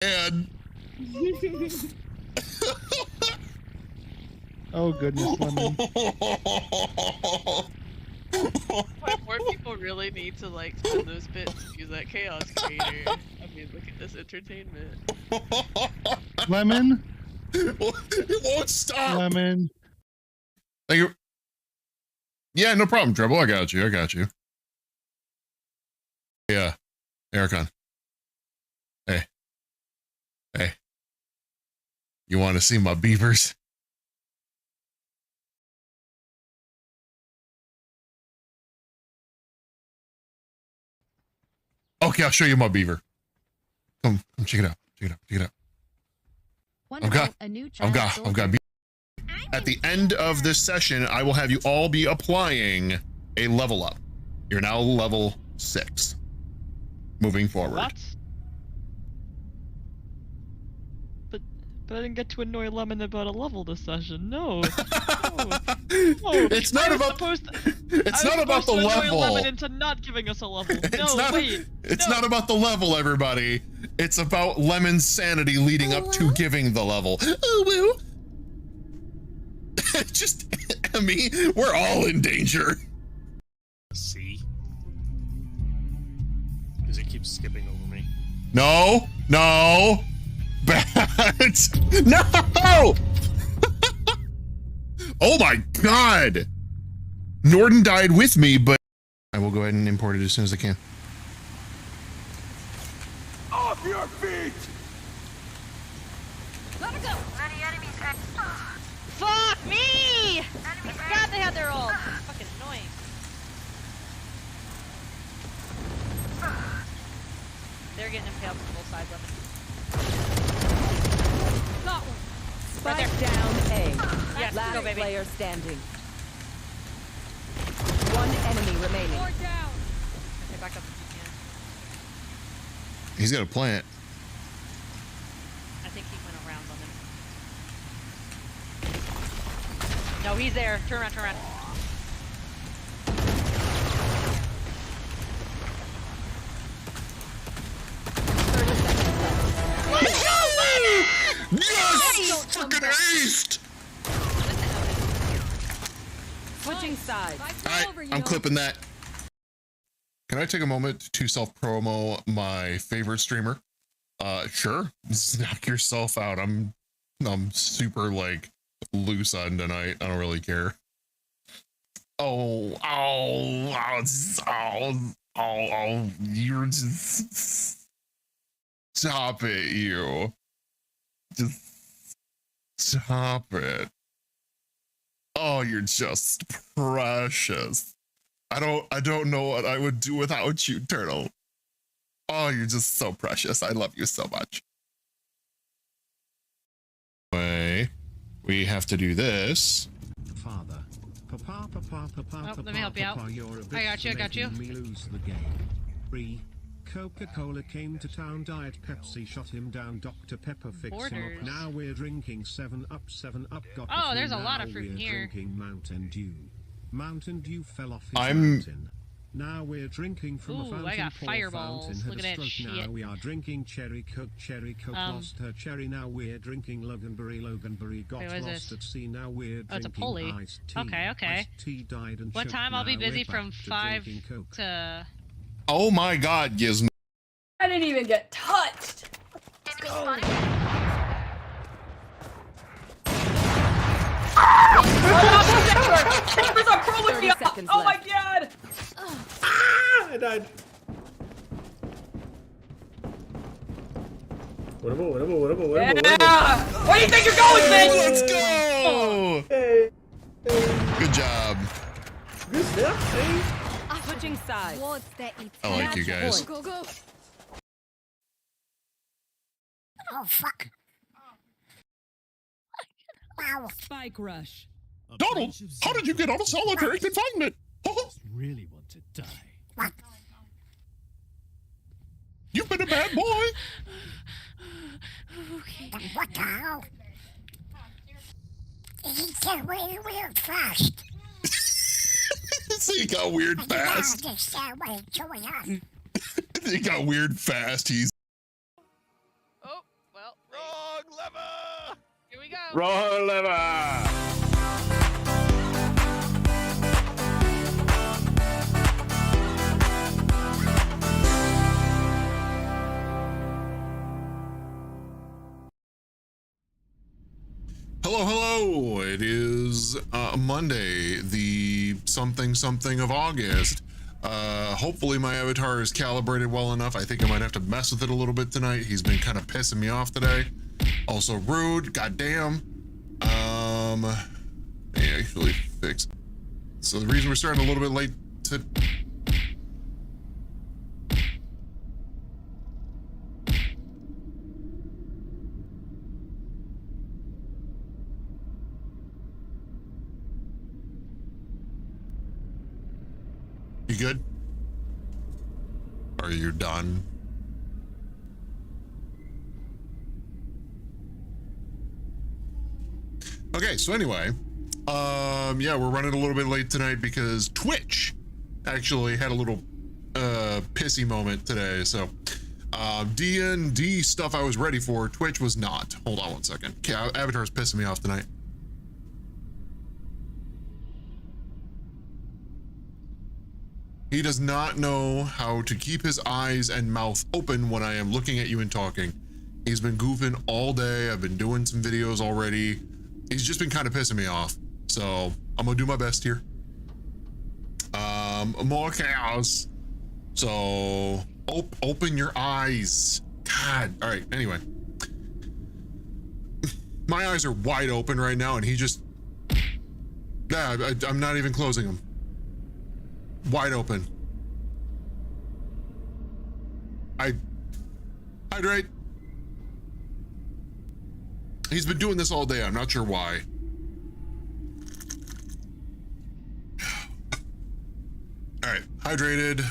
And oh goodness, Lemon. Why more people really need to like spend those bits to use that chaos creator. I mean, look at this entertainment. Lemon? It won't stop. Lemon. Thank you. Yeah, no problem, Treble. I got you. I got you. Yeah. Ericon. Hey. Hey. You want to see my beavers? Okay, I'll show you my beaver. Come check it out. Check it out. Check it out. I've got. At the end of this session, I will have you all be applying a level up. You're now level 6. Moving forward. What? But I didn't get to annoy Lemon about a level this session. No. It's not about. It's not about the level. Lemon into not giving us a level. It's not about the level, everybody. It's about Lemon's sanity leading up to giving the level. Oh, well. Just, Emmy, we're all in danger. See? Because it keeps skipping over me. No, no, bats, no! Oh my God! Norden died with me, but I will go ahead and import it as soon as I can. Off your feet! Let her go! Many enemies. Fuck me! I forgot they had their ult. Fucking annoying. They're getting impaled from both sides of it. Got one. Spike down A. Yes, Last go, baby. player standing. One enemy remaining. More down. Okay, back up if you can. He's got a plant. I think he went around on them. No, he's there. Turn around, turn around. Yes! Fucking aced! Switching sides. Alright, I'm clipping that. Can I take a moment to self-promo my favorite streamer? Sure. Knock yourself out. I'm super like loose on tonight. I don't really care. Oh, you're just stop it, you. Just stop it. Oh, you're just precious. I don't know what I would do without you, Turtle. Oh, you're just so precious. I love you so much. Anyway, we have to do this. Father. Let me help you out. I got you. Me lose the game. 3. Coca-Cola came to town, Diet Pepsi shot him down, Dr. Pepper fixed him up. Now we're drinking 7-Up, 7-Up got Oh, there's a lot of fruit in here. Drinking Mountain Dew. Mountain Dew fell off his I'm- mountain. Now we're drinking from a Ooh, fountain. I got Poor fireballs. fountain had Look a at that stroke. shit. Now we are drinking Cherry Coke. Cherry Coke lost her cherry. Now we're drinking Loganberry. Loganberry got Wait, what is lost this? at sea. Now we're Oh, it's a drinking pulley. iced tea. Okay. Iced tea died and One choked. time I'll be Now busy we're from back to 5 drinking Coke. to... Oh my God, Gizmo. I didn't even get touched. Enemy spotted. Papers are crawling me 30 up. seconds Oh my left. God. I died. Whatever. Yeah. Where do you think you're going, bitch? Let's go! Hey. Good job. Good stuff, hey. Switching sides. I like you guys. Go, go. Oh fuck. Wow. Spike rush. Donald, how did you get out of solitary confinement? Really want to die. What? You've been a bad boy. What the hell? He got weird fast. So he got weird fast. I just what is going on. He got weird fast. He's. Oh, Raw liver. Hello, hello. It is Monday, the something of August. Hopefully my avatar is calibrated well enough. I think I might have to mess with it a little bit tonight. He's been kind of pissing me off today. Also rude, goddamn. Yeah, actually fix. So the reason we're starting a little bit late to... You good? Are you done? Okay, so anyway, yeah, we're running a little bit late tonight because Twitch actually had a little pissy moment today. So D&D stuff I was ready for, Twitch was not. Hold on one second. Okay, Avatar's pissing me off tonight. He does not know how to keep his eyes and mouth open when I am looking at you and talking. He's been goofing all day. I've been doing some videos already. He's just been kind of pissing me off. So I'm gonna do my best here. More chaos. So open your eyes. God. All right. Anyway, my eyes are wide open right now, and he just, yeah, I'm not even closing them. Wide open. Hydrate. He's been doing this all day. I'm not sure why. All right, hydrated.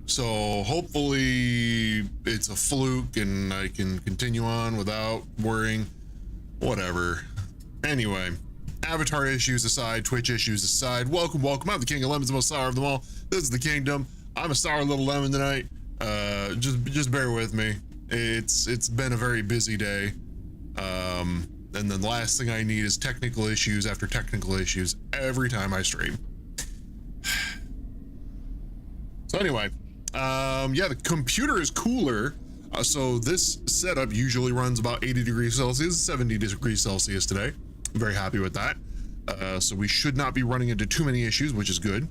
So hopefully it's a fluke and I can continue on without worrying. Whatever. Anyway. Avatar issues aside, Twitch issues aside, welcome. I'm the King of Lemons, the most sour of them all. This is the Kingdom. I'm a sour little lemon tonight. Just bear with me. It's been a very busy day. And then the last thing I need is technical issues after technical issues every time I stream. So anyway, yeah, the computer is cooler. So this setup usually runs about 80 degrees Celsius, 70 degrees Celsius today. I'm very happy with that. So we should not be running into too many issues, which is good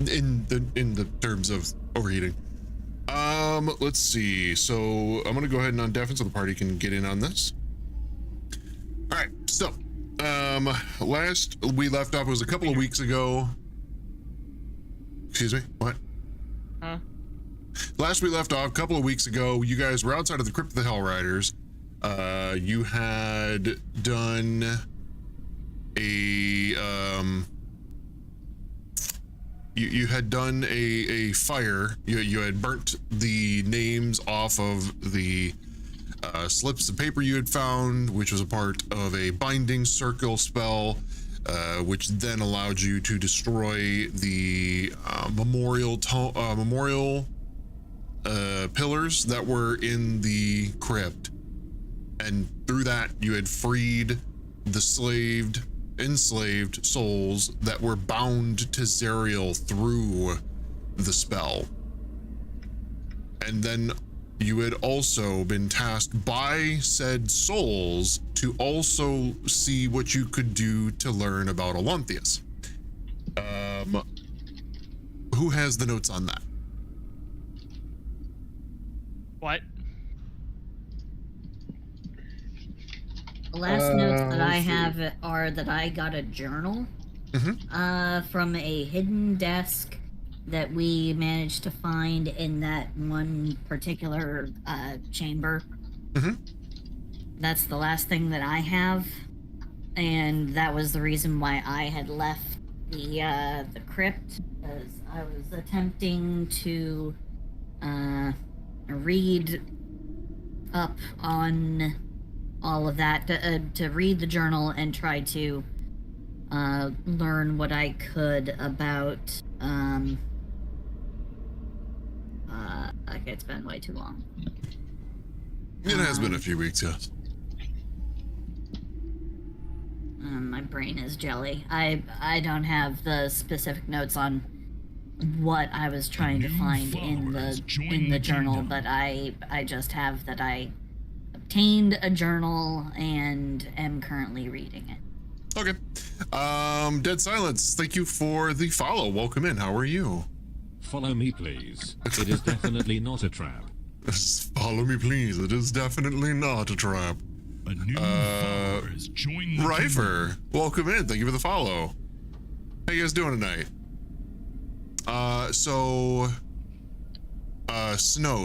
in the terms of overheating. Let's see. So I'm gonna go ahead and undeafen so the party can get in on this. All right. So last we left off was a couple of weeks ago. Excuse me. What? Huh? Last we left off a couple of weeks ago. You guys were outside of the Crypt of the Hell Riders. You had done a you had done a fire. You had burnt the names off of the slips of paper you had found, which was a part of a binding circle spell, which then allowed you to destroy the memorial pillars that were in the crypt. And through that, you had freed the enslaved souls that were bound to Zerial through the spell. And then you had also been tasked by said souls to also see what you could do to learn about Olympias. Who has the notes on that? What? The last notes that I have are that I got a journal from a hidden desk that we managed to find in that one particular chamber. That's the last thing that I have, and that was the reason why I had left the crypt, because I was attempting to read up on all of that, to read the journal and try to learn what I could about okay, it's been way too long. It has been a few weeks, yes. My brain is jelly. I don't have the specific notes on what I was trying to find in the journal, but I just have that I obtained a journal and am currently reading it. Okay. Dead Silence, thank you for the follow. Welcome in. How are you? Follow me, please. It is definitely not a trap. Follow me, please. It is definitely not a trap. A new follower has joined the Rifer, welcome in. Thank you for the follow. How you guys doing tonight? Snow,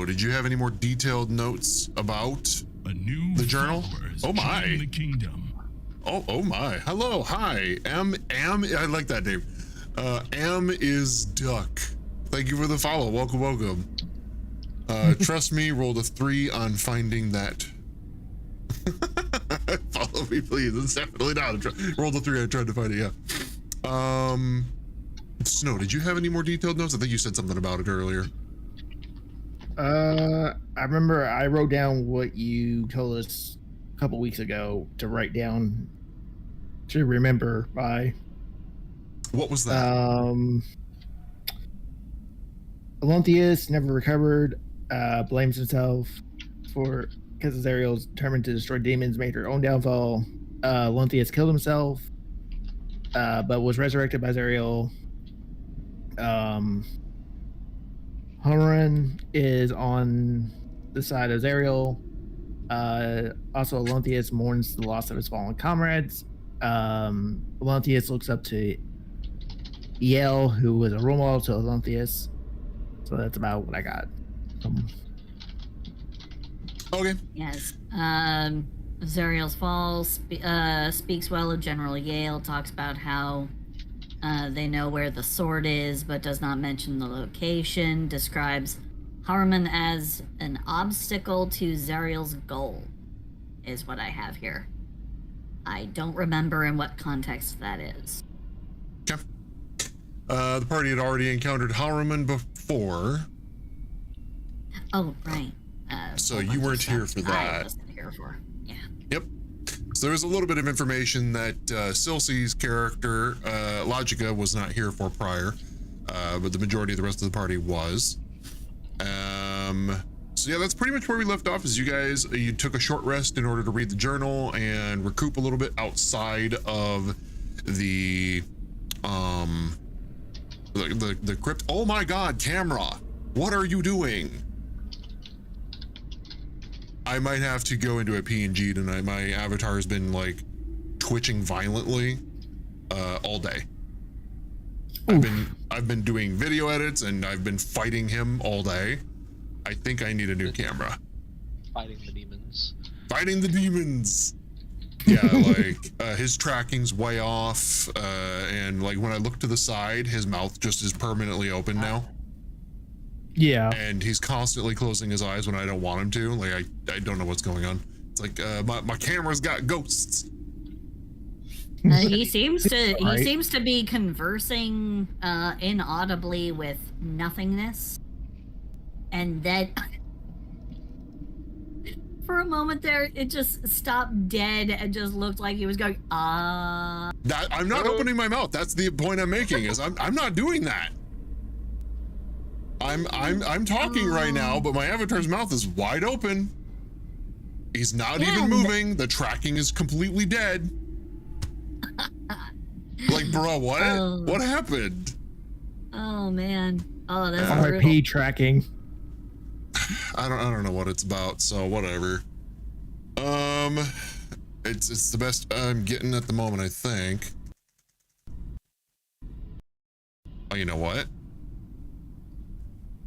did you have any more detailed notes about the journal? Oh my. The kingdom. Oh my. Hello, hi. Am, I like that name. Am is Duck. Thank you for the follow. Welcome. Trust me, rolled a 3 on finding that. Follow me, please. It's definitely not. Rolled a 3. I tried to find it. Yeah. Snow, did you have any more detailed notes? I think you said something about it earlier. I remember I wrote down what you told us a couple weeks ago to write down to remember by. What was that? Olympius never recovered. Blames himself for because Azrael's determined to destroy demons, made her own downfall. Olympius killed himself, but was resurrected by Azrael. Homeran is on the side of Azrael. Also, Olympius mourns the loss of his fallen comrades. Olympius looks up to Yale, who was a role model to Olympius. So that's about what I got. Okay. Yes. Zariel's Fall speaks well of General Yale, talks about how they know where the sword is, but does not mention the location, describes Harman as an obstacle to Zariel's goal, is what I have here. I don't remember in what context that is. Okay. The party had already encountered Harman before. Oh, right. So you weren't here for that. I wasn't here for. Yeah. Yep. So there's a little bit of information that Silsey's character, Logica, was not here for prior, but the majority of the rest of the party was. So yeah, that's pretty much where we left off. Is you took a short rest in order to read the journal and recoup a little bit outside of the crypt. Oh my God, camera! What are you doing? I might have to go into a PNG tonight. My avatar has been like twitching violently all day. I've been doing video edits and I've been fighting him all day. I think I need a new camera. Fighting the demons. Fighting the demons. Yeah, like his tracking's way off, and like when I look to the side, his mouth just is permanently open now. Yeah. And he's constantly closing his eyes when I don't want him to. Like I don't know what's going on. It's like my camera's got ghosts. He seems to be conversing inaudibly with nothingness, and then for a moment there, it just stopped dead and just looked like he was going I'm not opening my mouth. That's the point I'm making. Is I'm not doing that. I'm talking right now, but my avatar's mouth is wide open. He's not even moving. The tracking is completely dead. Like, bro, what? What happened? Oh man. Oh, that's RP tracking. I don't know what it's about, so whatever. It's the best I'm getting at the moment, I think. Oh, you know what?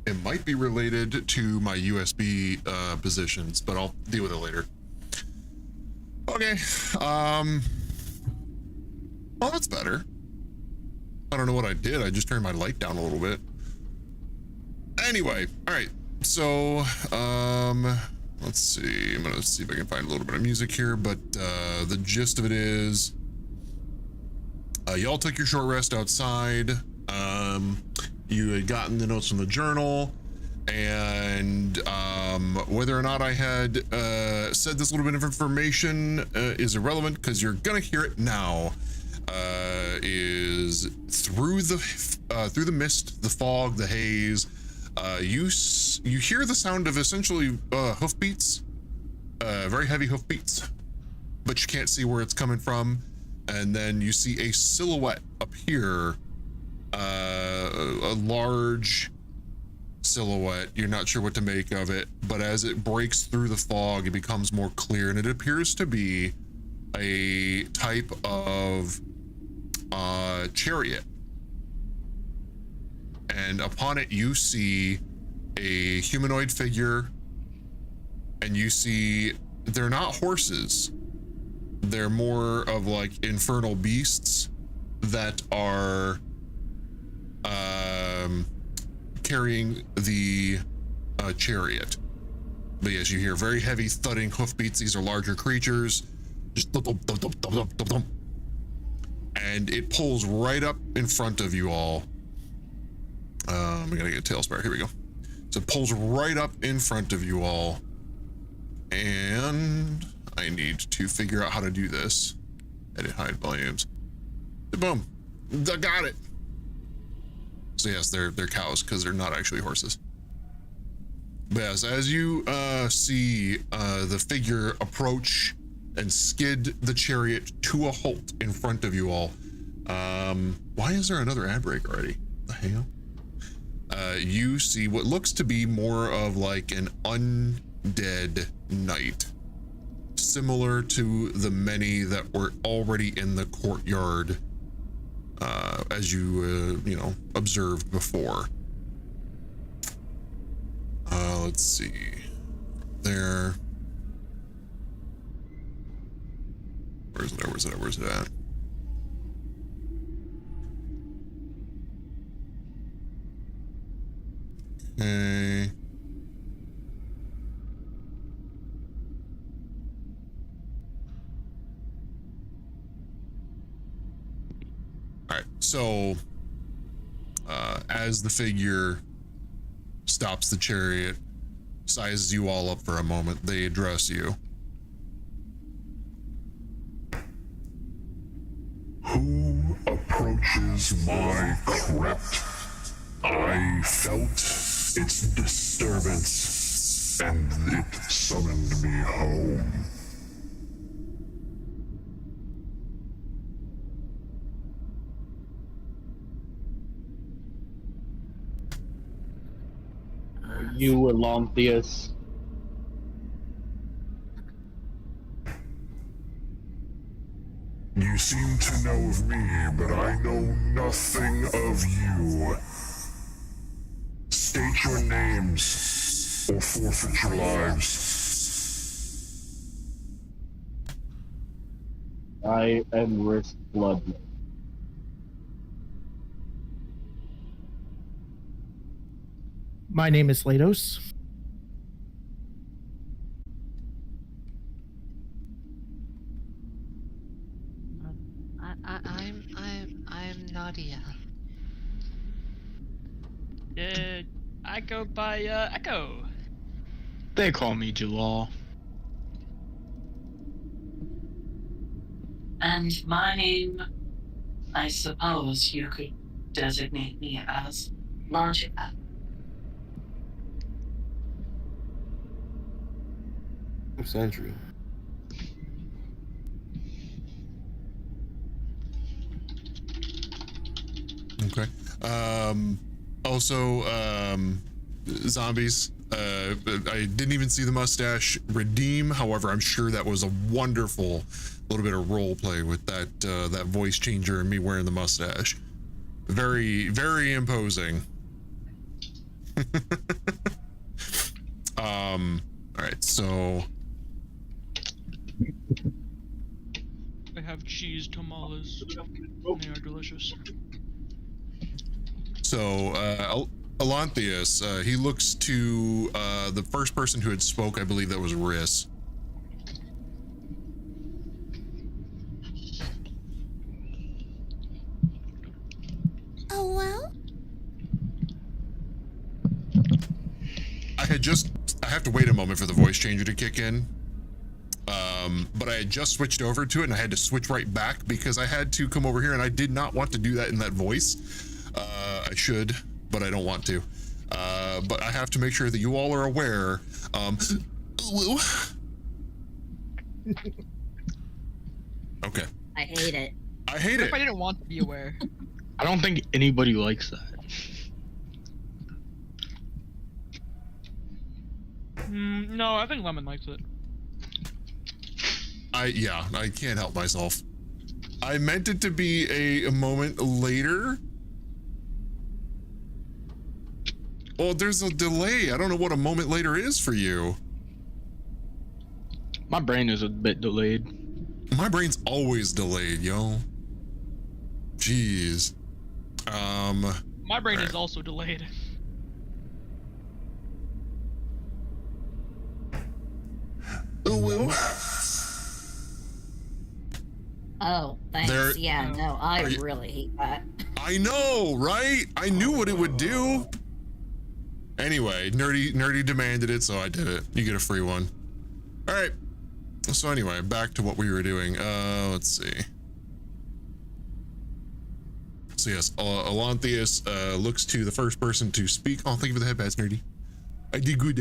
It might be related to my USB positions, but I'll deal with it later. Okay. Well, that's better. I don't know what I did. I just turned my light down a little bit. Anyway, all right. So, let's see. I'm gonna see if I can find a little bit of music here, but the gist of it is, y'all took your short rest outside. You had gotten the notes from the journal. And whether or not I had said this little bit of information is irrelevant because you're gonna hear it now. Is through the mist, the fog, the haze, you hear the sound of essentially hoofbeats, very heavy hoofbeats, but you can't see where it's coming from. And then you see a silhouette appear, a large silhouette. You're not sure what to make of it, but as it breaks through the fog, it becomes more clear, and it appears to be a type of chariot. And upon it, you see a humanoid figure, and you see they're not horses. They're more of like infernal beasts that are carrying the chariot. But yes, you hear very heavy thudding hoofbeats. These are larger creatures. Just thump, thump, thump, thump, thump, thump, thump. And it pulls right up in front of you all. We gotta get a tail spare. Here we go. So it pulls right up in front of you all. And I need to figure out how to do this. Edit hide volumes. Boom. I got it. So yes, they're cows because they're not actually horses. But yes, as you see the figure approach and skid the chariot to a halt in front of you all. Why is there another ad break already? The hell? You see what looks to be more of like an undead knight, similar to the many that were already in the courtyard, as you you know, observed before. Let's see. There. Where's it at? Where's it at? Where's it at? Okay. All right, so as the figure stops the chariot, sizes you all up for a moment, they address you. Who approaches my crypt? I felt its disturbance, and it summoned me home. You, Alontheus. You seem to know of me, but I know nothing of you. State your names, or forfeit your lives. I am Risk Blood. My name is Lados. I'm Nadia. I go by Echo. They call me Jalal. And my name, I suppose you could designate me as Logica. Sentry. Okay. Also, zombies. I didn't even see the mustache redeem. However, I'm sure that was a wonderful little bit of role play with that that voice changer and me wearing the mustache. Very, very imposing. All right, so I have cheese tamales. They are delicious. So, Alontheus, he looks to the first person who had spoke, I believe that was Riss. Oh, well? I have to wait a moment for the voice changer to kick in. But I had just switched over to it and I had to switch right back because I had to come over here and I did not want to do that in that voice. I should, but I don't want to. But I have to make sure that you all are aware. Okay. I hate it. I hate What it. if I didn't want to be aware? I don't think anybody likes that. No, I think Lemon likes it. Yeah, I can't help myself. I meant it to be a moment later. Well, there's a delay. I don't know what a moment later is for you. My brain is a bit delayed. My brain's always delayed, yo. Jeez. My brain is also delayed. Oh, thanks. Yeah, no, I really hate that. I know, right? I knew what it would do. Anyway, nerdy demanded it, so I did it. You get a free one. All right. So anyway, back to what we were doing. Let's see. So yes, Alanthius looks to the first person to speak. Oh, thank you for the headpads, nerdy. I did good.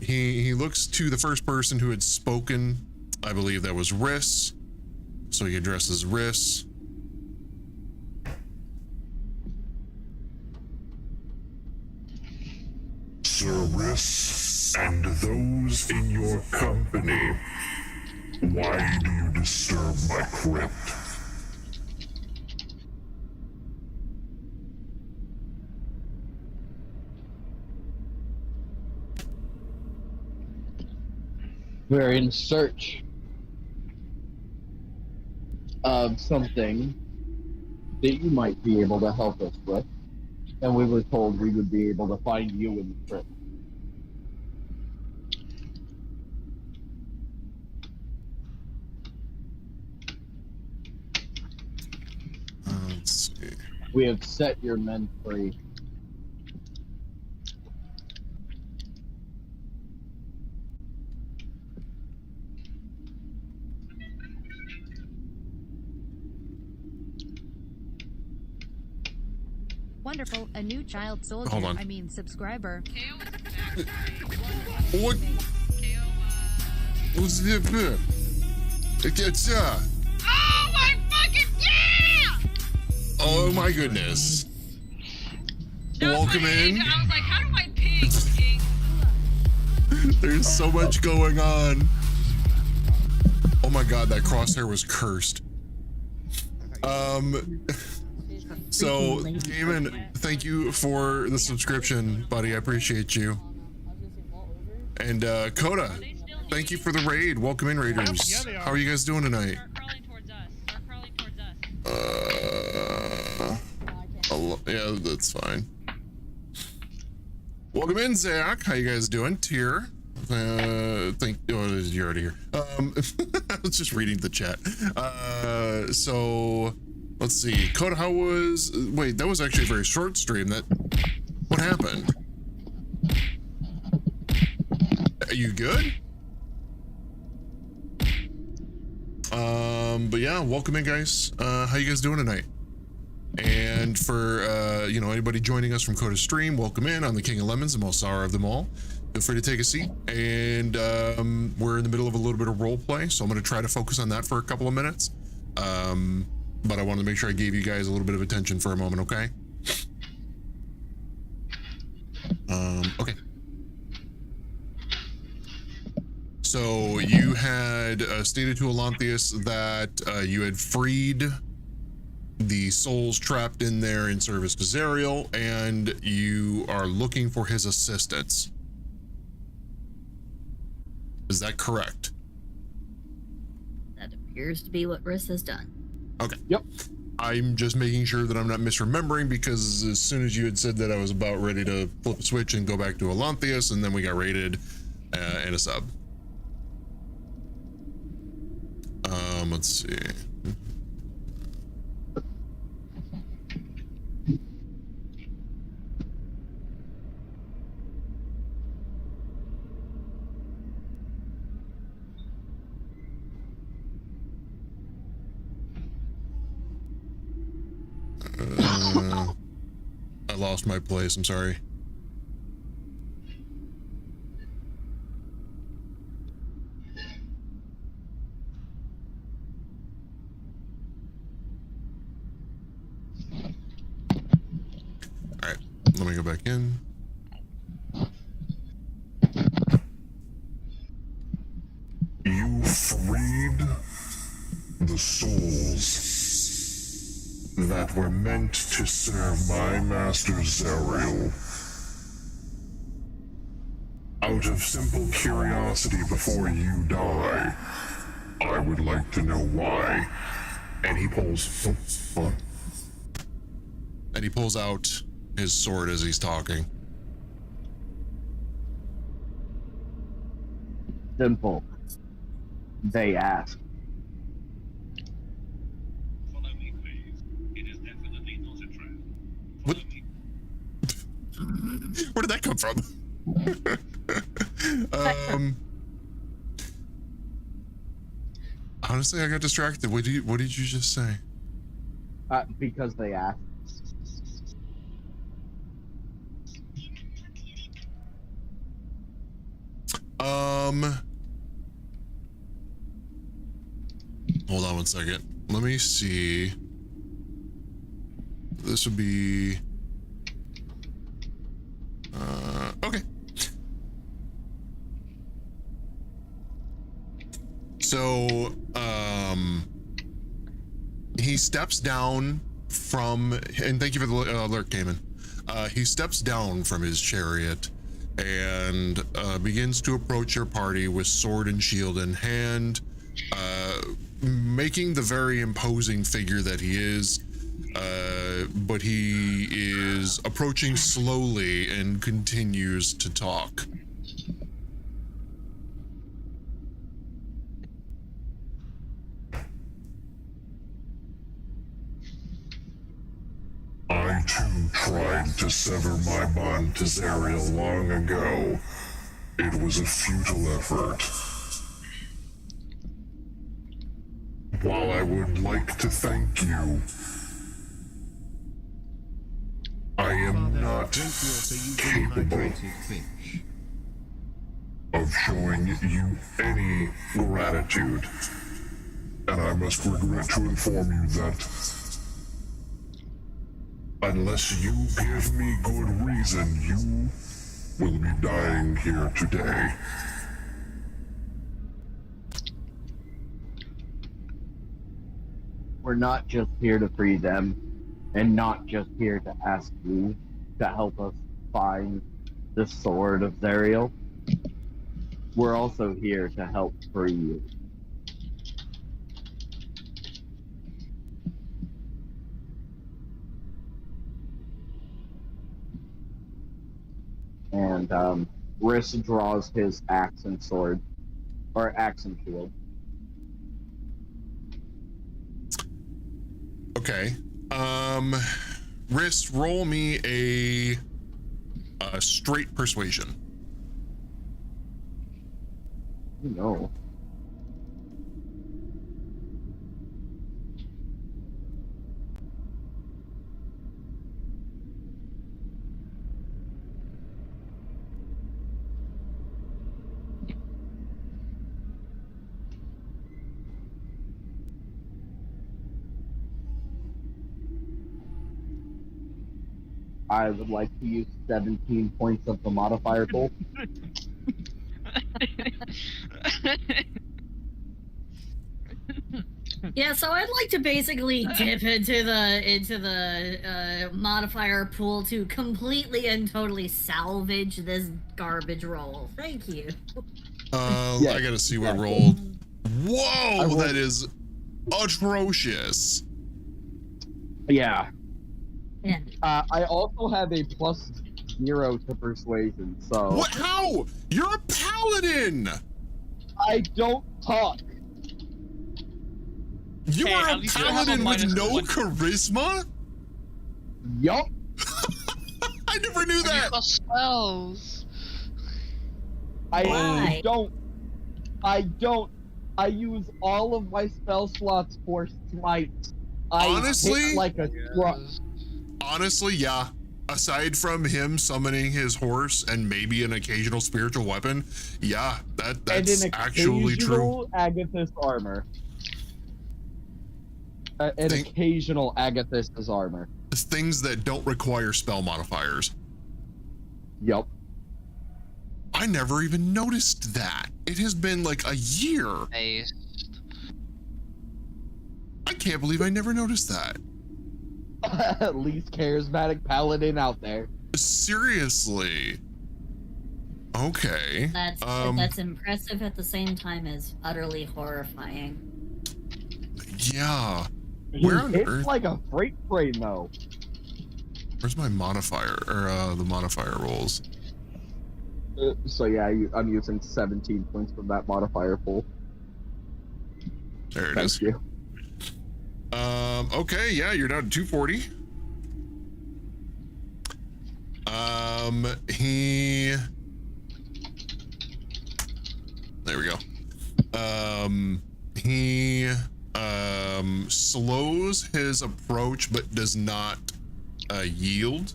He looks to the first person who had spoken. I believe that was Riss. So he addresses Riss. Sir Riss, and those in your company, why do you disturb my crypt? We're in search of something that you might be able to help us with, and we were told we would be able to find you in the crypt. Let's see. We have set your men free. Wonderful, a new child soldier. Hold on. I mean, subscriber. What? What's the It gets Oh my fucking yeah! Oh my goodness. Welcome in. I was like, how do I ping? There's so much going on. Oh my god, that crosshair was cursed. So, Damon, thank you for the subscription, buddy. I appreciate you. And Coda, thank you for the raid. Welcome in, Raiders. How are you guys doing tonight? Yeah, that's fine. Welcome in, Zach. How you guys doing? Tier. You're already here. I was just reading the chat. So let's see. Coda, how was? Wait, that was actually a very short stream. What happened? Are you good? But yeah, welcome in, guys. How you guys doing tonight? And for anybody joining us from Coda's stream, welcome in. I'm the King of Lemons, the most sour of them all. Feel free to take a seat. And we're in the middle of a little bit of role play, so I'm going to try to focus on that for a couple of minutes. But I wanted to make sure I gave you guys a little bit of attention for a moment, okay? Okay. So you had stated to Alanthius that you had freed the souls trapped in there in service to Zariel, and you are looking for his assistance. Is that correct? That appears to be what Riss has done. Okay. Yep. I'm just making sure that I'm not misremembering, because as soon as you had said that, I was about ready to flip a switch and go back to Alanthius, and then we got raided and a sub. Let's see. I lost my place. I'm sorry. All right, let me go back in. You freed the souls that were meant to serve my master Zerial. Out of simple curiosity before you die, I would like to know why. And he pulls out his sword as he's talking. Simple. They asked. What? Where did that come from? Honestly, I got distracted. What did you just say? Because they asked. Hold on one second. Let me see. This would be okay. So he steps down from, and thank you for the alert, Cayman. He steps down from his chariot and begins to approach your party with sword and shield in hand, making the very imposing figure that he is. But he is approaching slowly and continues to talk. I too tried to sever my bond to Zerial long ago. It was a futile effort. While I would like to thank you, I am not capable of showing you any gratitude, and I must regret to inform you that unless you give me good reason, you will be dying here today. We're not just here to free them, and not just here to ask you to help us find the sword of Zerial. We're also here to help free you. And Riss draws his axe and sword, or axe and shield. Okay. Riss, roll me a straight persuasion. No. I would like to use 17 points of the modifier pool. Yeah, so I'd like to basically dip into the modifier pool to completely and totally salvage this garbage roll. Thank you. I gotta see what rolled. Whoa, that is atrocious. Yeah. Yeah. I also have a +0 to persuasion, so... What? How? You're a paladin! I don't talk. You Hey, are at a least you have a paladin with minus no one. charisma? Yup. I never knew that. Spells. I don't. I use all of my spell slots for smite. I Honestly? hit like a truck. honestly, yeah. Aside from him summoning his horse and maybe an occasional spiritual weapon, yeah, that's actually true. Agathis armor. An occasional Agathis armor. Things that don't require spell modifiers. Yep. I never even noticed that. It has been like a year. Nice. I can't believe I never noticed that. Least charismatic paladin out there. Seriously. Okay. That's impressive at the same time as utterly horrifying. Yeah. He Where on hits earth? like a freight train though. Where's my modifier or the modifier rolls? So yeah, I'm using 17 points from that modifier pool. There it Thank is. you. Okay, yeah, you're down to 240. There we go. He slows his approach but does not yield.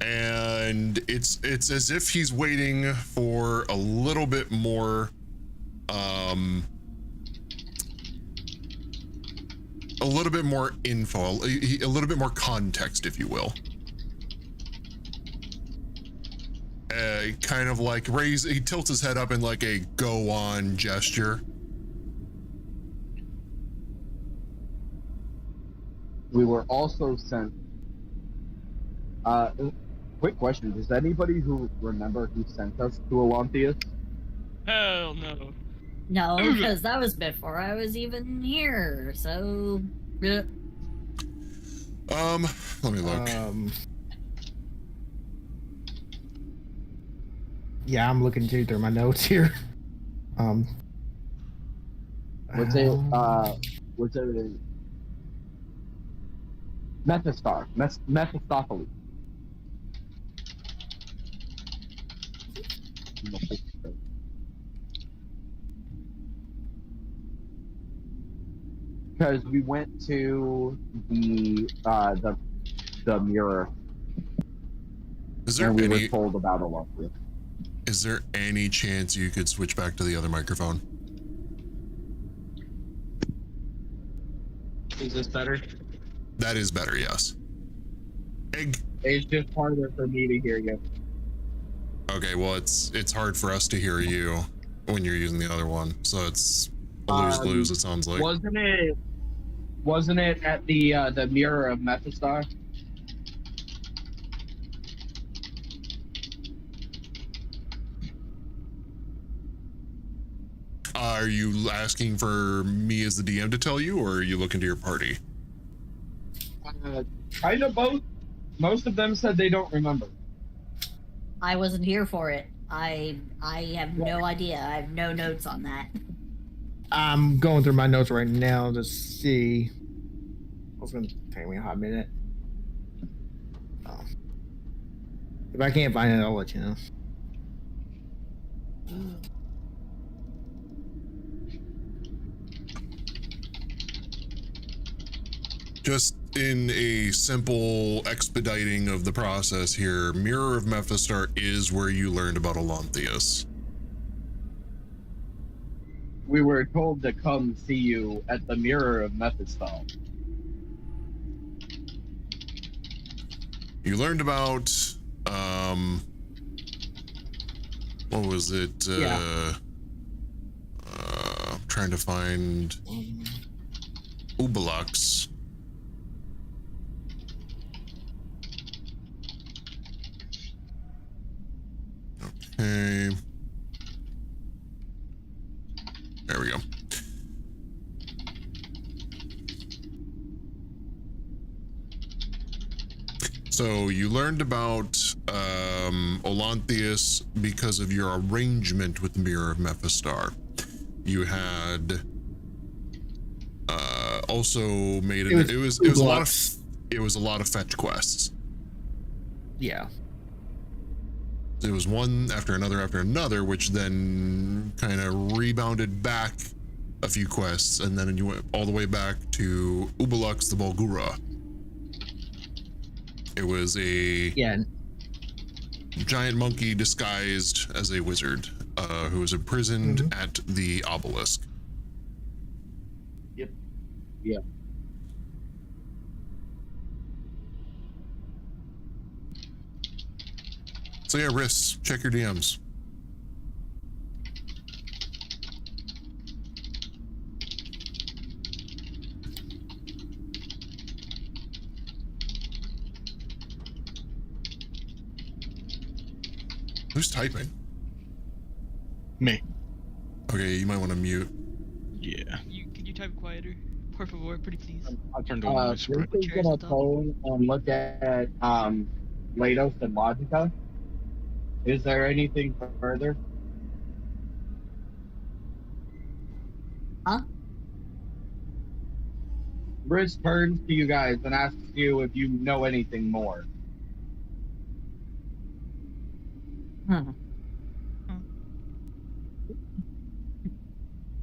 And it's as if he's waiting for a little bit more info, a little bit more context, if you will. Kind of like he tilts his head up in like a go on gesture. We were also sent. Quick question: does anybody who remember who sent us to Olanthius? Hell no. No, because that was before I was even here. So, let me look. Yeah, I'm looking through my notes here. Was it Mephistopheles? Because we went to the mirror. Is there and we any were told about a lot of it. Is there any chance you could switch back to the other microphone? Is this better? That is better, yes. It's just harder for me to hear you. Okay, well, it's hard for us to hear you when you're using the other one, so it's a lose-lose, it sounds like. Wasn't it at the mirror of Mephistar? Are you asking for me as the DM to tell you, or are you looking to your party? Kind of both. Most of them said they don't remember. I wasn't here for it. I have no idea. I have no notes on that. I'm going through my notes right now to see. It's gonna take me a hot minute. If I can't find it, I'll let you know. Just in a simple expediting of the process here, Mirror of Mephistar is where you learned about Olanthius. We were told to come see you at the mirror of Mephistar. You learned about, what was it? I'm trying to find Ubelux. Okay. There we go. So you learned about Olanthius because of your arrangement with the Mirror of Mephistar. You had also made it was a lot of fetch quests. Yeah. It was one after another, which then kind of rebounded back a few quests, and then you went all the way back to Ubelux the Bulgura. It was a giant monkey disguised as a wizard who was imprisoned at the obelisk. Yep. Yeah. So yeah, Riss, check your DMs. Who's typing? Me. Okay, you might want to mute. Yeah. Can you type quieter? Por favor, pretty please. I turned on noise. We're gonna phone and look at Lados and Logica. Is there anything further? Huh? Riz turns to you guys and asks you if you know anything more.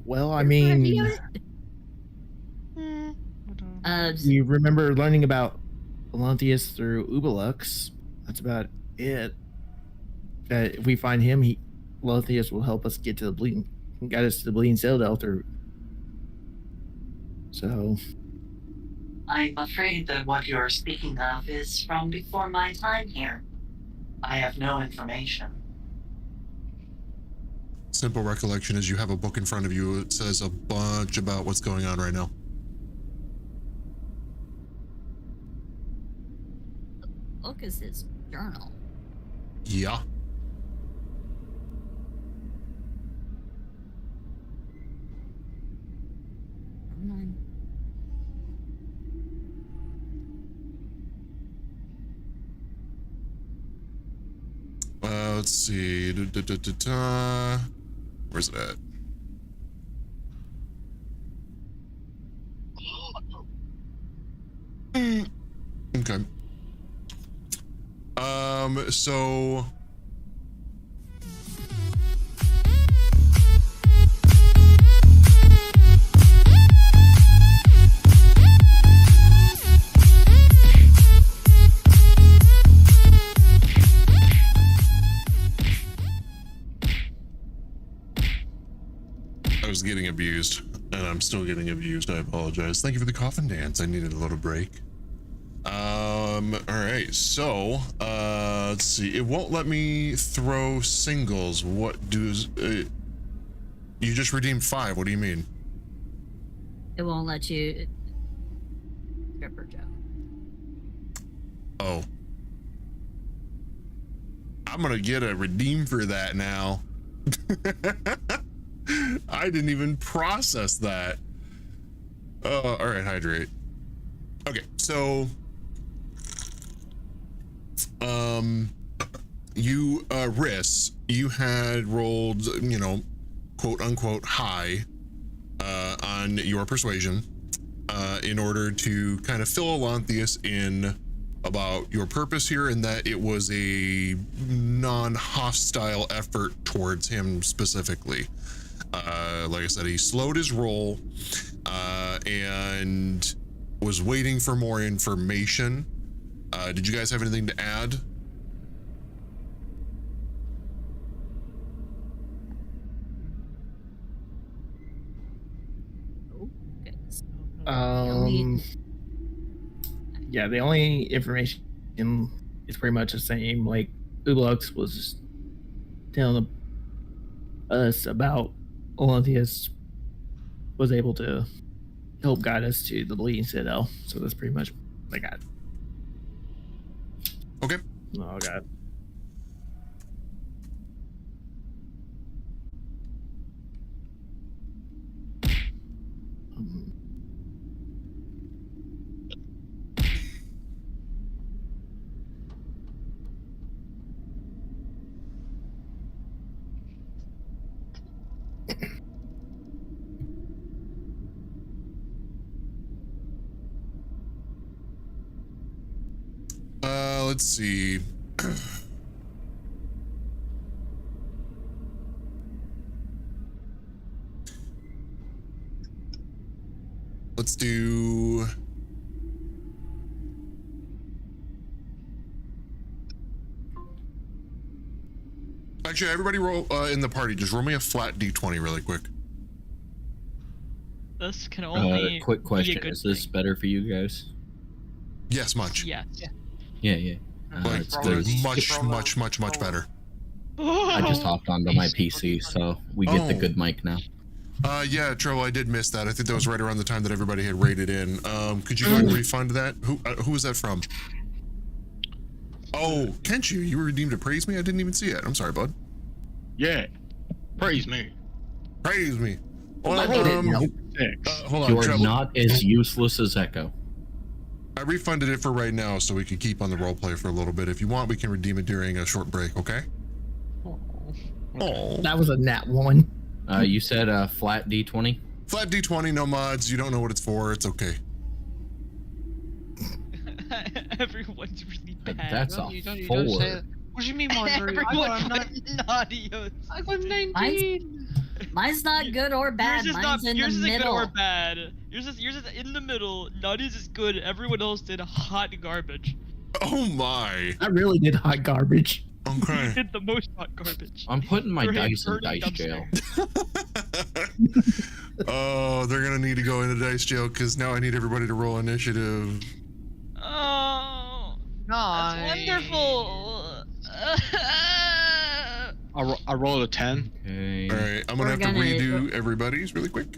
Well, I mean, you remember learning about Olanthius through Ubelux. That's about it. If we find him, Olanthius will help us get to the bleeding, guide us to the Bleeding Citadel through. So, I'm afraid that what you're speaking of is from before my time here. I have no information. Simple recollection is you have a book in front of you. It says a bunch about what's going on right now. The book is his journal. Yeah. Let's see. Where's it at? Okay. So I was getting abused, and I'm still getting abused. I apologize. Thank you for the coffin dance. I needed a little break. All right, so let's see. It won't let me throw singles. What does you just redeemed 5? What do you mean? It won't let you. Stripper Joe. Oh, I'm gonna get a redeem for that now. I didn't even process that. All right, hydrate. Okay, so you Riss, you had rolled, you know, quote unquote high on your persuasion in order to kind of fill Olanthius in about your purpose here, and that it was a non-hostile effort towards him specifically. Like I said, he slowed his roll and was waiting for more information. Did you guys have anything to add? Yeah, the only information is pretty much the same. Like, Ubelux was just telling us about Olanthius was able to help guide us to the Bleeding Citadel. So that's pretty much what I got. Okay. Oh, God. Let's see. Let's do Actually, everybody roll in the party. Just roll me a flat d20 really quick. This can only quick be a question: good is this thing. better for you guys? Yes, much. Yes. Yeah. Like, It's good. much better. I just hopped onto my PC, so we get the good mic now. Yeah, Trevor, I did miss that. I think that was right around the time that everybody had rated in. Could you go ahead and refund that? Who was that from? Oh, Kenshi, you redeemed to praise me? I didn't even see it. I'm sorry, bud. Yeah. Praise me. Praise me. Well, hold on, You are Trevor. not as useless as Echo. I refunded it for right now so we can keep on the roleplay for a little bit. If you want, we can redeem it during a short break, okay? Oh. That was a nat 1. You said flat D20? Flat D20, no mods. You don't know what it's for. It's okay. Everyone's really bad. That's a you 4. don't say it. What do you mean, Marjorie? Everyone naughty. I got 19. Mine's not good or bad. Yours is Mine's in the yours isn't good middle. or bad. Yours is in the middle. Naughty's is good. Everyone else did hot garbage. Oh my. I really did hot garbage. Okay. You did the most hot garbage. I'm putting my You're dice in burning dice jail. Oh, they're gonna need to go into dice jail because now I need everybody to roll initiative. Oh, Nice. that's wonderful. I rolled a 10. Okay. All right, I'm gonna have to redo everybody's really quick.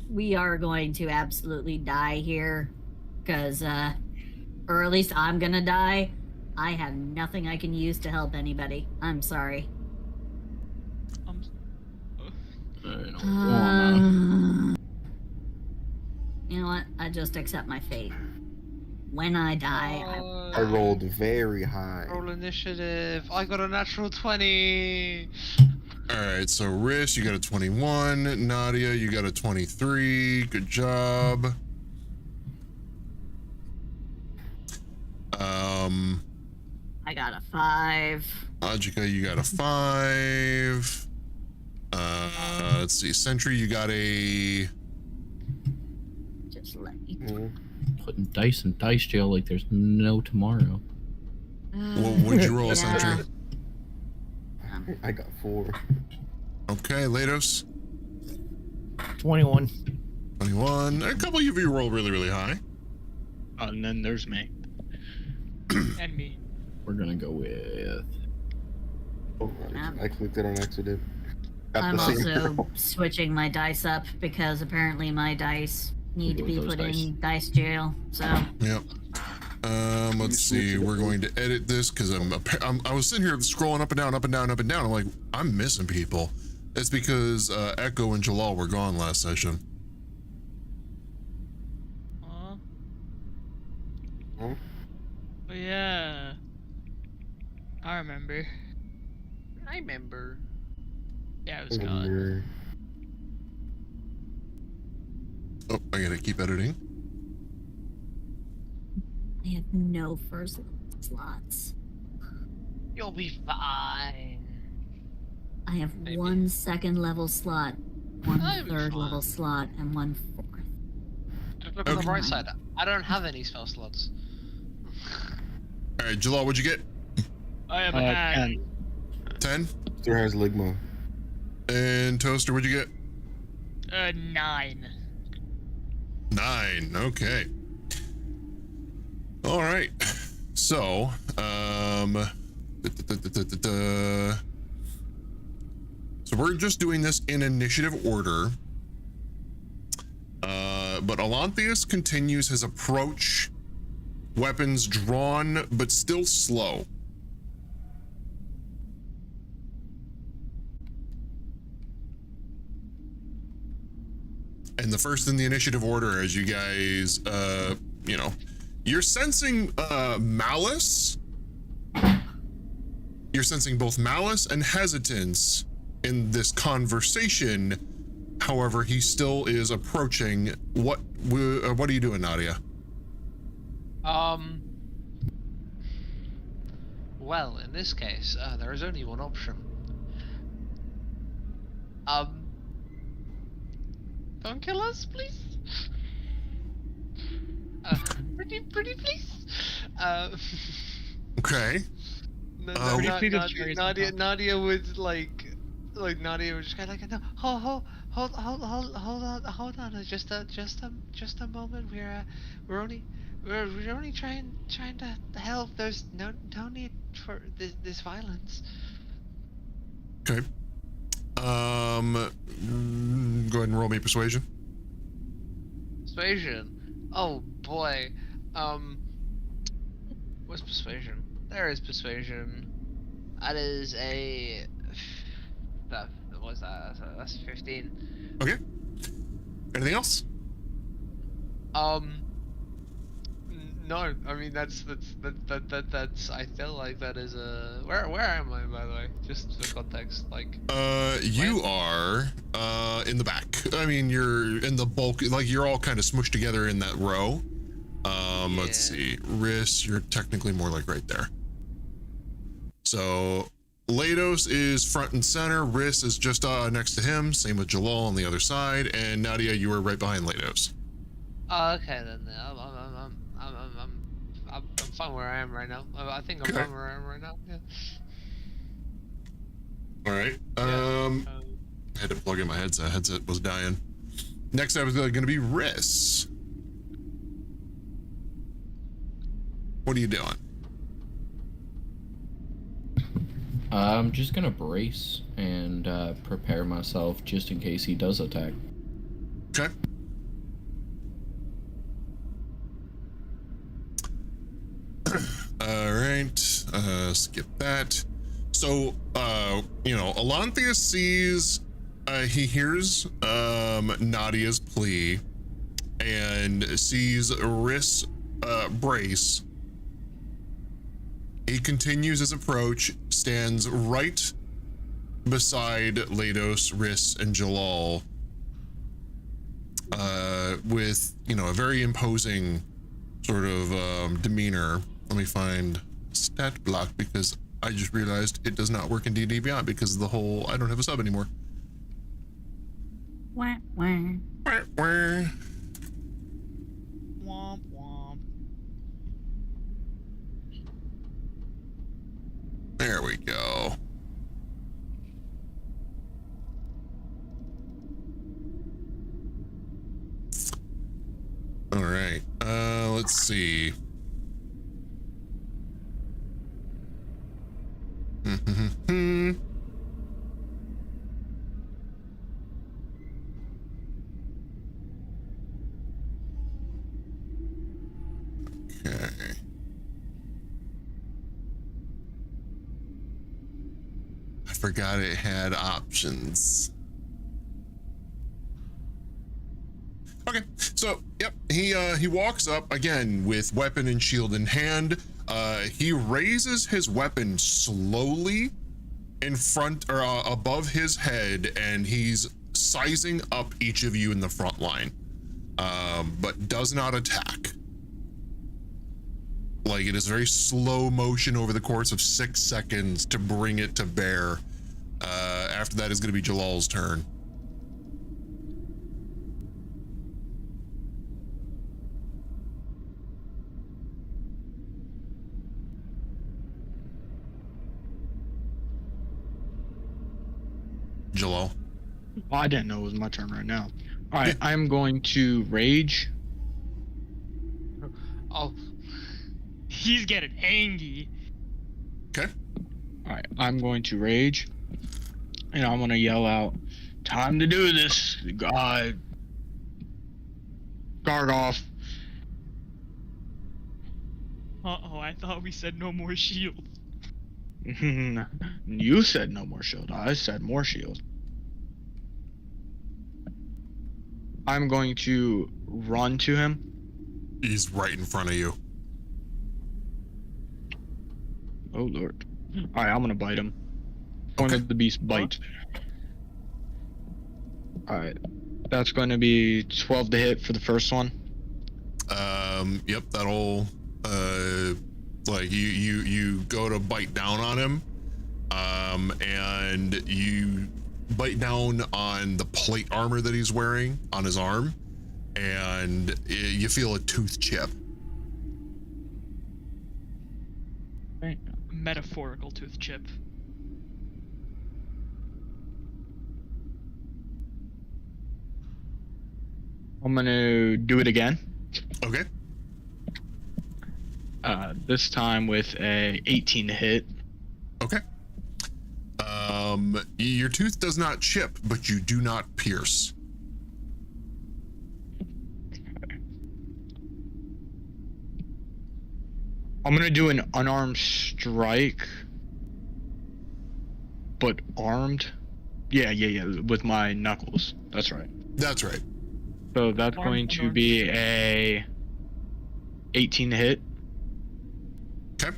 We are going to absolutely die here, because, or at least I'm gonna die. I have nothing I can use to help anybody. I'm sorry. You know what? I just accept my fate. When I die, I rolled very high. Roll initiative. I got a natural 20. All right, so Riss, you got a 21. Nadia, you got a 23. Good job. I got a 5. Logika, you got a 5. Let's see. Sentry, you got a. Just let me. Putting dice in dice jail like there's no tomorrow. What'd you roll, Sentry? I got 4. Okay, Lados. 21. 21. A couple of you roll really, really high. And then there's me. And me. We're gonna go with. Oh, I clicked it on accident. Got I'm the same also roll. switching my dice up because apparently my dice need to Go be with put those in dice jail. So Yep. Let's see. We're going to edit this because I was sitting here scrolling up and down, up and down, up and down. I'm like, I'm missing people. It's because Echo and Jalal were gone last session. Oh yeah. I remember. Yeah, it was gone. Oh, I gotta keep editing. I have no first slots. You'll be fine. I have one second level slot, one I'll be third fine. level slot, and one fourth. Just look on the right side. I don't have any spell slots. All right, Jalal, what'd you get? I have a hat. 10. There has Ligma. And Toaster, what'd you get? 9. 9. Okay. All right. So, so we're just doing this in initiative order. But Alanthius continues his approach, weapons drawn, but still slow. And the first in the initiative order, as you guys, you know, you're sensing malice. You're sensing both malice and hesitance in this conversation. However, he still is approaching. What are you doing, Nadia? Well, in this case, there is only one option. Don't kill us, please. Pretty please. Okay. Nadia would like Nadia would just kind of like, no, hold on, just a moment. We're only trying to help. There's no need for this violence. Okay. Go ahead and roll me persuasion. Persuasion. Oh boy. What's persuasion? There is persuasion. That is a. What's that? That's 15. Okay. Anything else? No. I mean that's. I feel like that is a. Where am I, by the way? Just for context, like. You are in the back. I mean, you're in the bulk. Like you're all kind of smushed together in that row. Let's see. Riss, you're technically more like right there. So Lados is front and center. Riss is just next to him. Same with Jalal on the other side. And Nadia, you are right behind Lados. Okay then. I'm fine where I am right now. I think I'm fine where I am right now. Yeah. All right. I had to plug in my headset. Headset was dying. Next up is going to be Riss. What are you doing? I'm just gonna brace and prepare myself just in case he does attack. Okay. All right. Skip that. So, Alanthius sees, he hears Nadia's plea and sees Riss brace. He continues his approach, stands right beside Lados, Riss, and Jalal, with, a very imposing sort of demeanor. Let me find stat block because I just realized it does not work in D&D Beyond because of the whole, I don't have a sub anymore. Wah, wah. Wah, wah. Womp womp. There we go. All right. Let's see. Okay. I forgot it had options. Okay, so yep, he walks up again with weapon and shield in hand. He raises his weapon slowly in front or above his head, and he's sizing up each of you in the front line, but does not attack. Like, it is very slow motion over the course of 6 seconds to bring it to bear. After that is going to be Jalal's turn. Jalal. Oh, I didn't know it was my turn right now. All right, I'm going to rage. Oh. He's getting angry. Okay. All right, I'm going to rage, and I'm gonna yell out, "Time to do this, God! Guard off!" Uh-oh, I thought we said no more shield. You said no more shield. I said more shield. I'm going to run to him. He's right in front of you. Oh Lord. Alright, I'm gonna bite him. Point of the beast bite. Alright. That's going to be 12 to hit for the first one. Yep, that'll like you go to bite down on him, and you bite down on the plate armor that he's wearing on his arm, and you feel a tooth chip. metaphorical tooth chip. I'm gonna do it again. Okay. This time with a 18 to hit. Okay. Your tooth does not chip, but you do not pierce. I'm gonna do an unarmed strike, but armed. Yeah, with my knuckles. That's right. That's right. So that's going to be a 18 to hit. Okay.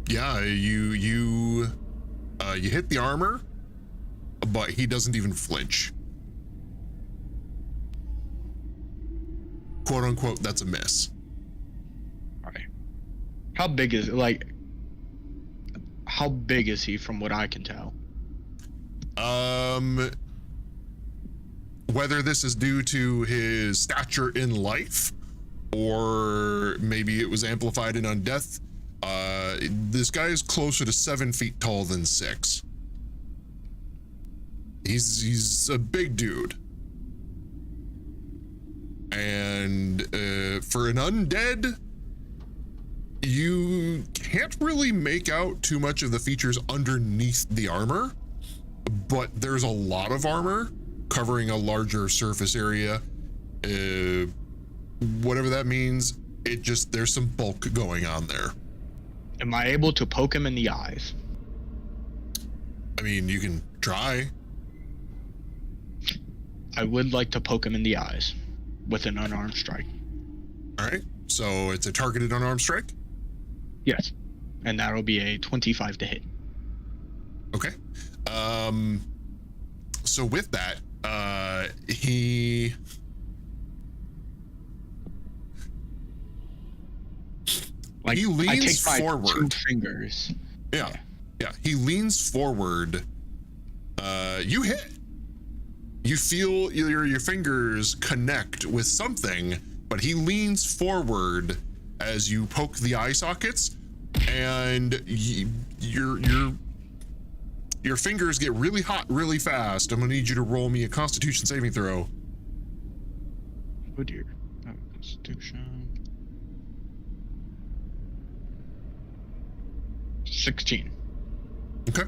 Yeah, you hit the armor, but he doesn't even flinch. Quote unquote, that's a miss. Alright. How big is it? Like, how big is he from what I can tell? Whether this is due to his stature in life, or maybe it was amplified in undeath, this guy is closer to 7 feet tall than 6. He's a big dude. And for an undead, you can't really make out too much of the features underneath the armor, but there's a lot of armor covering a larger surface area. Whatever that means, there's some bulk going on there. Am I able to poke him in the eyes? I mean, you can try. I would like to poke him in the eyes with an unarmed strike. All right, so it's a targeted unarmed strike? Yes, and that'll be a 25 to hit. Okay. So with that, he leans forward. My 2 fingers. Yeah. He leans forward. You hit. You feel your fingers connect with something, but he leans forward as you poke the eye sockets, and your fingers get really hot really fast. I'm gonna need you to roll me a Constitution saving throw. Oh dear. Constitution. 16. Okay.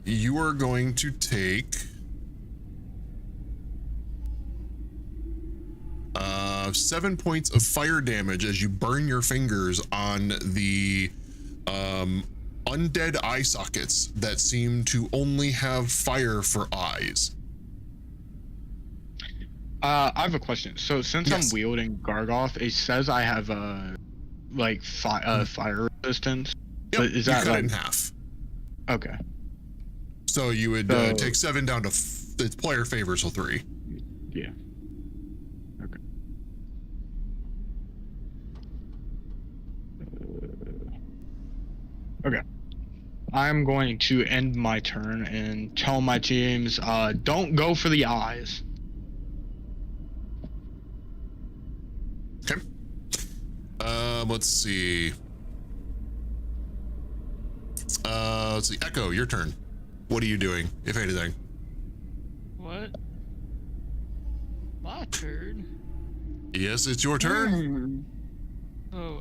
You are going to take 7 points of fire damage as you burn your fingers on the undead eye sockets that seem to only have fire for eyes. I have a question. So since I'm wielding Gargoth, it says I have fire resistance. Yep, But is you that cut it like in half. Okay? So you would take 7 down to it's player favor, so 3. Yeah. Okay. Okay. I'm going to end my turn and tell my teams, don't go for the eyes. Okay. Let's see. Let's see. Echo, your turn. What are you doing, if anything? What? My turn? Yes, it's your turn. Oh,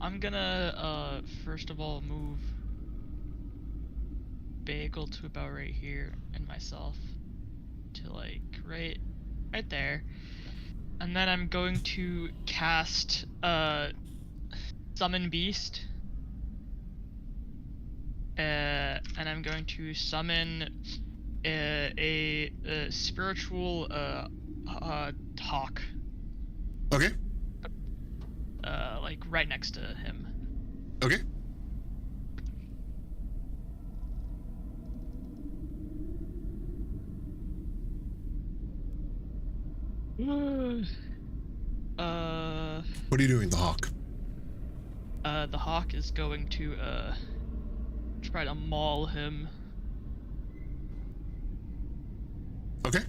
I'm gonna, first of all move Bagel to about right here and myself to like right there. And then I'm going to cast, Summon Beast. And I'm going to summon a spiritual hawk. Okay. Like right next to him. Okay. What are you doing, the hawk? The hawk is going to try to maul him. Okay.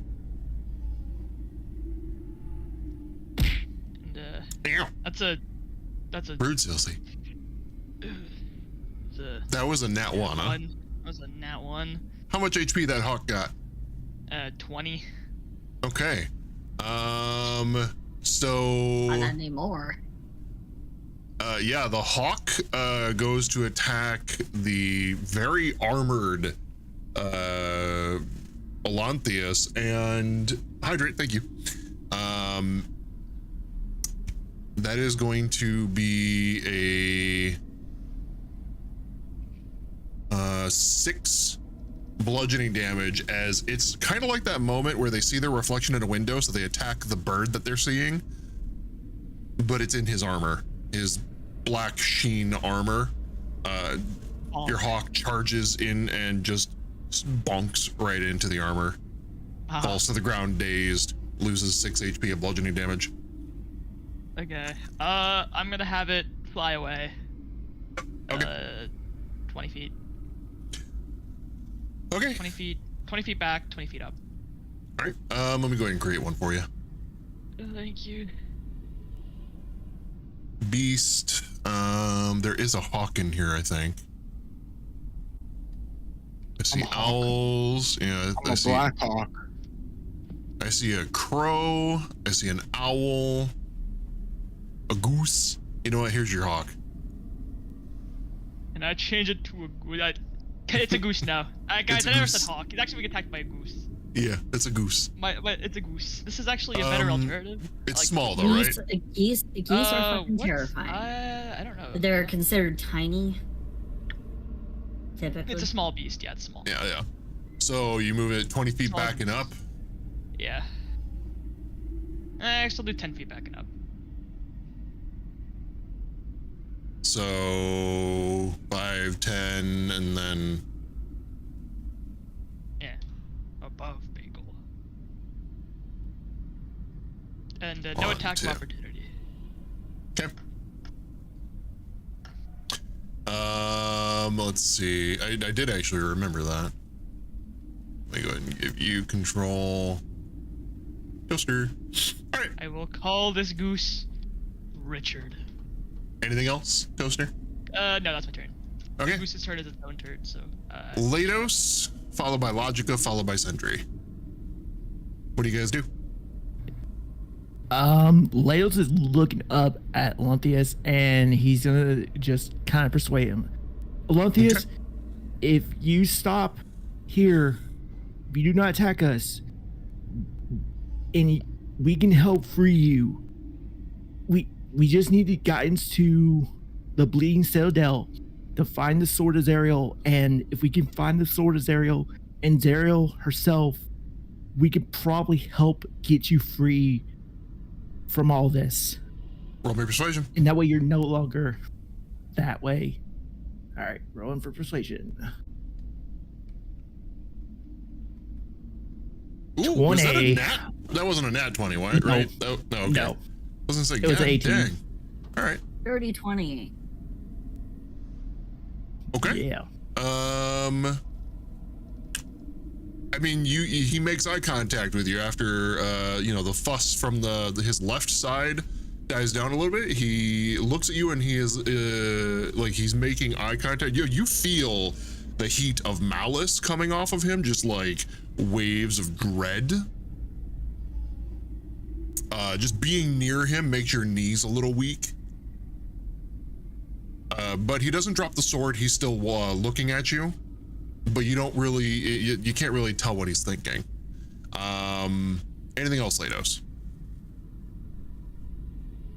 And that's a That's a Rude, Silsey. That was a nat 1, huh? That was a nat 1. How much HP that hawk got? 20. Okay. So. Not anymore. Yeah, the hawk goes to attack the very armored Olanthius and hydrate. Thank you. That is going to be a 6 bludgeoning damage, as it's kind of like that moment where they see their reflection in a window, so they attack the bird that they're seeing, but it's in his armor, his black sheen armor. Your hawk charges in and just bonks right into the armor, falls to the ground dazed, loses 6 HP of bludgeoning damage. Okay. I'm gonna have it fly away. Okay. 20 feet. Okay. 20 feet back, 20 feet up. All right. Let me go ahead and create one for you. Thank you. Beast. There is a hawk in here, I think. I see owls. Yeah, I'm a black hawk. I see a crow. I see an owl. A goose. You know what? Here's your hawk. And I change it to a goose. It's a goose now. Guys, I never said hawk. He's actually being attacked by a goose. Yeah, it's a goose. It's a goose. This is actually a better alternative. It's small though, right? Geese are fucking terrifying. I don't know. They're considered tiny. Typically. It's a small beast. Yeah, it's small. Yeah. So you move it 20 feet back and up? Yeah. I still do 10 feet back and up. So 5, 10, and then above Bagel. And no attack of opportunity. Okay. Let's see. I did actually remember that. Let me go ahead and give you control. Toaster. All right. I will call this goose Richard. Anything else, Toaster? No, that's my turn. Okay. Goose's turn is its own turn, so. Lados, followed by Logica, followed by Sentry. What do you guys do? Lados is looking up at Olanthius, and he's gonna just kind of persuade him. Olanthius, if you stop here, if you do not attack us, and we can help free you. We just need the guidance to the Bleeding Citadel to find the Sword of Zariel, and if we can find the Sword of Zariel and Zariel herself, we could probably help get you free from all this. Roll me persuasion. And that way you're no longer that way. All right, rolling for persuasion. Ooh, 20. Was that a nat? That wasn't a nat 20, right? No. Right? No, okay. No. Wasn't say It was 18. Dang. All right. 30-20. Okay. Yeah. I mean, he makes eye contact with you after the fuss from his left side dies down a little bit. He looks at you and he is like he's making eye contact. You feel the heat of malice coming off of him, just like waves of dread. Just being near him makes your knees a little weak. But he doesn't drop the sword. He's still looking at you, but you don't really, you can't really tell what he's thinking. Anything else, Lados?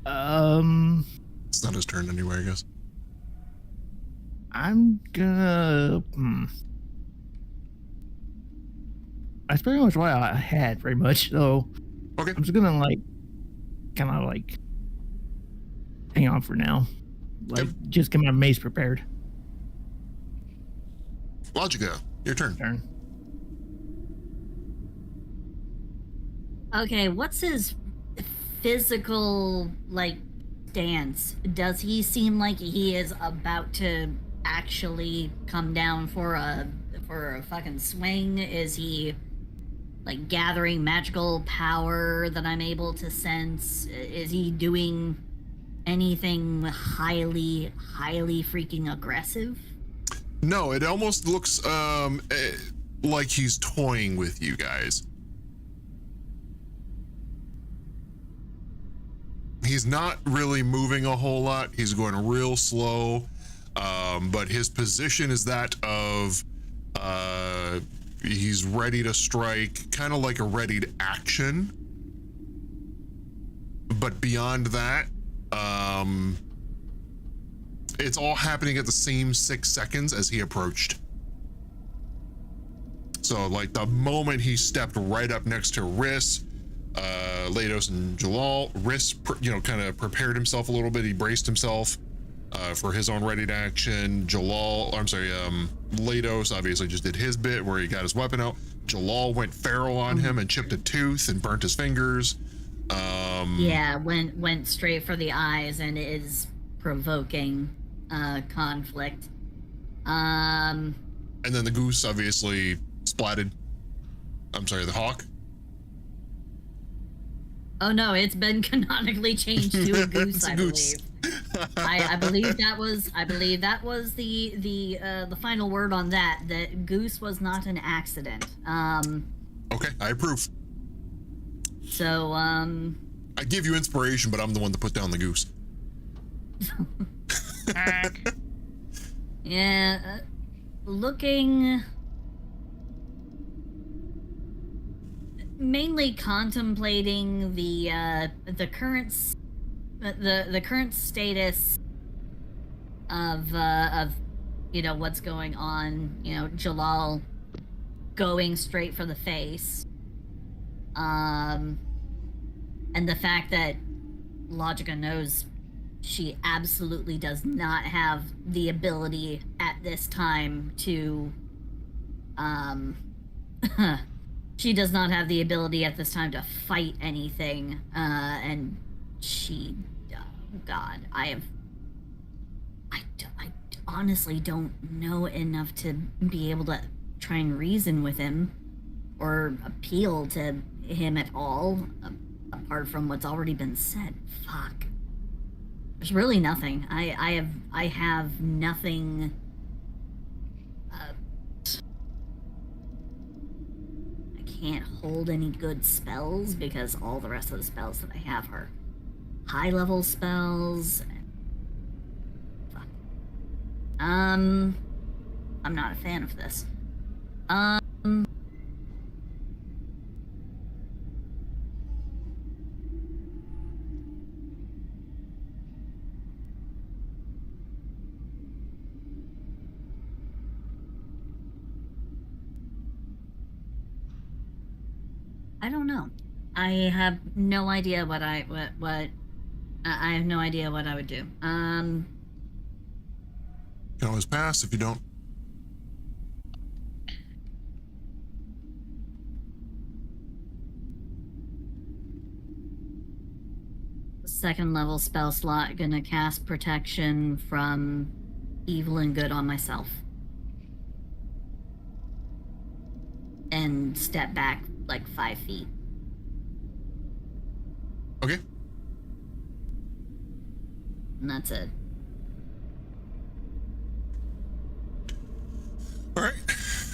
It's not his turn anyway, I guess. I'm gonna. That's pretty much what I had, pretty much. So, okay, I'm just gonna kind of hang on for now. Just get my mace prepared. Logica, your turn. Okay, what's his physical stance? Does he seem like he is about to actually come down for a fucking swing? Is he gathering magical power that I'm able to sense? Is he doing anything highly freaking aggressive? No, it almost looks like he's toying with you guys. He's not really moving a whole lot. He's going real slow, but his position is that of he's ready to strike, kind of like a readied action. But beyond that, it's all happening at the same 6 seconds as he approached. So like the moment he stepped right up next to Riss, Lados and Jalal, Riss, kind of prepared himself a little bit. He braced himself for his own ready to action. Lados obviously just did his bit where he got his weapon out. Jalal went feral on him and chipped a tooth and burnt his fingers. Yeah, went straight for the eyes and is provoking conflict. And then the goose obviously splatted. The hawk. Oh no, it's been canonically changed to a goose, I believe. I believe that was the final word on that. That goose was not an accident. Okay, I approve. So I give you inspiration, but I'm the one that put down the goose. Yeah, looking. Mainly contemplating the current status of what's going on. Jalal going straight for the face, and the fact that Logica knows she absolutely does not have the ability at this time to she does not have the ability at this time to fight anything, and she, God, I honestly don't know enough to be able to try and reason with him or appeal to him at all, apart from what's already been said. Fuck. There's really nothing. I have nothing. Can't hold any good spells because all the rest of the spells that I have are high level spells. Fuck. I'm not a fan of this. I don't know. I have no idea what I have no idea what I would do. Can always pass if you don't. Second level spell slot, gonna cast protection from evil and good on myself. And step back like 5 feet. Okay. And that's it. All right.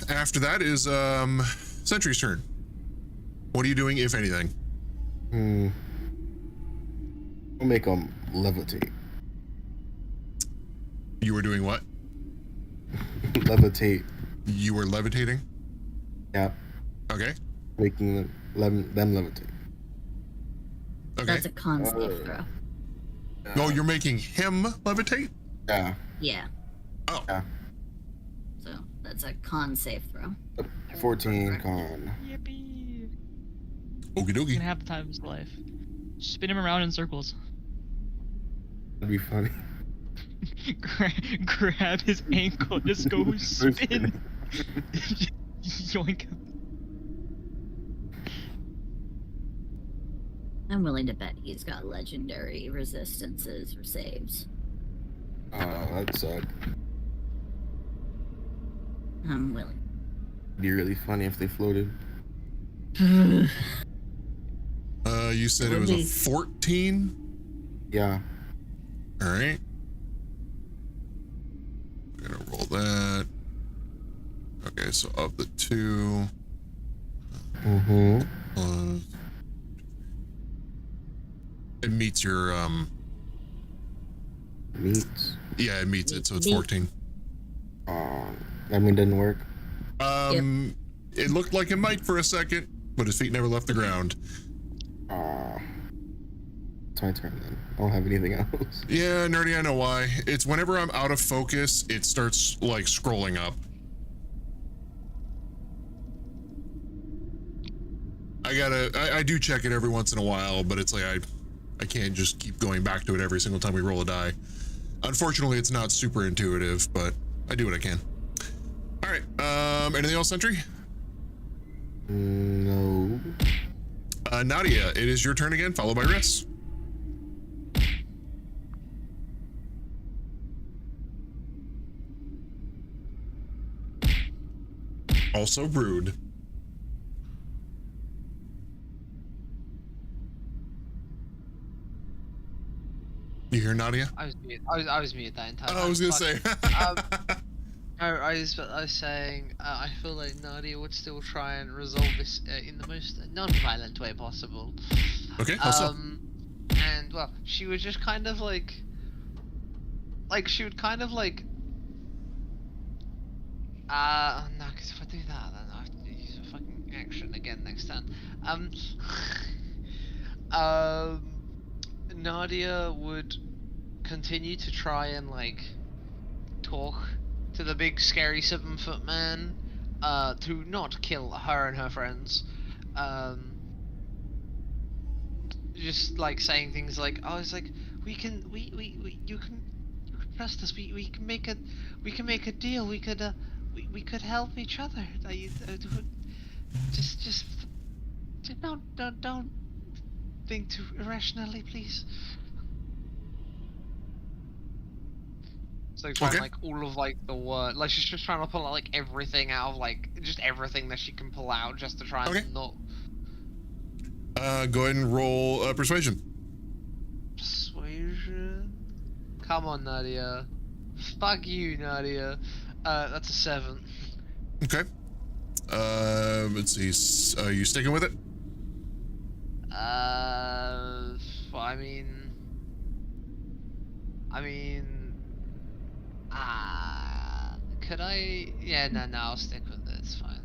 After that is Sentry's turn. What are you doing, if anything? I'll make them levitate. You were doing what? Levitate. You were levitating? Yeah. Okay. Making them levitate. Okay. That's a con save throw. Oh, you're making him levitate? Yeah. Yeah. Oh. Yeah. So that's a con save throw. 14 con. Yippee. Okie dokie. He's gonna have the time of his life. Spin him around in circles. That'd be funny. Grab his ankle, just go spin. Yoink. I'm willing to bet he's got legendary resistances or saves. Oh, that sucked. I'm willing. It'd be really funny if they floated. You said it was a 14? Yeah. All right. I'm gonna roll that. Okay, so of the 2. It meets your Meets. Yeah, it meets it, so it's 14. That one didn't work. It looked like it might for a second, but his feet never left the ground. It's my turn then. I don't have anything else. Yeah, Nerdy, I know why. It's whenever I'm out of focus, it starts like scrolling up. I do check it every once in a while, but it's like I can't just keep going back to it every single time we roll a die. Unfortunately, it's not super intuitive, but I do what I can. All right, anything else, Sentry? No. Nadia, it is your turn again, followed by Riss. Also Brood. You hear Nadia? I was muted that entire time. Oh, I was gonna say. I was saying I feel like Nadia would still try and resolve this in the most non-violent way possible. Okay, how so? And well, she would just kind of like she would kind of like no, because if I do that, then I have to use a fucking action again next turn. Nadia would continue to try and like talk to the big scary 7-foot man to not kill her and her friends. Just like saying things like, oh, it's like you can trust us, we can make a deal, we could help each other. Just don't think too irrationally, please. It's like trying like all of like the word, like she's just trying to pull out like everything out of like just everything that she can pull out just to try and not. Go ahead and roll persuasion. Persuasion. Come on, Nadia. Fuck you, Nadia. That's a 7. Okay. Let's see. Are you sticking with it? I mean, could I? Yeah, no, I'll stick with it. It's fine.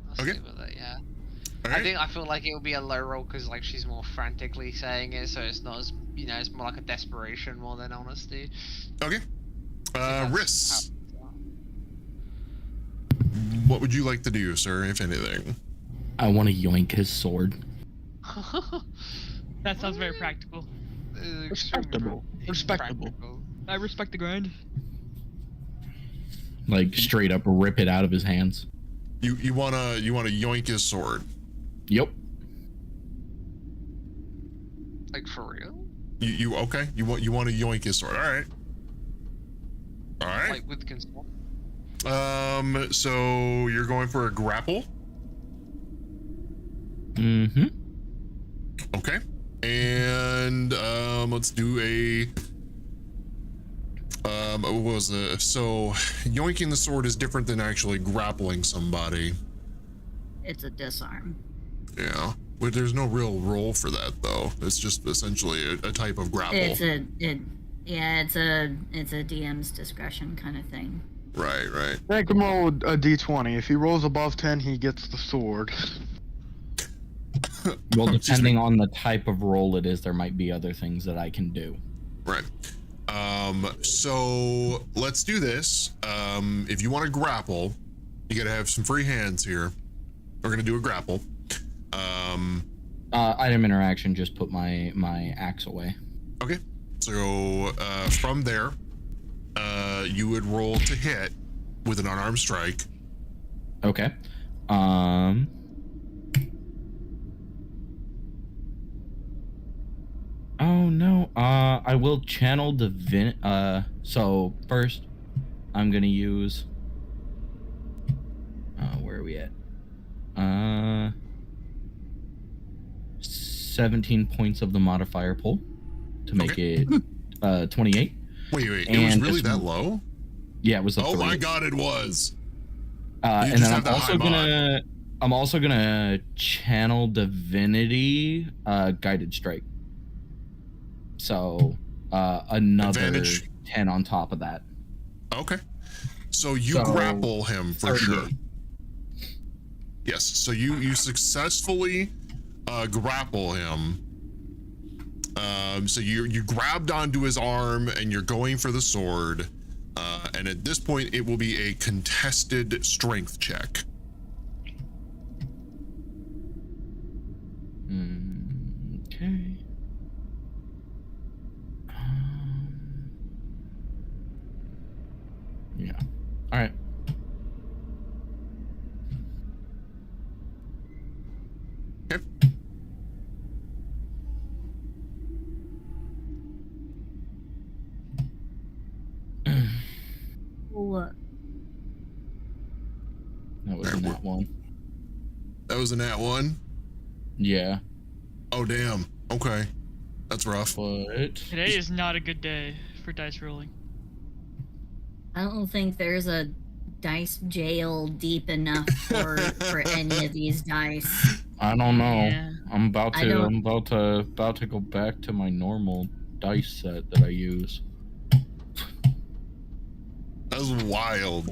I'll stick with it. Yeah. I feel like it will be a low roll because like she's more frantically saying it, so it's not as it's more like a desperation more than honesty. Okay. Riss. What would you like to do, sir, if anything? I want to yoink his sword. That sounds very practical. Respectable. I respect the grind. Like straight up rip it out of his hands. You wanna yoink his sword? Yep. Like for real? You okay? You want to yoink his sword? All right. All right. Like with consent. So you're going for a grapple? Mm-hmm. Okay. And let's do a what was it? So yoinking the sword is different than actually grappling somebody. It's a disarm. Yeah. But there's no real role for that though. It's just essentially a type of grapple. It's a DM's discretion kind of thing. Right. Make him roll a d20. If he rolls above 10, he gets the sword. Well, depending on the type of roll it is, there might be other things that I can do. Right. So let's do this. If you want to grapple, you gotta have some free hands here. We're gonna do a grapple. Item interaction, just put my axe away. Okay. So from there, you would roll to hit with an unarmed strike. Okay. Oh no. I will channel so first I'm gonna use where are we at? 17 points of the modifier pull to make it 28. Wait, it And was really this- that low? Yeah, it was. Oh my god, it was. And just then have that I'm also gonna channel divinity, guided strike. So another Advantage. 10 on top of that. Okay. So you grapple him for 38. sure. Yes. So you successfully grapple him. So you grabbed onto his arm and you're going for the sword. And at this point, it will be a contested strength check. Okay. Yeah. All right. Okay. What? That was a nat 1. That was a nat 1? Yeah. Oh, damn. Okay. That's rough. But Today is not a good day for dice rolling. I don't think there's a dice jail deep enough for any of these dice. I don't know. Yeah. I'm about I to don't- about to go back to my normal dice set that I use. That was wild.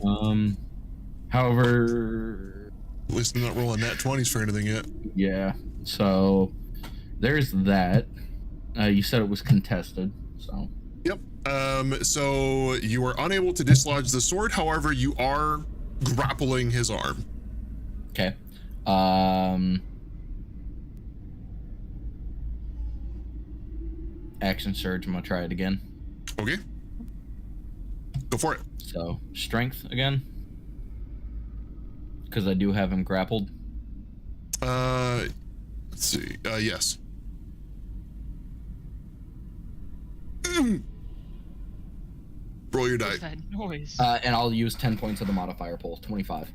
However, at least I'm not rolling nat 20s for anything yet. Yeah. So there's that. You said it was contested, so. Yep. So you are unable to dislodge the sword. However, you are grappling his arm. Okay. Action surge. I'm gonna try it again. Okay. Go for it. So strength again, because I do have him grappled. Let's see. Yes. Roll your die. What's that noise? And I'll use 10 points of the modifier pool. 25.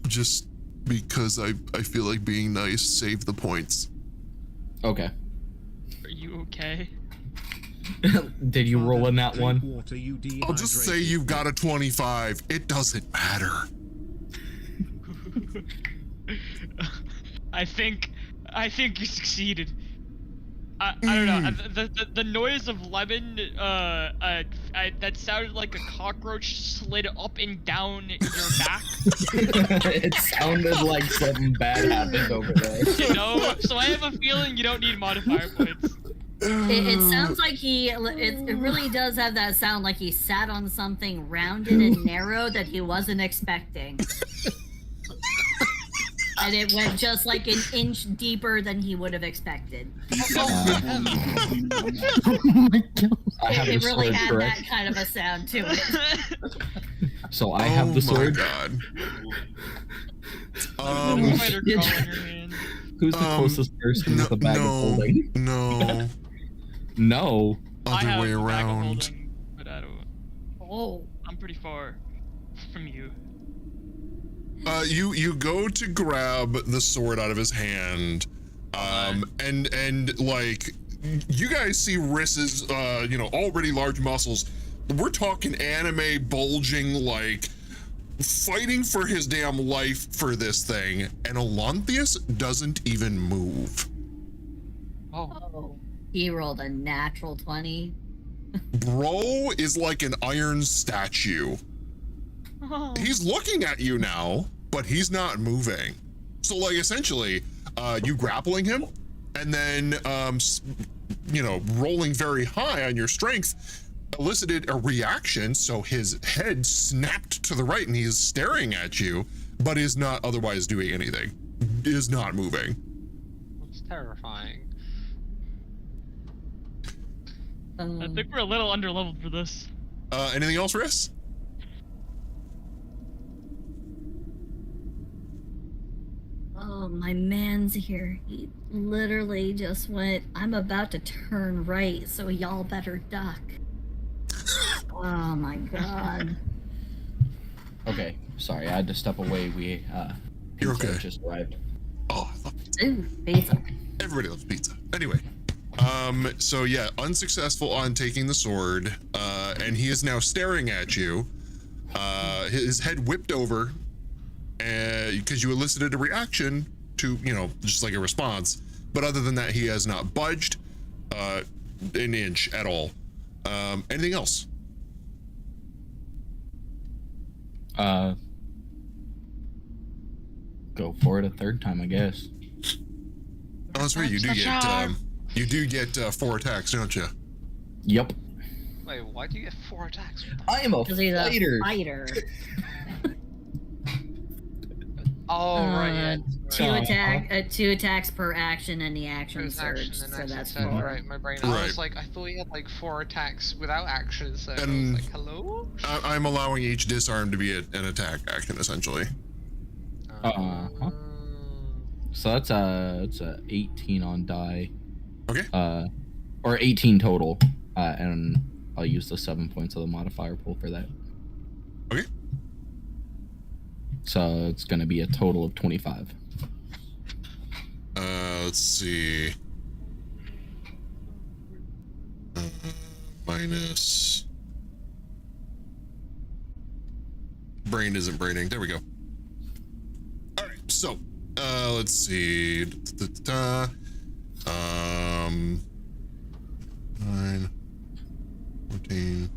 Just because I feel like being nice, save the points. Okay. Are you okay? Did you roll in that one? I'll just say you've got a 25. It doesn't matter. I think you succeeded. I don't know. The noise of lemon, that sounded like a cockroach slid up and down your back. It sounded like something bad happened over there. You know, so I have a feeling you don't need modifier points. It sounds like it really does have that sound like he sat on something rounded and narrow that he wasn't expecting. And it went just like an inch deeper than he would have expected. Oh my god. It really had that kind of a sound to it. So I have the sword. Oh my god. Who's the closest person with a bag of holding? No. No. Other way around. Holding, but I don't. Oh. I'm pretty far from you. You go to grab the sword out of his hand, and like you guys see Riss's already large muscles. We're talking anime bulging, like fighting for his damn life for this thing, and Olanthius doesn't even move. Oh. He rolled a natural 20. Bro is like an iron statue. He's looking at you now, but he's not moving. So like essentially, you grappling him and then, rolling very high on your strength elicited a reaction. So his head snapped to the right and he is staring at you, but is not otherwise doing anything. Is not moving. It's terrifying. I think we're a little underleveled for this. Anything else, Riss? Oh, my man's here. He literally just went, I'm about to turn right, so y'all better duck. Oh my god. Okay, sorry, I had to step away. You're okay. Just arrived. Oh, I love pizza. Ooh, pizza. Everybody loves pizza. Anyway, so yeah, unsuccessful on taking the sword, and he is now staring at you. His head whipped over, because you elicited a reaction to, just like a response. But other than that, he has not budged an inch at all. Anything else? Go for it a third time, I guess. Oh, that's right. You do get 4 attacks, don't you? Yep. Wait, why do you get 4 attacks? I am a fighter. Oh, right, yeah. Two attacks per action, and the action surge. So that's 4. Right, my brain. I was like, I thought he had like 4 attacks without action. So I was like, hello. I'm allowing each disarm to be an attack action, essentially. So that's a 18 on die. Okay. Or 18 total, and I'll use the 7 points of the modifier pool for that. Okay. So it's gonna be a total of 25. Let's see. Minus. Brain isn't braining. There we go. All right. So, let's see. 9, 14,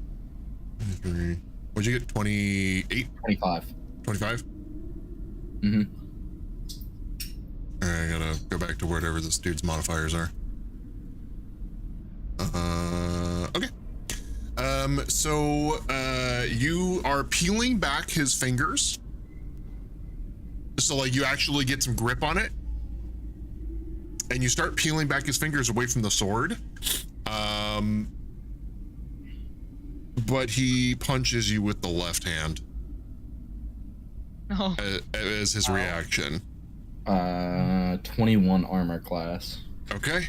23. What'd you get? 28? 25. 25? Mm-hmm. All right, I gotta go back to whatever this dude's modifiers are. Okay. So, you are peeling back his fingers. So, like, you actually get some grip on it. And you start peeling back his fingers away from the sword. But he punches you with the left hand. No. As his reaction. 21 armor class. Okay.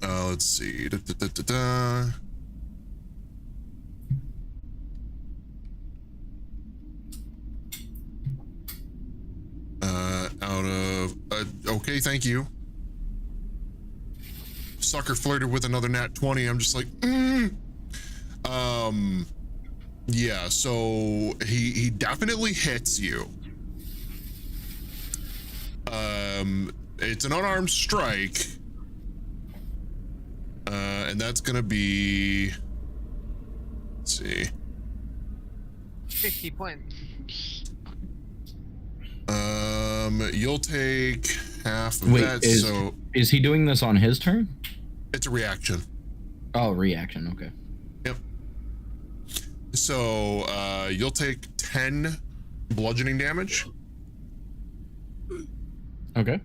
Let's see. Out of okay, thank you. Sucker flirted with another nat 20. I'm just like, yeah. So he definitely hits you. It's an unarmed strike. And that's gonna be, let's see, 50 points. You'll take half of that. Is he doing this on his turn? It's a reaction. Oh, reaction. Okay. Yep. So you'll take 10 bludgeoning damage. Okay.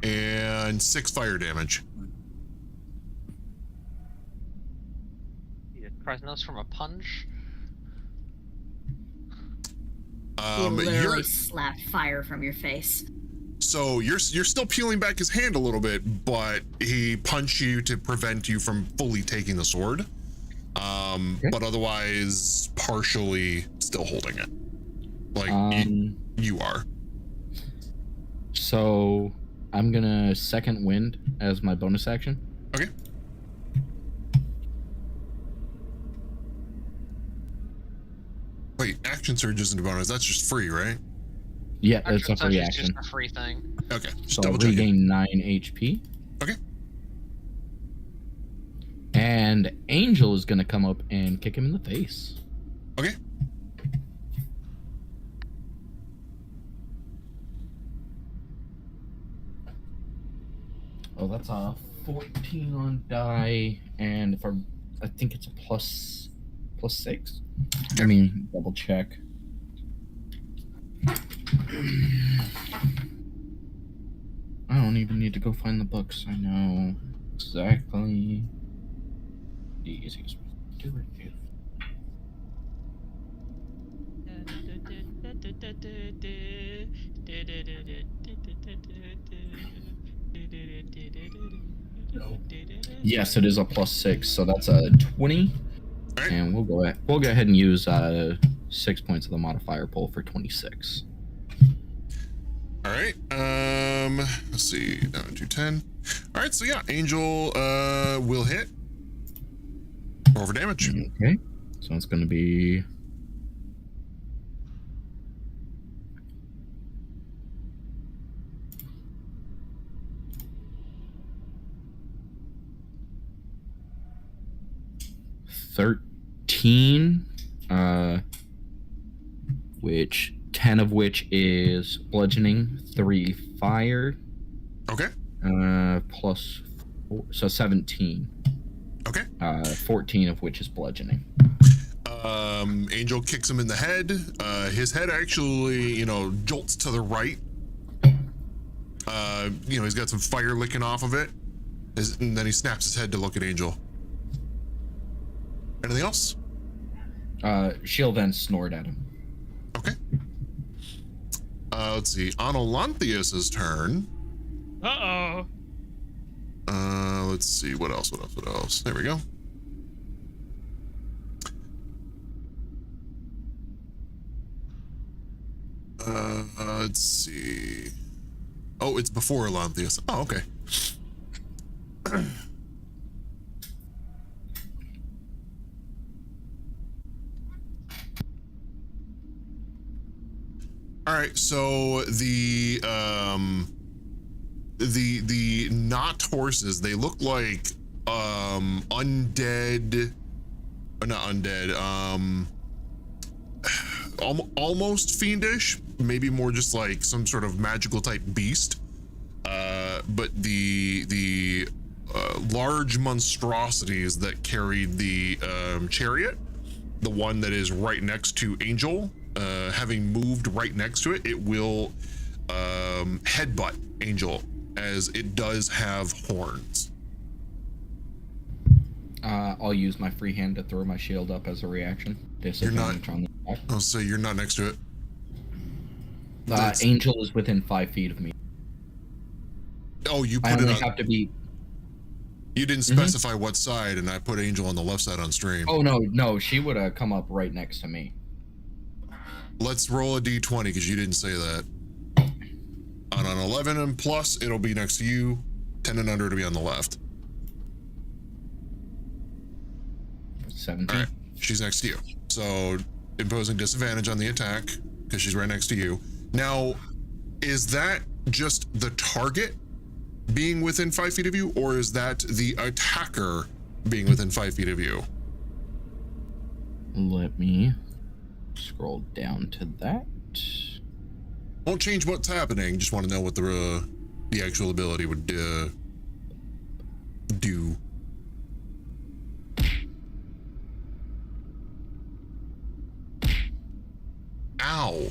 And 6 fire damage. Krasnos from a punch. He literally slapped fire from your face. So you're still peeling back his hand a little bit, but he punched you to prevent you from fully taking the sword. But otherwise partially still holding it. Like you are. So I'm gonna second wind as my bonus action. Okay. Wait, action surge isn't a bonus. That's just free, right? Yeah, it's a free action. Just a free thing. Okay. So I'll regain 9 HP. Okay. And Angel is gonna come up and kick him in the face. Okay. Oh, that's a 14 on die, and if I think it's a plus 6. I mean, double check. I don't even need to go find the books. I know exactly the easiest way to do it. Yes, it is a plus 6, so that's a 20. And we'll go ahead and use 6 points of the modifier pool for 26. All right. Let's see, down to 10. All right, so yeah, Angel will hit. Roll for damage. Okay, so it's going to be 13, which 10 of which is bludgeoning, 3 fire. Okay. Plus 4, so 17. Okay. 14 of which is bludgeoning. Angel kicks him in the head. His head actually, jolts to the right. He's got some fire licking off of it. And then he snaps his head to look at Angel. Anything else? She'll then snort at him. Okay. Let's see. On Olanthius's turn. Uh-oh. Let's see. What else? There we go. Let's see. Oh, it's before Olanthius. Oh, okay. All right, so the not horses, they look like undead, or not undead, almost fiendish, maybe more just like some sort of magical type beast, but the large monstrosities that carried the chariot, the one that is right next to Angel, having moved right next to it, it will headbutt Angel, as it does have horns. I'll use my free hand to throw my shield up as a reaction. Disadvantage on the attack. Oh, so you're not next to it? Angel is within 5 feet of me. Oh, you I put only it on. have to be. You didn't specify what side, and I put Angel on the left side on stream. Oh no, she would have come up right next to me. Let's roll a d20 because you didn't say that. On an 11 and plus, it'll be next to you. 10 and under, it'll be on the left. 17. All right, she's next to you. So imposing disadvantage on the attack because she's right next to you. Now, is that just the target being within 5 feet of you, or is that the attacker being within 5 feet of you? Let me scroll down to that. Won't change what's happening. Just want to know what the actual ability would do. Ow.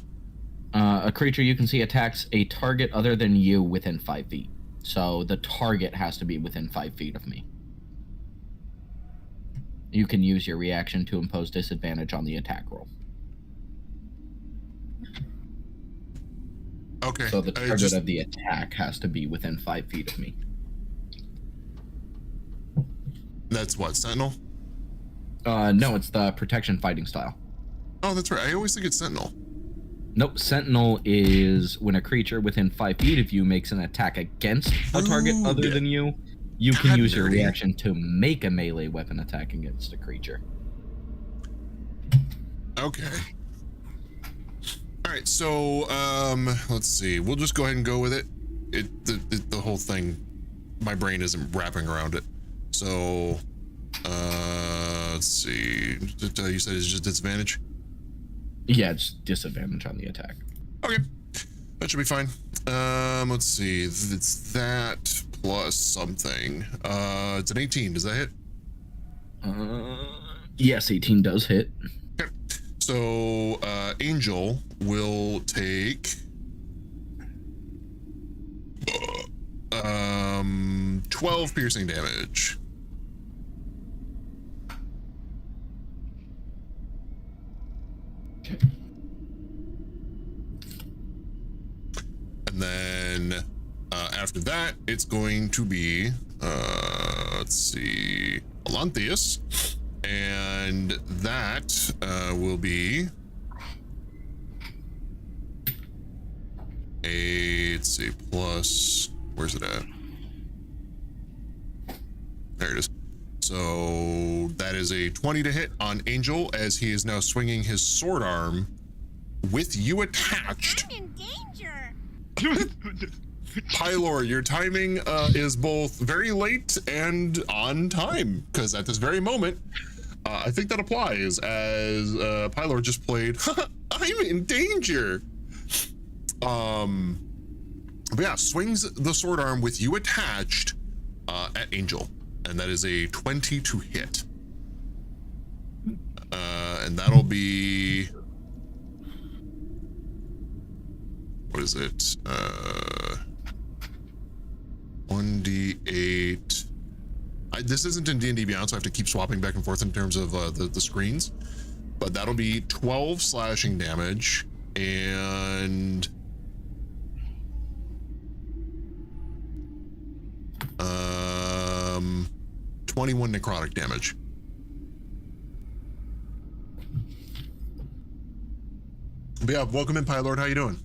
A creature you can see attacks a target other than you within 5 feet. So the target has to be within 5 feet of me. You can use your reaction to impose disadvantage on the attack roll. Okay. So the target of the attack has to be within 5 feet of me. That's what, Sentinel? No, it's the protection fighting style. Oh, that's right. I always think it's Sentinel. Nope, Sentinel is when a creature within 5 feet of you makes an attack against a target other than you, you can use your reaction to make a melee weapon attack against a creature. Okay. All right, so let's see. We'll just go ahead and go with it. The whole thing, my brain isn't wrapping around it. So let's see. You said it's just disadvantage? Yeah, it's disadvantage on the attack. Okay, that should be fine. Let's see. It's that plus something. It's an 18. Does that hit? Yes, 18 does hit. Okay. So Angel will take 12 piercing damage. And then after that, it's going to be, let's see, Olanthius. And that will be let's see, plus, where's it at? There it is. So that is a 20 to hit on Angel, as he is now swinging his sword arm with you attached. I'm in danger. Pylor, your timing is both very late and on time, because at this very moment, I think that applies, as Pylor just played I'm in danger. But yeah, swings the sword arm with you attached at Angel, and that is a 20 to hit. And that'll be, what is it? 1d8. This isn't in D&D Beyond, so I have to keep swapping back and forth in terms of the screens. But that'll be 12 slashing damage and 21 necrotic damage. But yeah, welcome in, Pylord. How you doing?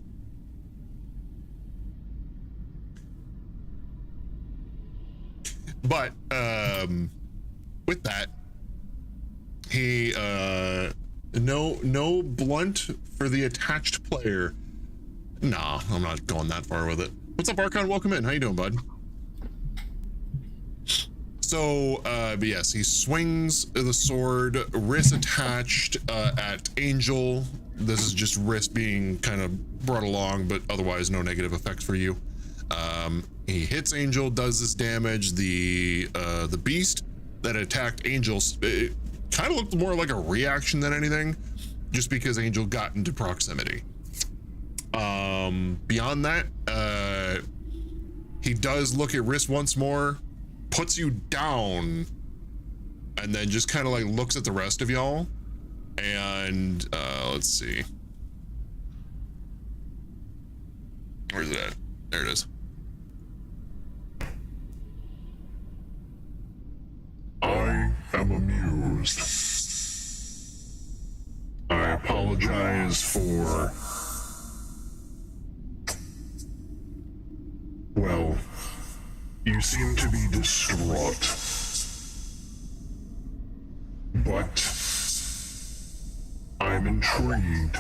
But with that, he no blunt for the attached player. Nah, I'm not going that far with it. What's up, Archon? Welcome in. How you doing, bud? So, but yes, he swings the sword, wrist attached at Angel. This is just wrist being kind of brought along, but otherwise no negative effects for you. He hits Angel, does this damage. The beast that attacked Angel, it kind of looked more like a reaction than anything, just because Angel got into proximity. Beyond that, he does look at wrist once more, puts you down, and then just kind of like looks at the rest of y'all. And let's see, where's it at? There it is. I am amused. I apologize for, well, you seem to be distraught. But I'm intrigued.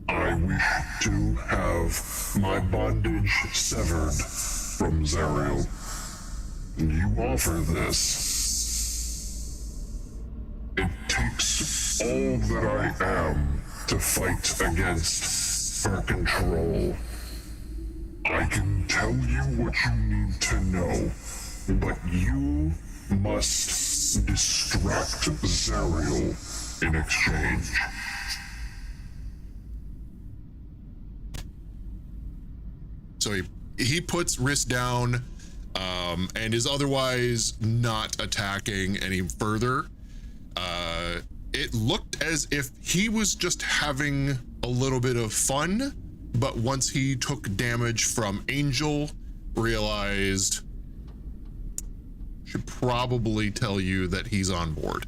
I wish to have my bondage severed from Zariel. You offer this. It takes all that I am to fight against her control. I can tell you what you need to know, but you must distract Zariel in exchange. So he puts wrist down, and is otherwise not attacking any further. It looked as if he was just having a little bit of fun, but once he took damage from Angel, realized, should probably tell you that he's on board.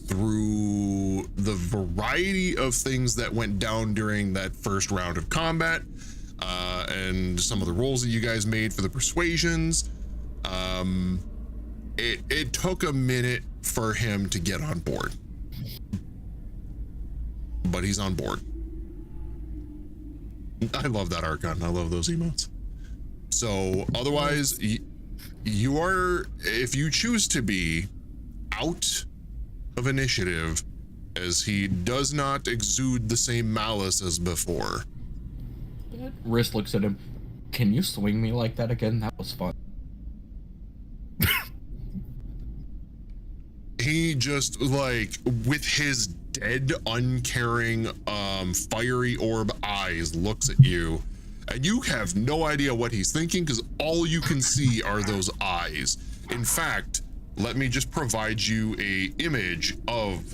Through the variety of things that went down during that first round of combat, and some of the rolls that you guys made for the persuasions, it took a minute for him to get on board, but he's on board. I love that Archon. I love those emotes. So otherwise, you are, if you choose to be, out of initiative, as he does not exude the same malice as before. Wrist looks at him. Can you swing me like that again? That was fun. He just, like, with his dead, uncaring, fiery orb eyes, looks at you, and you have no idea what he's thinking, because all you can see are those eyes. In fact, let me just provide you a image of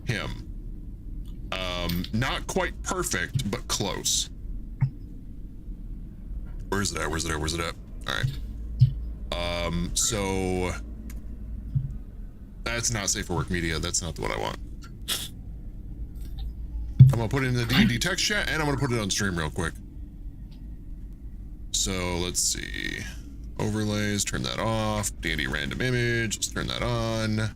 him. Not quite perfect, but close. Where's it at? Where's it at? Where's it at? All right. So that's not safe for work media. That's not what I want. I'm gonna put it in the D&D text chat, and I'm gonna put it on stream real quick. So let's see. Overlays, turn that off. D&D random image, let's turn that on.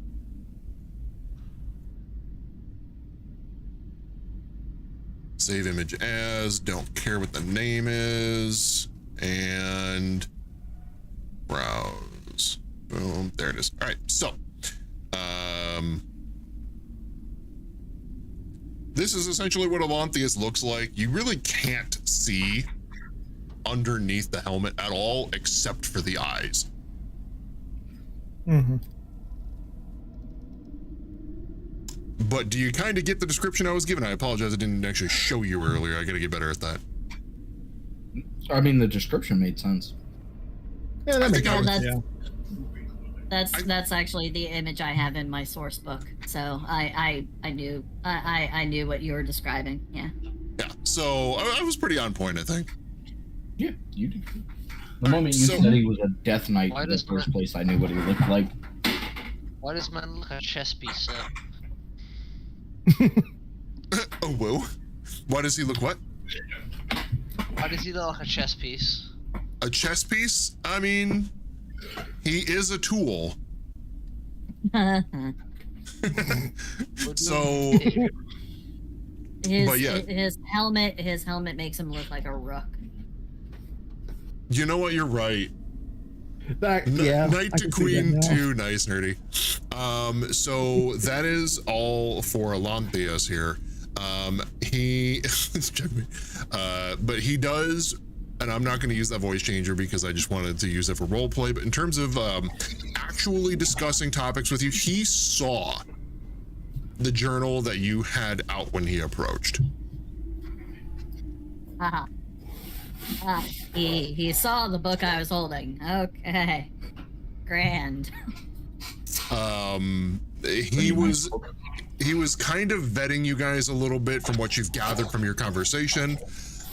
Save image as, don't care what the name is, and browse. Boom, there it is. All right, so this is essentially what Alontheus looks like. You really can't see underneath the helmet at all, except for the eyes. Mm-hmm. But do you kind of get the description I was given? I apologize, I didn't actually show you earlier. I gotta get better at that. I mean, the description made sense. Yeah, that makes sense. Yeah. That's actually the image I have in my source book. So I knew I knew what you were describing. Yeah. Yeah. So I was pretty on point, I think. Yeah, you did. The moment you said he was a Death Knight in the first place, I knew what he looked like. Why does man look like a chess piece, sir? Oh, whoa. Why does he look what? Why does he look like a chess piece? A chess piece? I mean, he is a tool. So, but yeah, his helmet makes him look like a rook. You know what? You're right. Yeah, Knight to Queen too. Nice, nerdy. So that is all for Alontheus here. He but he does, and I'm not going to use that voice changer because I just wanted to use it for role play. But in terms of actually discussing topics with you, he saw the journal that you had out when he approached. He saw the book I was holding. Okay, grand. He was kind of vetting you guys a little bit from what you've gathered from your conversation,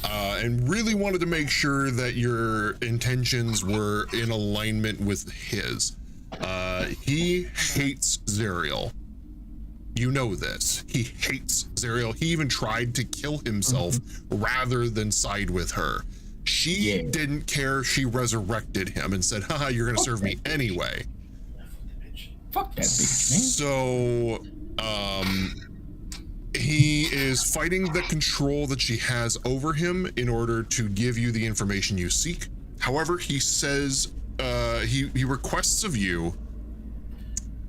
and really wanted to make sure that your intentions were in alignment with his. He hates Zariel. You know this. He hates Zariel. He even tried to kill himself rather than side with her. She didn't care. She resurrected him and said, haha, you're gonna serve me anyway. Fuck that bitch, man. So, he is fighting the control that she has over him in order to give you the information you seek. However, he says, he requests of you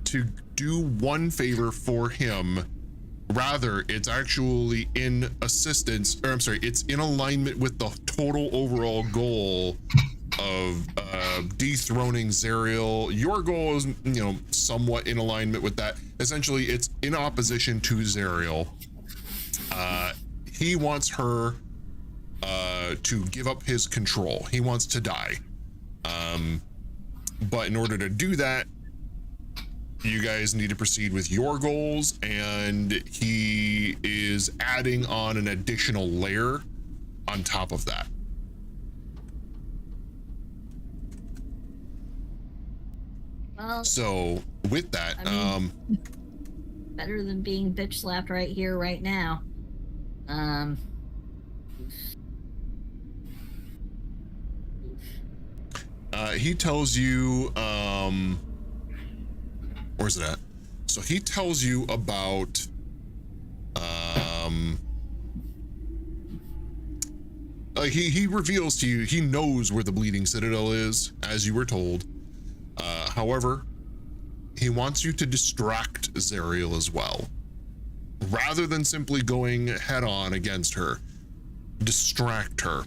to do one favor for him. Rather, it's actually in assistance, or I'm sorry, it's in alignment with the total overall goal of dethroning Zariel. Your goal is, you know, somewhat in alignment with that. Essentially, it's in opposition to Zariel. He wants her to give up his control. He wants to die. But in order to do that, you guys need to proceed with your goals, and he is adding on an additional layer on top of that. Well, so with that, I mean, better than being bitch slapped right here, right now. He tells you, where's it at? So he tells you about, he reveals to you, he knows where the Bleeding Citadel is, as you were told. However, he wants you to distract Zariel as well. Rather than simply going head on against her, distract her.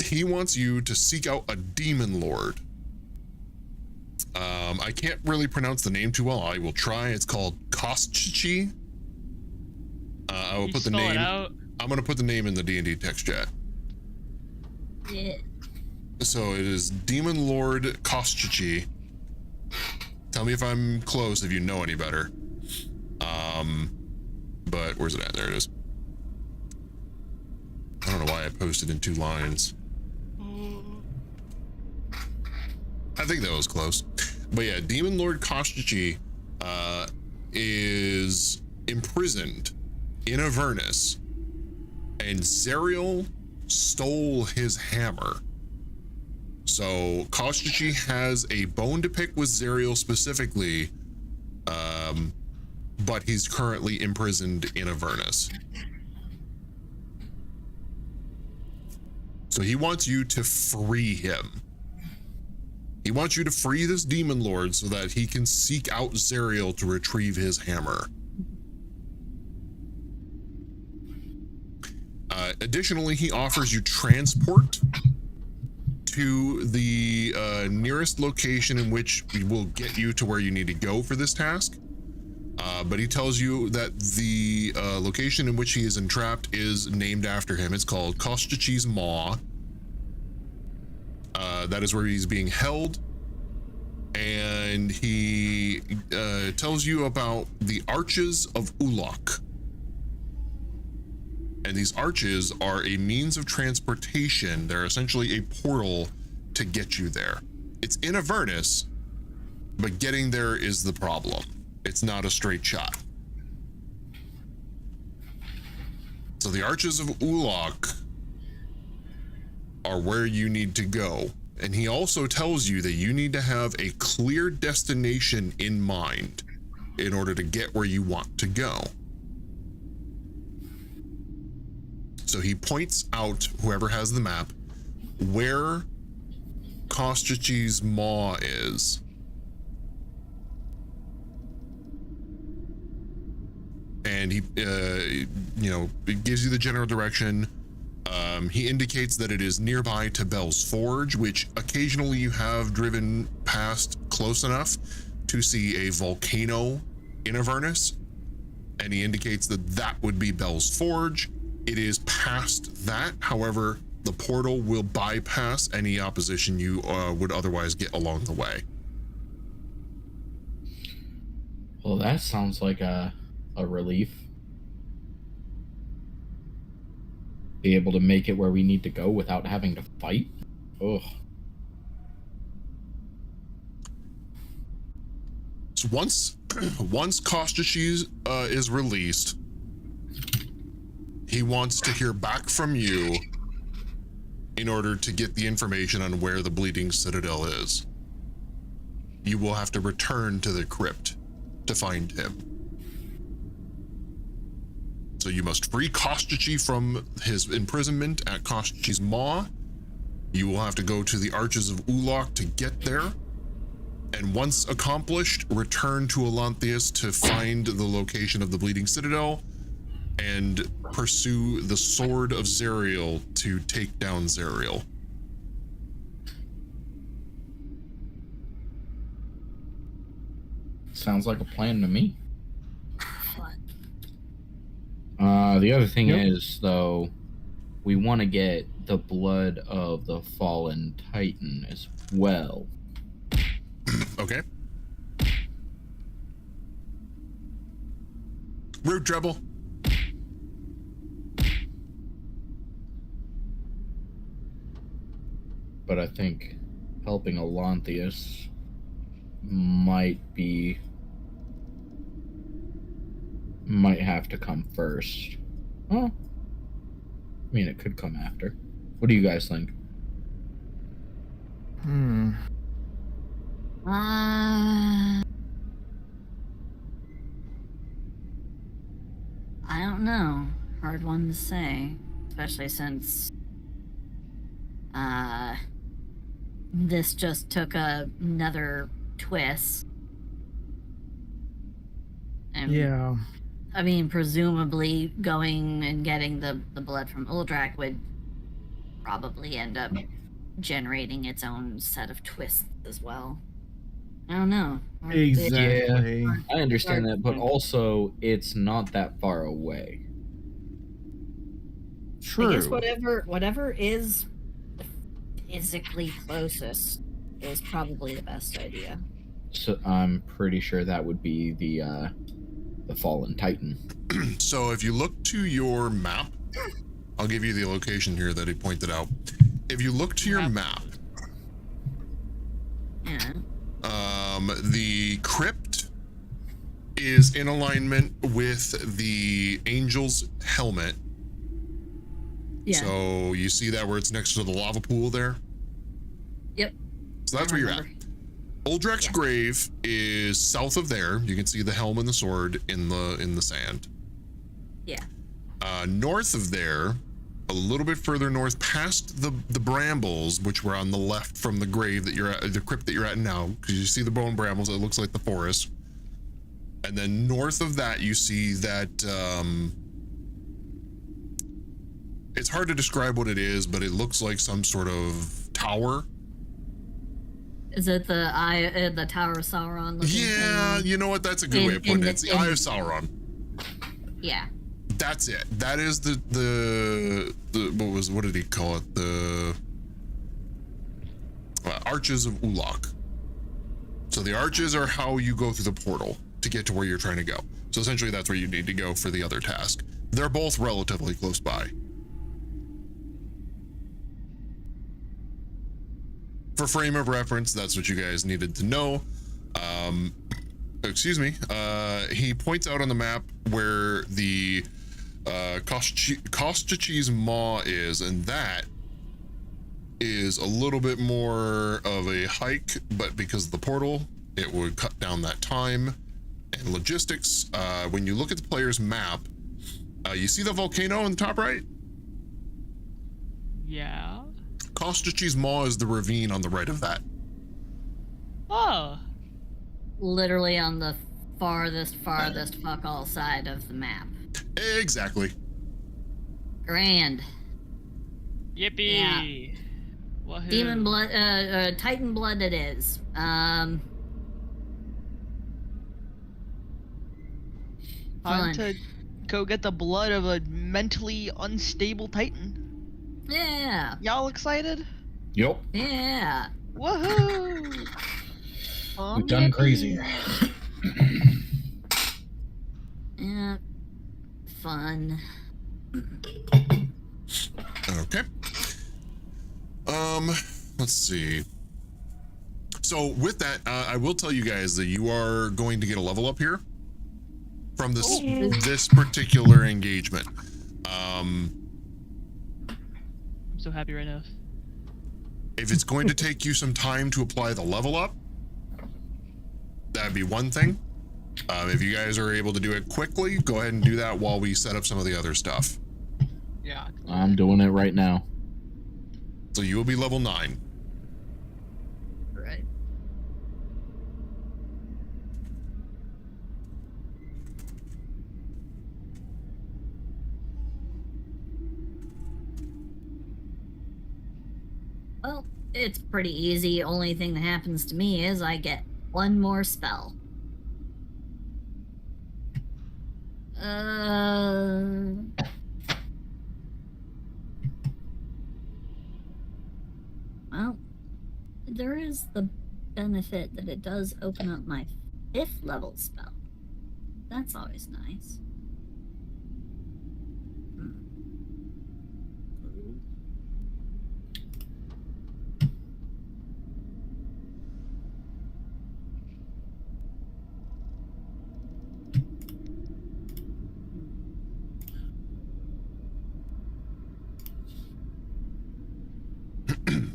He wants you to seek out a demon lord. I can't really pronounce the name too well. I will try. It's called Kostchi. I will put the name. I'm going to put the name in the D&D text chat. Yeah. So it is Demon Lord Kostchi. Tell me if I'm close, if you know any better. But where's it at? There it is. I don't know why I posted in 2 lines. I think that was close. But yeah, Demon Lord Kostchi is imprisoned in Avernus, and Zerial stole his hammer. So Kostichi has a bone to pick with Zerial specifically, but he's currently imprisoned in Avernus. So he wants you to free him. He wants you to free this demon lord so that he can seek out Zerial to retrieve his hammer. Additionally, he offers you transport to the nearest location in which will get you to where you need to go for this task. But he tells you that the location in which he is entrapped is named after him. It's called Kostichi's Maw. That is where he's being held. And he tells you about the Arches of Ulok. And these arches are a means of transportation. They're essentially a portal to get you there. It's in Avernus, but getting there is the problem. It's not a straight shot. So the Arches of Ulok are where you need to go. And he also tells you that you need to have a clear destination in mind in order to get where you want to go. So he points out, whoever has the map, where Kostichi's Maw is. And he, it gives you the general direction. He indicates that it is nearby to Bell's Forge, which occasionally you have driven past close enough to see a volcano in Avernus. And he indicates that that would be Bell's Forge. It is past that. However, the portal will bypass any opposition you would otherwise get along the way. Well, that sounds like a relief. Be able to make it where we need to go without having to fight. Ugh. So once Kostichi is released, he wants to hear back from you in order to get the information on where the Bleeding Citadel is. You will have to return to the crypt to find him. So you must free Kostichi from his imprisonment at Kostichi's Maw. You will have to go to the Arches of Ulok to get there. And once accomplished, return to Elanthius to find the location of the Bleeding Citadel and pursue the Sword of Zerial to take down Zerial. Sounds like a plan to me. The other thing is, though, we want to get the blood of the fallen Titan as well. Okay. Root Treble. But I think helping Elanthius might have to come first. Oh, I mean, it could come after. What do you guys think? I don't know. Hard one to say, especially since this just took another twist. And yeah. I mean, presumably going and getting the blood from Uldrak would probably end up generating its own set of twists as well. I don't know. Exactly. Yeah, I understand that, but also it's not that far away. True. I guess whatever is physically closest is probably the best idea. So I'm pretty sure that would be the fallen Titan. So if you look to your map, I'll give you the location here that he pointed out. If you look to your map, yeah. The crypt is in alignment with the angel's helmet. Yeah. So you see that where it's next to the lava pool there? Yep. So that's where you're at. Uldrek's grave is south of there. You can see the helm and the sword in the sand. Yeah. North of there, a little bit further north, past the brambles, which were on the left from the grave that you're at, the crypt that you're at now, because you see the bone brambles. It looks like the forest. And then north of that, you see that. It's hard to describe what it is, but it looks like some sort of tower. Is it the Tower of Sauron? Yeah, you know what? That's a good way of putting it. It's the Eye of Sauron. Yeah. That's it. That is the what did he call it? The Arches of Ulok. So the arches are how you go through the portal to get to where you're trying to go. So essentially that's where you need to go for the other task. They're both relatively close by. For frame of reference, that's what you guys needed to know. Excuse me. He points out on the map where the Kostichi's Maw is, and that is a little bit more of a hike, but because of the portal, it would cut down that time and logistics. When you look at the player's map, you see the volcano in the top right? Yeah. Kostichi's Maw is the ravine on the right of that. Oh. Literally on the farthest fuck all side of the map. Exactly. Grand. Yippee. Yeah. Wahoo. Demon blood, Titan blood it is. Time Fun. to go get the blood of a mentally unstable Titan. Yeah. Y'all excited? Yep. Yeah. Woohoo! We've done crazy. Yeah. Fun. Okay. Let's see. So with that, I will tell you guys that you are going to get a level up here from this this particular engagement. I'm so happy right now. If it's going to take you some time to apply the level up, that'd be one thing. If you guys are able to do it quickly, go ahead and do that while we set up some of the other stuff. Yeah. I'm doing it right now. So you will be level 9. Right. Well, it's pretty easy. Only thing that happens to me is I get one more spell. Well, there is the benefit that it does open up my 5th level spell. That's always nice.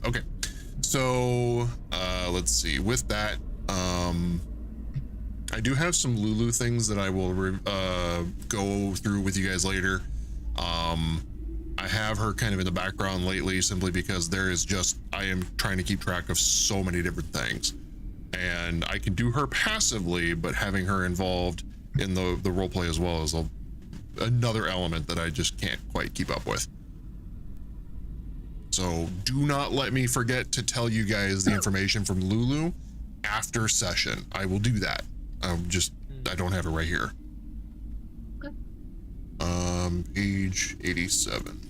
Okay, so let's see. With that, I do have some Lulu things that I will go through with you guys later. I have her kind of in the background lately simply because there is just, I am trying to keep track of so many different things, and I can do her passively, but having her involved in the roleplay as well is another element that I just can't quite keep up with. So do not let me forget to tell you guys the information from Lulu after session. I will do that. I don't have it right here. Page 87.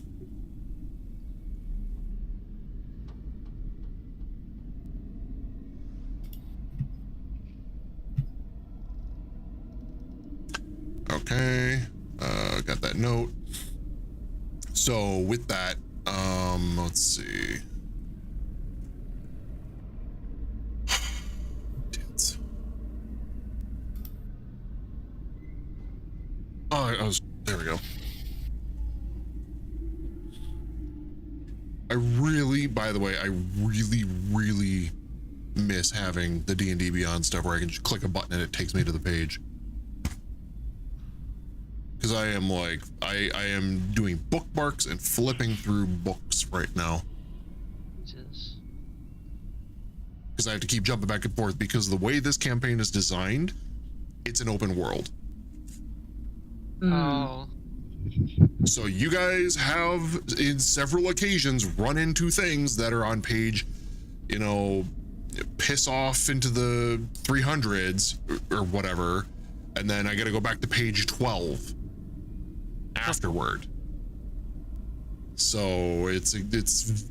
Okay, got that note. So with that, let's see. There we go. By the way, I really miss having the D&D Beyond stuff where I can just click a button and it takes me to the page. Because I am like, I am doing bookmarks and flipping through books right now. Because I have to keep jumping back and forth because the way this campaign is designed, it's an open world. Oh. So you guys have, in several occasions, run into things that are on page, you know, piss off into the 300s or whatever, and then I got to go back to page 12 afterward. So it's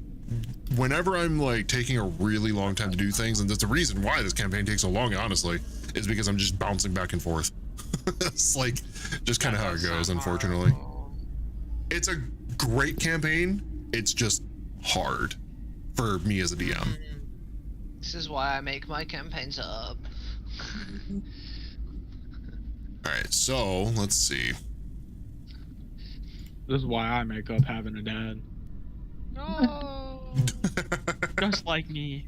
whenever I'm like taking a really long time to do things, and that's the reason why this campaign takes so long, honestly, is because I'm just bouncing back and forth. It's like just kind of how it goes, unfortunately. It's a great campaign. It's just hard for me as a DM. This is why I make my campaigns up. All right, so let's see. This is why I make up having a dad. No. Just like me.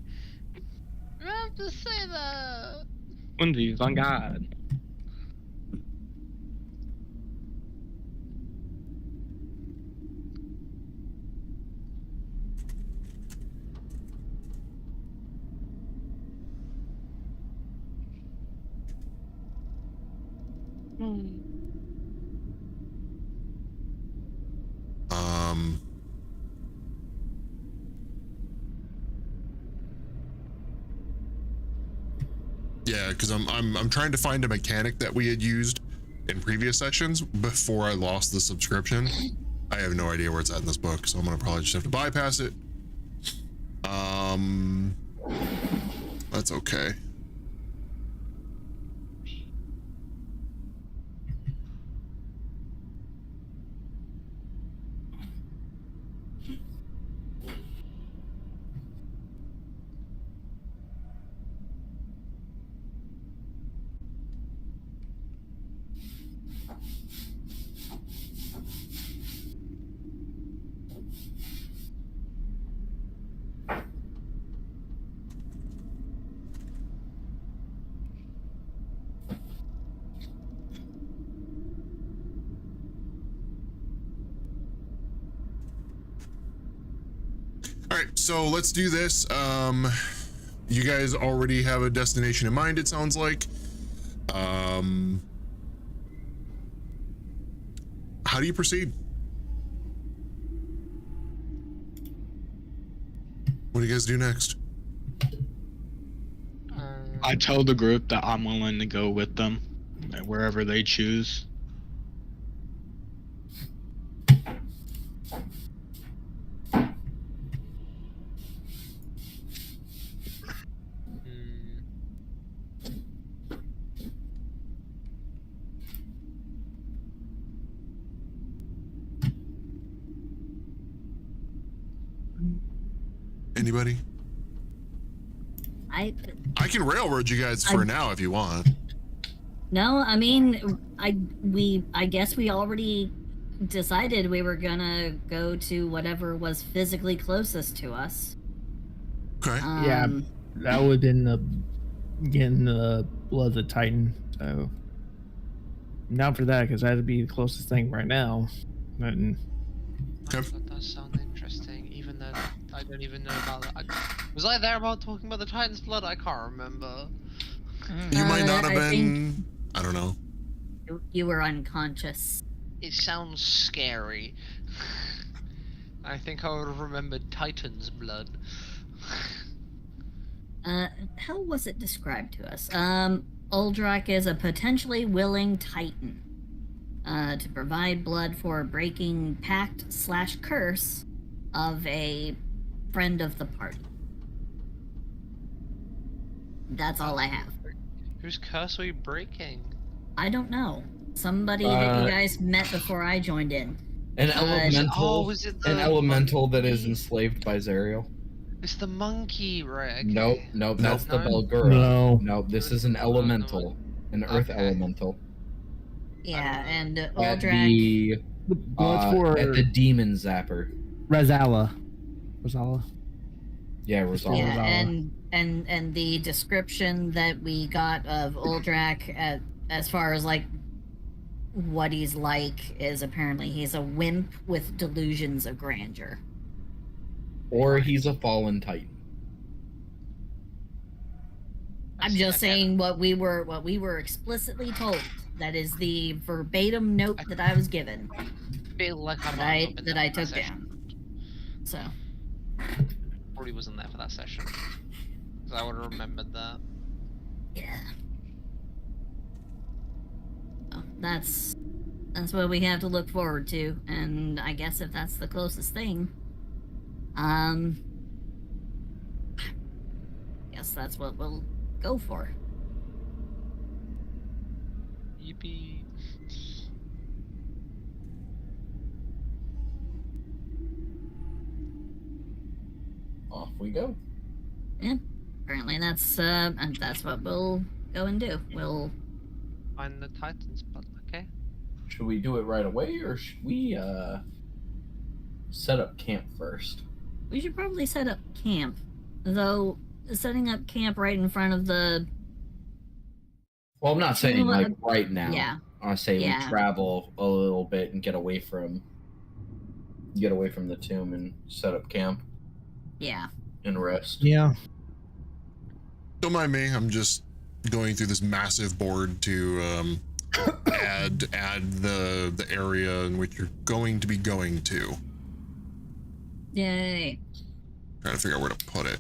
You have to say that. Wendy's on God. Yeah, because I'm trying to find a mechanic that we had used in previous sessions before I lost the subscription. I have no idea where it's at in this book, so I'm gonna probably just have to bypass it. That's okay. So let's do this. You guys already have a destination in mind, it sounds like. How do you proceed? What do you guys do next? I tell the group that I'm willing to go with them wherever they choose. Anybody? I can railroad you guys for now if you want. No, I mean, I guess we already decided we were gonna go to whatever was physically closest to us. Okay. Yeah, that would have been getting the Blood of the Titan. So not for that, because that'd be the closest thing right now. Okay. That does sound interesting, even though I don't even know about that. Was I there about talking about the Titan's blood? I can't remember. You might not have been. I don't know. You were unconscious. It sounds scary. I think I would have remembered Titan's blood. How was it described to us? Uldrak is a potentially willing Titan. To provide blood for breaking pact/curse of a friend of the party. That's all I have. Whose curse are we breaking? I don't know. Somebody that you guys met before I joined in. An elemental. Was it an elemental that is enslaved by Zariel. It's the monkey, right? Nope, that's the Belgura. No. Nope, this is an elemental. An earth Okay. elemental. Yeah, and At Aldrak. at the demon zapper. Rosala. Yeah, Rosala. Yeah, and the description that we got of Aldrak as far as like what he's like is apparently he's a wimp with delusions of grandeur. Or he's a fallen titan. I'm just saying what we were explicitly told. That is the verbatim note that I was given. Feel like that I took down. So. Probably wasn't there for that session. Because I would have remembered that. Yeah. Oh, that's what we have to look forward to, and I guess if that's the closest thing, guess that's what we'll go for. Yippee. Off we go. Yeah. Apparently that's what we'll go and do. We'll find the Titans, but okay. Should we do it right away, or should we set up camp first? We should probably set up camp. Though setting up camp right in front of the Well, I'm not saying like right now. Yeah. I say Yeah. we travel a little bit and get away from the tomb and set up camp. Yeah. And rest. Yeah. Don't mind me. I'm just going through this massive board to add the area in which you're going to be going to. Yay. Trying to figure out where to put it.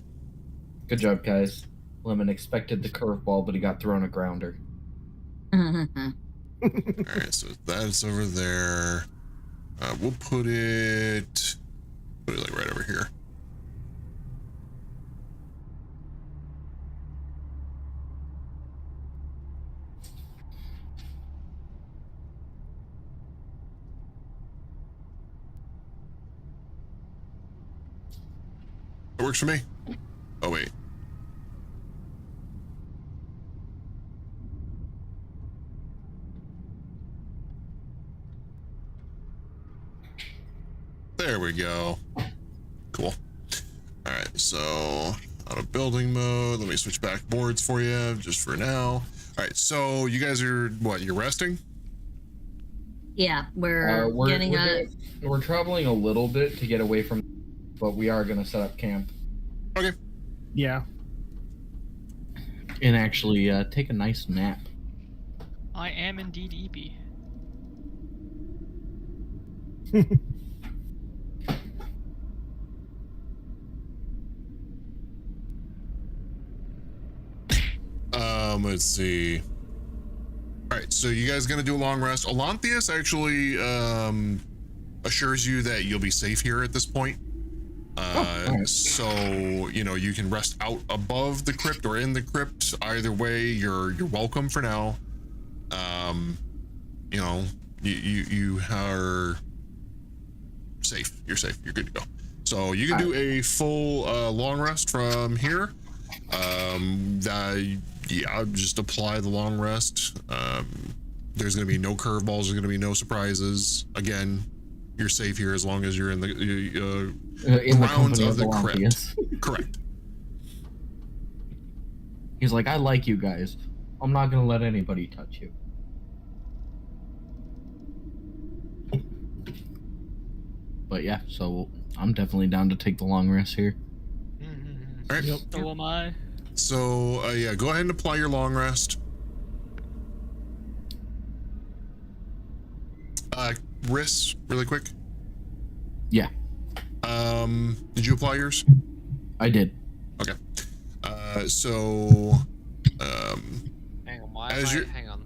Good job, guys. Lemon expected the curveball, but he got thrown a grounder. Alright, so that's over there. We'll put it like right over here. It works for me. Oh wait. There we go. Cool. All right, so out of building mode. Let me switch back boards for you just for now. All right, so you guys are what? You're resting? Yeah, we're getting we're traveling a little bit to get away from, but we are gonna set up camp. Okay. Yeah. And actually take a nice nap. I am indeed EP. Let's see. All right, so you guys gonna do a long rest. Olanthius actually assures you that you'll be safe here at this point. So you know you can rest out above the crypt or in the crypt. Either way, you're welcome for now. You know, you are safe. You're safe. You're good to go. So you can do a full long rest from here. Yeah, just apply the long rest. There's going to be no curveballs. There's going to be no surprises. Again, you're safe here as long as you're in the grounds of the crypt. Correct. He's like, I like you guys. I'm not going to let anybody touch you. But yeah, so I'm definitely down to take the long rest here. All right. So am I. So yeah, go ahead and apply your long rest. Wrists, really quick. Yeah. Did you apply yours? I did. Okay. So hang on, hang on.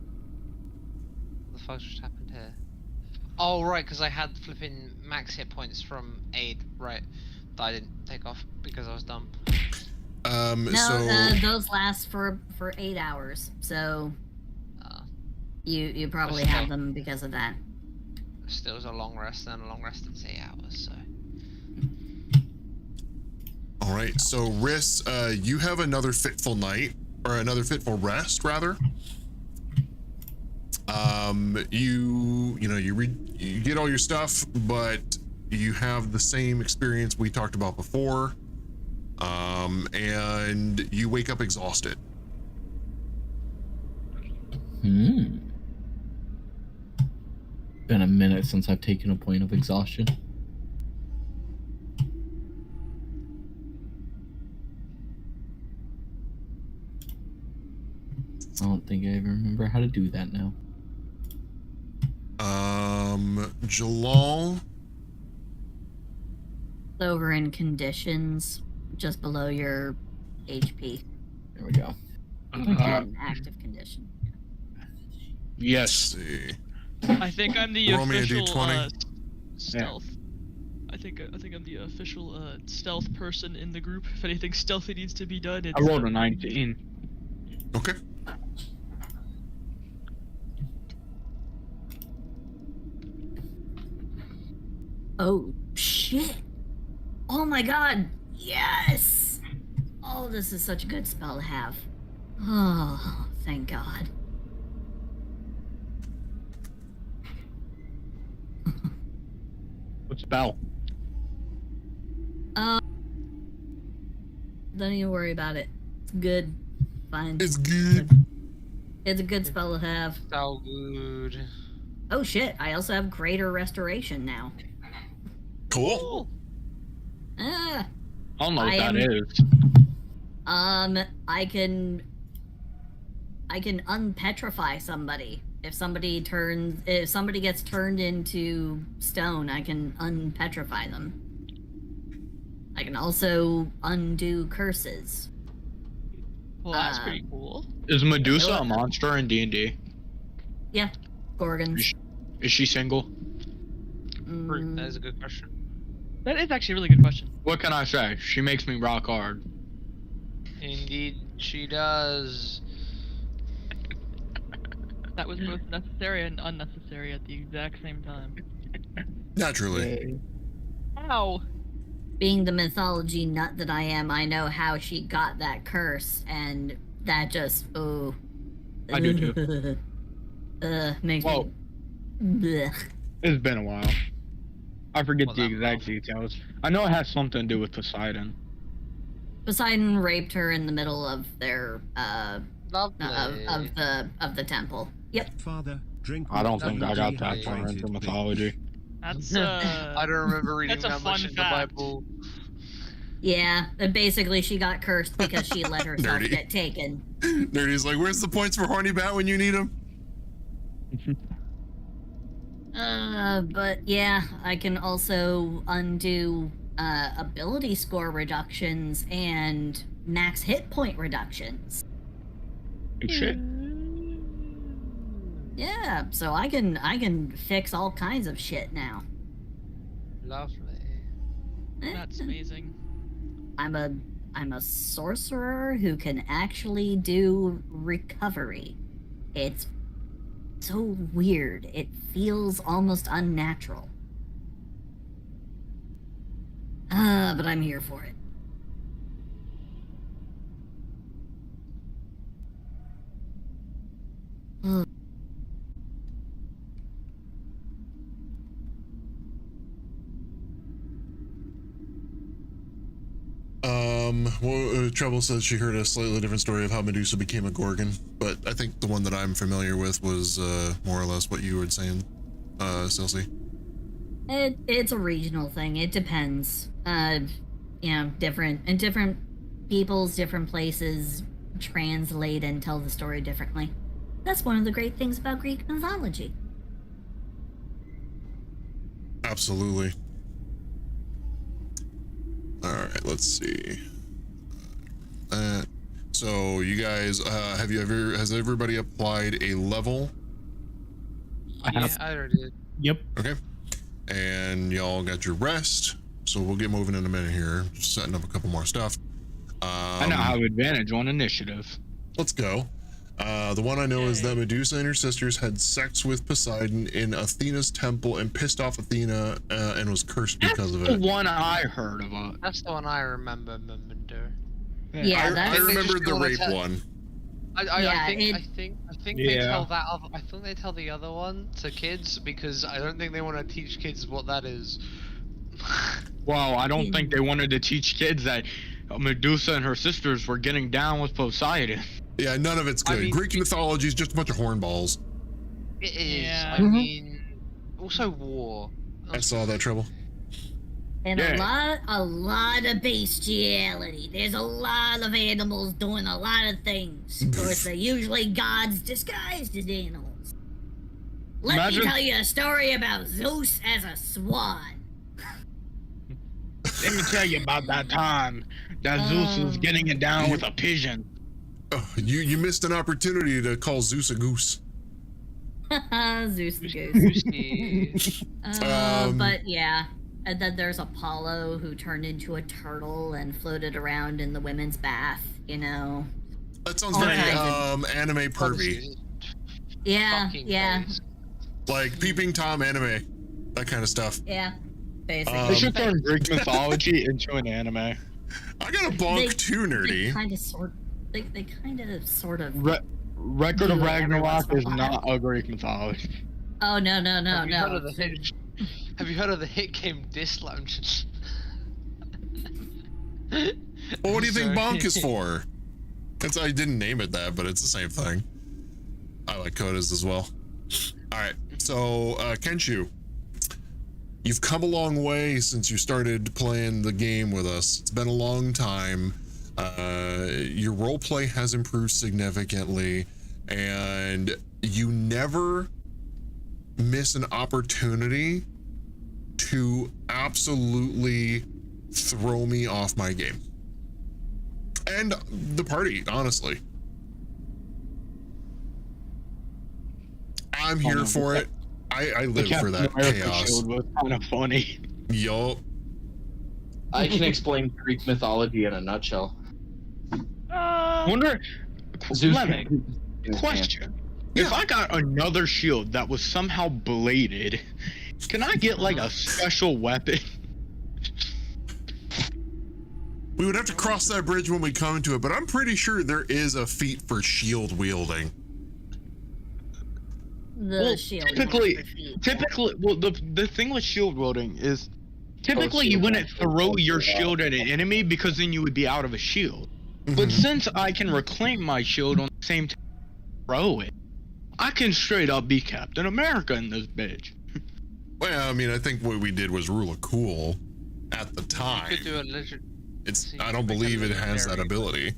What the fuck just happened here? Oh right, because I had flipping max hit points from aid, right? That I didn't take off because I was dumb. Those last for 8 hours, so you probably have them because of that. Still was a long rest, and a long rest is 8 hours, so. all right, so Riss, you have another fitful night, or another fitful rest rather. You get all your stuff, but you have the same experience we talked about before, and you wake up exhausted. Been a minute since I've taken a point of exhaustion. I don't think I even remember how to do that now. Jalal. Over in conditions, just below your HP. There we go. An active condition. Yes. I think I'm the Roll me a official D20. stealth. I think I'm the official stealth person in the group. If anything stealthy needs to be done, it's I rolled a 19. Okay. Oh shit! Oh my god! Yes! Oh, this is such a good spell to have. Oh, thank God. What spell? Don't even worry about it. It's good. Fine. It's good. It's a good spell to have. So good. Oh shit! I also have greater restoration now. Cool. Ah. I don't know what that is. I can unpetrify somebody. If somebody gets turned into stone, I can unpetrify them. I can also undo curses. Well, that's pretty cool. Is Medusa a monster in D&D? Yeah, Gorgons. Is she single? That is a good question. That is actually a really good question. What can I say? She makes me rock hard. Indeed, she does. That was both necessary and unnecessary at the exact same time. Naturally. Ow! Being the mythology nut that I am, I know how she got that curse, and that just I do too. Makes me. Blech. It's been a while. I forget the exact details. I know it has something to do with Poseidon. Poseidon raped her in the middle of their of Lovely. the temple. Yep. Father, drink. I don't think I got that far into mythology. That's I don't remember reading that's a that much fun in the fact. Bible. Yeah, and basically she got cursed because she let herself Nerdy. get taken. Nerdy's like, where's the points for Horny Bat when you need them? But yeah, I can also undo ability score reductions and max hit point reductions. Good shit. Yeah, so I can fix all kinds of shit now. Lovely. That's amazing. I'm a sorcerer who can actually do recovery. It's so weird. It feels almost unnatural. But I'm here for it. Well, Treble says she heard a slightly different story of how Medusa became a Gorgon, but I think the one that I'm familiar with was more or less what you were saying, Celsi. It's a regional thing. It depends. Different peoples, different places translate and tell the story differently. That's one of the great things about Greek mythology. Absolutely. All right, let's see. So you guys, has everybody applied a level? Yeah, I already did. Yep. Okay. And y'all got your rest, so we'll get moving in a minute here. Just setting up a couple more stuff. I now have advantage on initiative. Let's go. The one I know is that Medusa and her sisters had sex with Poseidon in Athena's temple and pissed off Athena and was cursed because of it. The one I heard about. That's the one I remember. Yeah, I remember the rape one. I think they Yeah. tell that other, I think they tell the other one to kids because I don't think they want to teach kids what that is. Well, I don't think they wanted to teach kids that Medusa and her sisters were getting down with Poseidon. Yeah, none of it's good. I mean, Greek mythology is just a bunch of hornballs. It is. Yeah. I mean, also war. I saw that, Trouble. And Yeah. a lot of bestiality. There's a lot of animals doing a lot of things. Of course, they're usually gods disguised as animals. Let me tell you a story about Zeus as a swan. Let me tell you about that time that Zeus was getting it down with a pigeon. Oh, you missed an opportunity to call Zeus a goose. Zeus the goose. Goosey. But yeah. And then there's Apollo who turned into a turtle and floated around in the women's bath, you know. That sounds very anime pervy. Yeah, Fucking yeah. face. Like Peeping Tom anime. That kind of stuff. Yeah. Basically. They should turn Greek mythology into an anime. I got a bonk too nerdy. They kind of sort of Record do of it every once Ragnarok in a is while. not a Greek mythology. Oh no. Have you heard of the hit? Have you heard of the hit game Disc Lounge? Well, what do you think bonk is for? I didn't name it that, but it's the same thing. I like Codas as well. All right, so Kenshu, you've come a long way since you started playing the game with us. It's been a long time. Your roleplay has improved significantly, and you never miss an opportunity to absolutely throw me off my game. And the party, honestly. I'm here for it. I live for that chaos. Shield was kind of funny. Yup. I can explain Greek mythology in a nutshell. Wonder, Zeus Lemon, question. If I got another shield that was somehow bladed, can I get like a special weapon? We would have to cross that bridge when we come to it, but I'm pretty sure there is a feat for shield wielding. Shield. Typically, well, the thing with shield wielding is typically you wouldn't throw your shield at an enemy because then you would be out of a shield. But since I can reclaim my shield on the same time, throw it, I can straight up be Captain America in this bitch. Well, I mean, I think what we did was rule of cool at the time. You could do a legend. I don't believe it has that ability.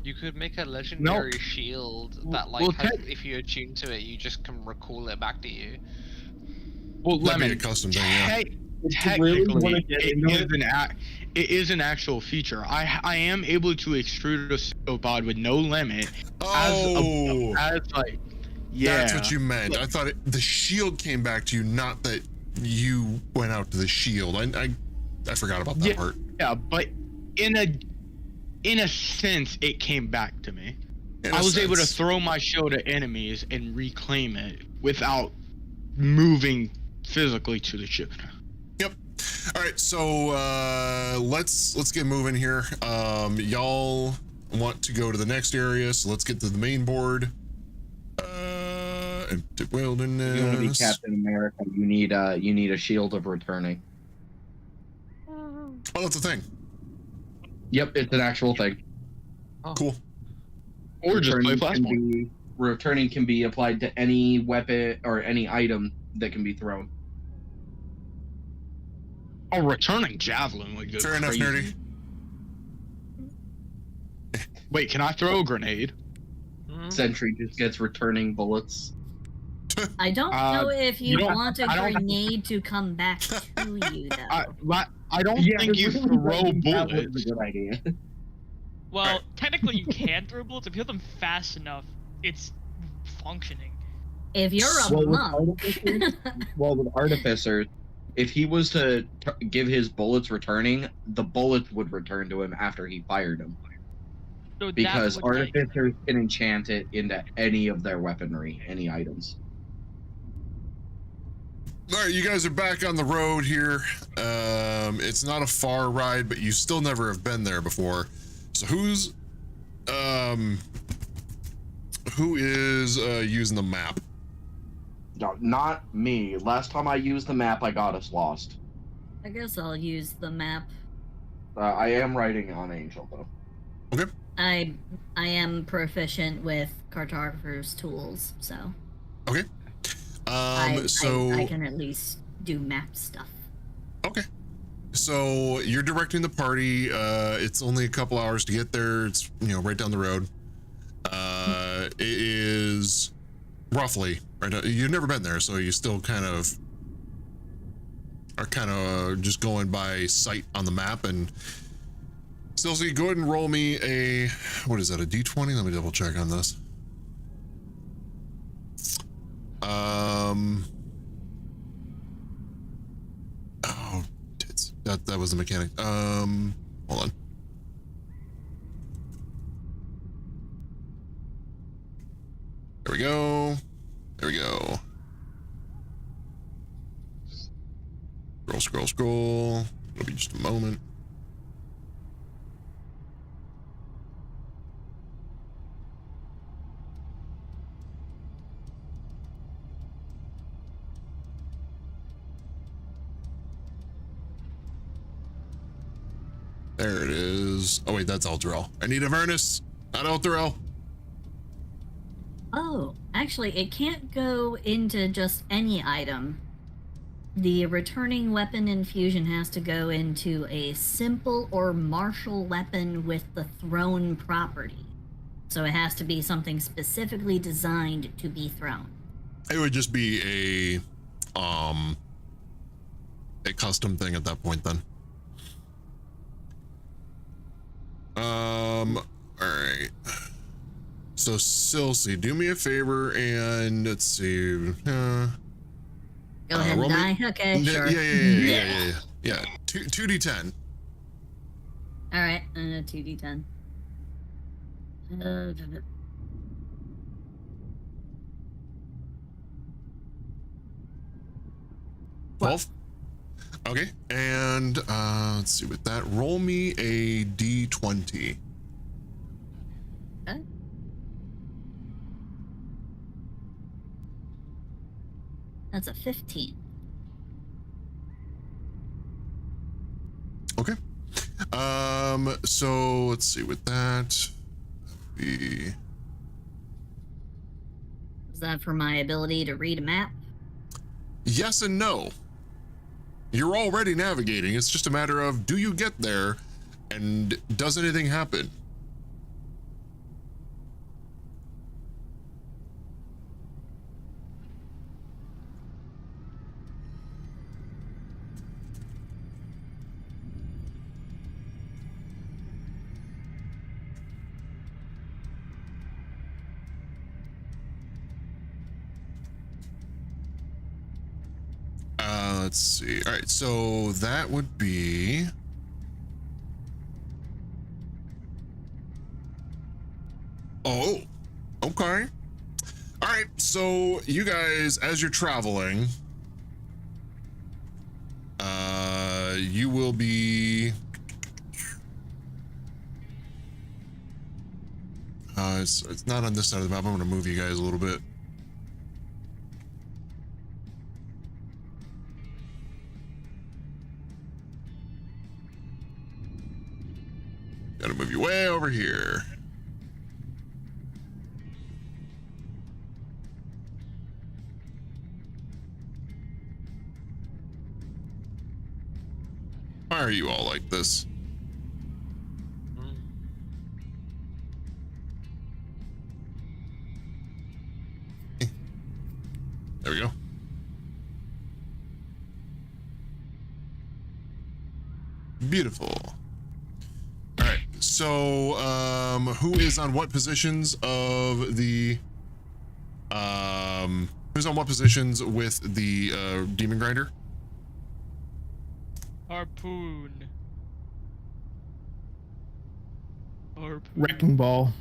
You could make a legendary shield that, like, if you attune to it, you just can recall it back to you. Well, That'd Lemon, be a custom thing, yeah. Technically, it is an actual feature. I am able to extrude a pseudopod with no limit. Oh, as like, yeah. That's what you meant. I thought the shield came back to you, not that you went out to the shield. I forgot about that part. Yeah, but in a sense, it came back to me. I was able to throw my shield at enemies and reclaim it without moving physically to the ship. Yep. All right, so let's get moving here. Y'all want to go to the next area, so let's get to the main board. Wilderness. If you want to be Captain America, you need a shield of returning. Oh, that's a thing. Yep, it's an actual thing. Oh. Cool. Or just play flashball. Returning can be applied to any weapon or any item that can be thrown. A returning javelin would go Fair enough, crazy. Nerdy. Wait, can I throw a grenade? Sentry just gets returning bullets. I don't know if you don't- want a I don't- grenade to come back to you, though. I don't think you throw That was bullets. a good idea. Well, technically you can throw bullets. If you hit them fast enough, it's functioning. If you're a monk. With artificers, if he was to give his bullets returning, the bullets would return to him after he fired them. So that's Because what, like, artificers can enchant it into any of their weaponry, any items. All right, you guys are back on the road here. It's not a far ride, but you still never have been there before. So who's who is using the map? No, not me. Last time I used the map, I got us lost. I guess I'll use the map. I am writing on Angel though. Okay. I am proficient with cartographer's tools, so. Okay. So I can at least do map stuff. Okay. So you're directing the party. It's only a couple hours to get there. It's right down the road. It is roughly right. You've never been there, so you still are just going by sight on the map. And still, so you go ahead and roll me a, what is that, a D20? Let me double check on this. Oh, that was the mechanic. Hold on. There we go. There we go. Scroll. It'll be just a moment. There it is. Oh wait, that's Elturel. I need Avernus, not Elturel. Oh, actually, it can't go into just any item. The returning weapon infusion has to go into a simple or martial weapon with the thrown property. So it has to be something specifically designed to be thrown. It would just be a custom thing at that point then. All right. So Silsey, do me a favor and let's see. Go ahead and die. Okay, sure. Yeah. 2d10. All right, 2d10. 12. Okay, and let's see with that. Roll me a d20. Okay. That's a 15. Okay. So let's see with that. Is that for my ability to read a map? Yes and no. You're already navigating. It's just a matter of, do you get there and does anything happen? Let's see. All right, so that would be oh, okay. All right, so you guys, as you're traveling, you will be it's not on this side of the map. I'm gonna move you guys a little bit. Gotta move you way over here. Why are you all like this? There we go. Beautiful. All right. So, who is on what positions of the who's on what positions with the demon grinder? Harpoon. Wrecking ball.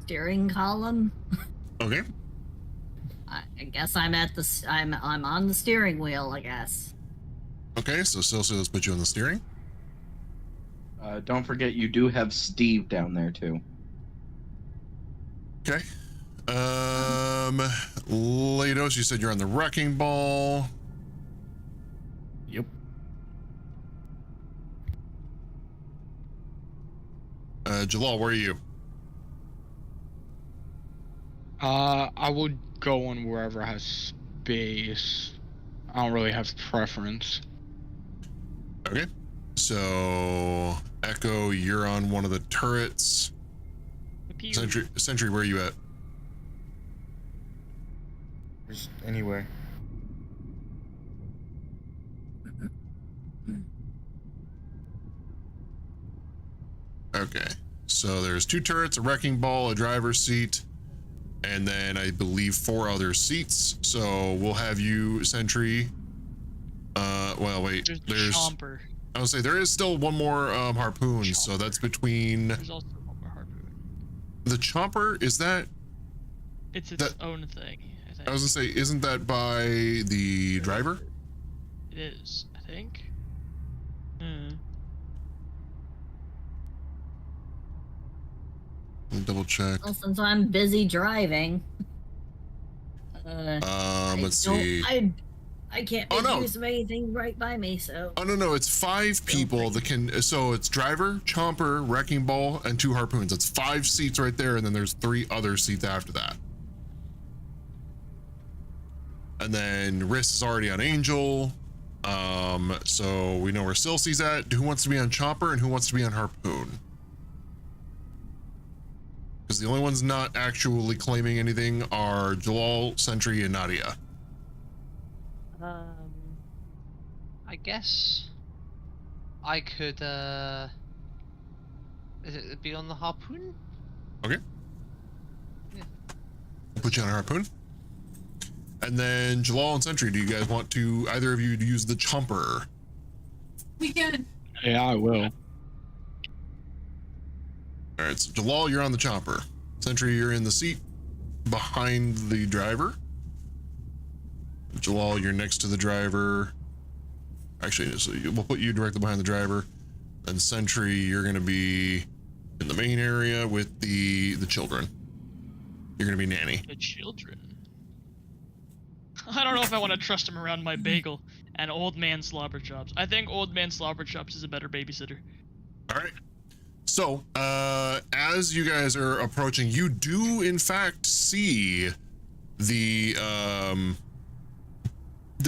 Steering column. Okay. I guess I'm at the I'm on the steering wheel, I guess. Okay, so Silsey, let's put you on the steering. Don't forget you do have Steve down there too. Okay. Lados, you said you're on the wrecking ball. Yep. Jalal, where are you? I would go on wherever has space. I don't really have preference. Okay. So, Echo, you're on one of the turrets. Sentry, where are you at? Just anywhere. Okay. So there's 2 turrets, a wrecking ball, a driver's seat, and then I believe 4 other seats. So we'll have you, Sentry. Well, wait. There's Chomper. I would say there is still one more harpoon, so that's between. There's also one more harpoon. The chomper, is that? It's its own thing, I think. I was gonna say, isn't that by the driver? It is, I think. Double check. Well, since I'm busy driving. Let's see. I can't make use of anything right by me, so. Oh no, it's 5 people that can. So it's driver, chomper, wrecking ball, and 2 harpoons. That's 5 seats right there, and then there's 3 other seats after that. And then Riss is already on Angel. So we know where Silsy's at. Who wants to be on chomper and who wants to be on harpoon? Because the only ones not actually claiming anything are Jalal, Sentry, and Nadia. I guess I could is it be on the harpoon? Okay. Yeah. Put you on a harpoon. And then Jalal and Sentry, do you guys want to either of you use the chomper? We can. Yeah, I will. All right, so Jalal, you're on the chomper. Sentry, you're in the seat behind the driver. Jalal, you're next to the driver. Actually, so we'll put you directly behind the driver. And Sentry, you're going to be in the main area with the children. You're going to be nanny. The children? I don't know if I want to trust him around my bagel and old man slobber chops. I think old man slobber chops is a better babysitter. All right. So, as you guys are approaching, you do in fact see the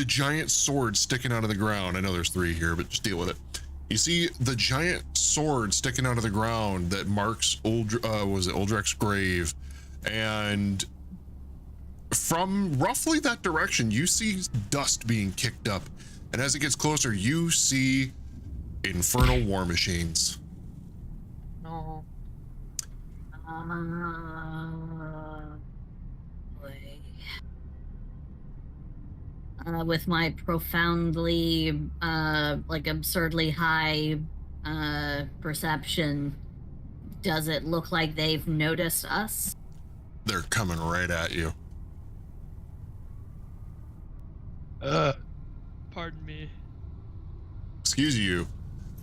giant sword sticking out of the ground. I know there's 3 here, but just deal with it. You see the giant sword sticking out of the ground that marks Uldrek's grave, and from roughly that direction, you see dust being kicked up, and as it gets closer, you see infernal war machines. No. With my profoundly, like absurdly high, perception, does it look like they've noticed us? They're coming right at you. Pardon me. Excuse you.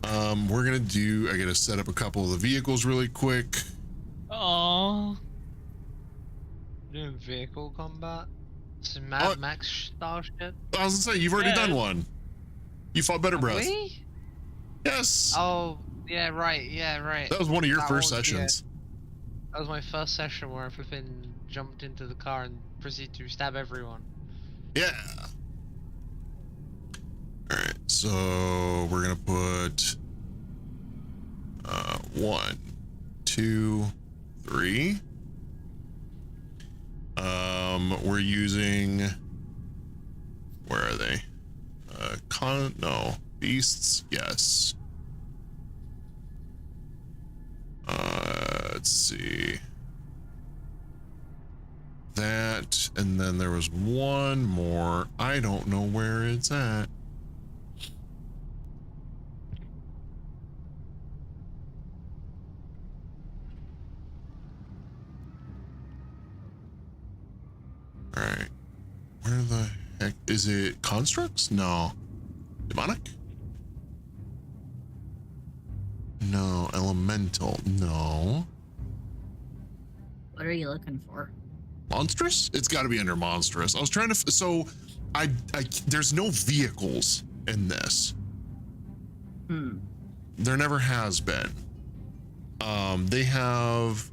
We're gonna do. I gotta set up a couple of the vehicles really quick. Aww. Doing vehicle combat. Some Mad Max style shit. I was gonna say you've already done one. You fought Better Breath. Really? Yes. Oh, yeah, right. Yeah, right. That was one of your first sessions. That was my first session where I flipping jumped into the car and proceeded to stab everyone. Yeah. All right. So we're gonna put 1, 2, 3. We're using, where are they? Beasts, yes. Let's see. That, and then there was one more. I don't know where it's at. All right. Where the heck is it? Constructs? No. Demonic? No. Elemental? No. What are you looking for? Monstrous? It's got to be under monstrous. I was trying to. So, I there's no vehicles in this. There never has been. They have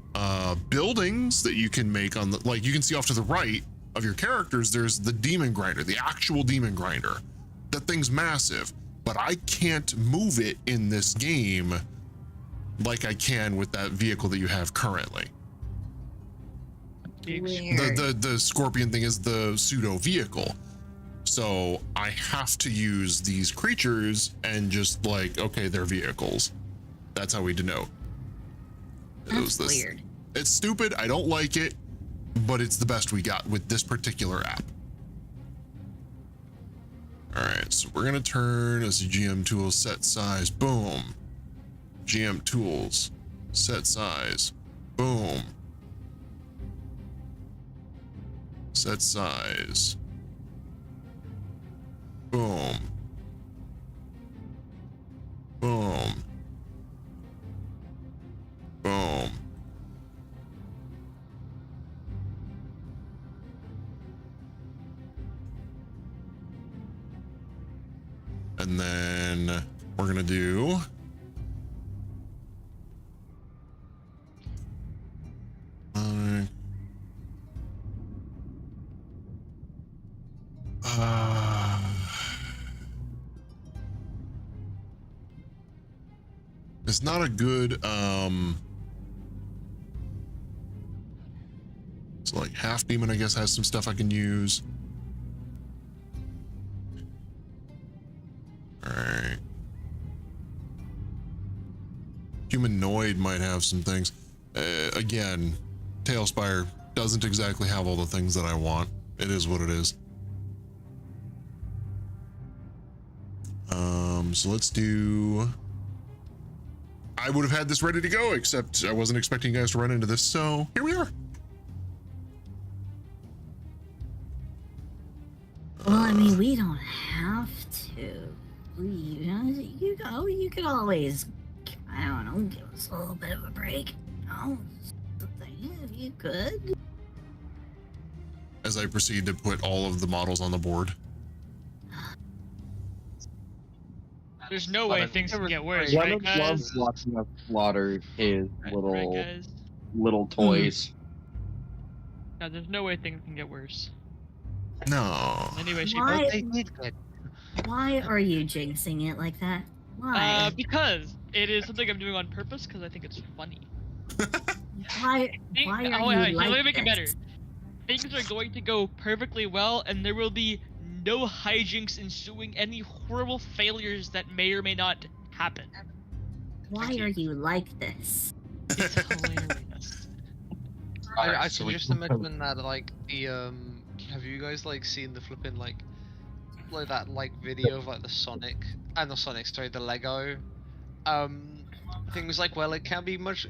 buildings that you can make on the, like you can see off to the right of your characters. There's the demon grinder, the actual demon grinder. That thing's massive, but I can't move it in this game like I can with that vehicle that you have currently. The scorpion thing is the pseudo vehicle. So I have to use these creatures and just like, okay, they're vehicles. That's how we denote. That's weird. It's stupid. I don't like it, but it's the best we got with this particular app. All right, so we're gonna turn as a GM tool set size. Boom. GM tools set size. Boom. Set size. Boom. Boom. Boom. And then we're gonna do it's not a good so like half demon I guess has some stuff I can use. All right, humanoid might have some things. Again, Tailspire doesn't exactly have all the things that I want. It is what it is. So let's do. I would have had this ready to go, except I wasn't expecting you guys to run into this, so here we are. Well, I mean, we don't have to. You could always, I don't know, give us a little bit of a break. If you could. As I proceed to put all of the models on the board. There's no way things can get worse, One right, of guys? loves watching us slaughter his little guys? little toys. No, there's no way things can get worse. No. Anyway, she Why are you jinxing it like that? Why? Because it is something I'm doing on purpose because I think it's funny. Why are you like let me make it better. this? Things are going to go perfectly well, and there will be no hijinks ensuing, any horrible failures that may or may not happen. Why are you like this? It's hilarious. I should just imagine that like the have you guys like seen the flipping like that like video of like the Sonic and the Lego things like, well, it can be much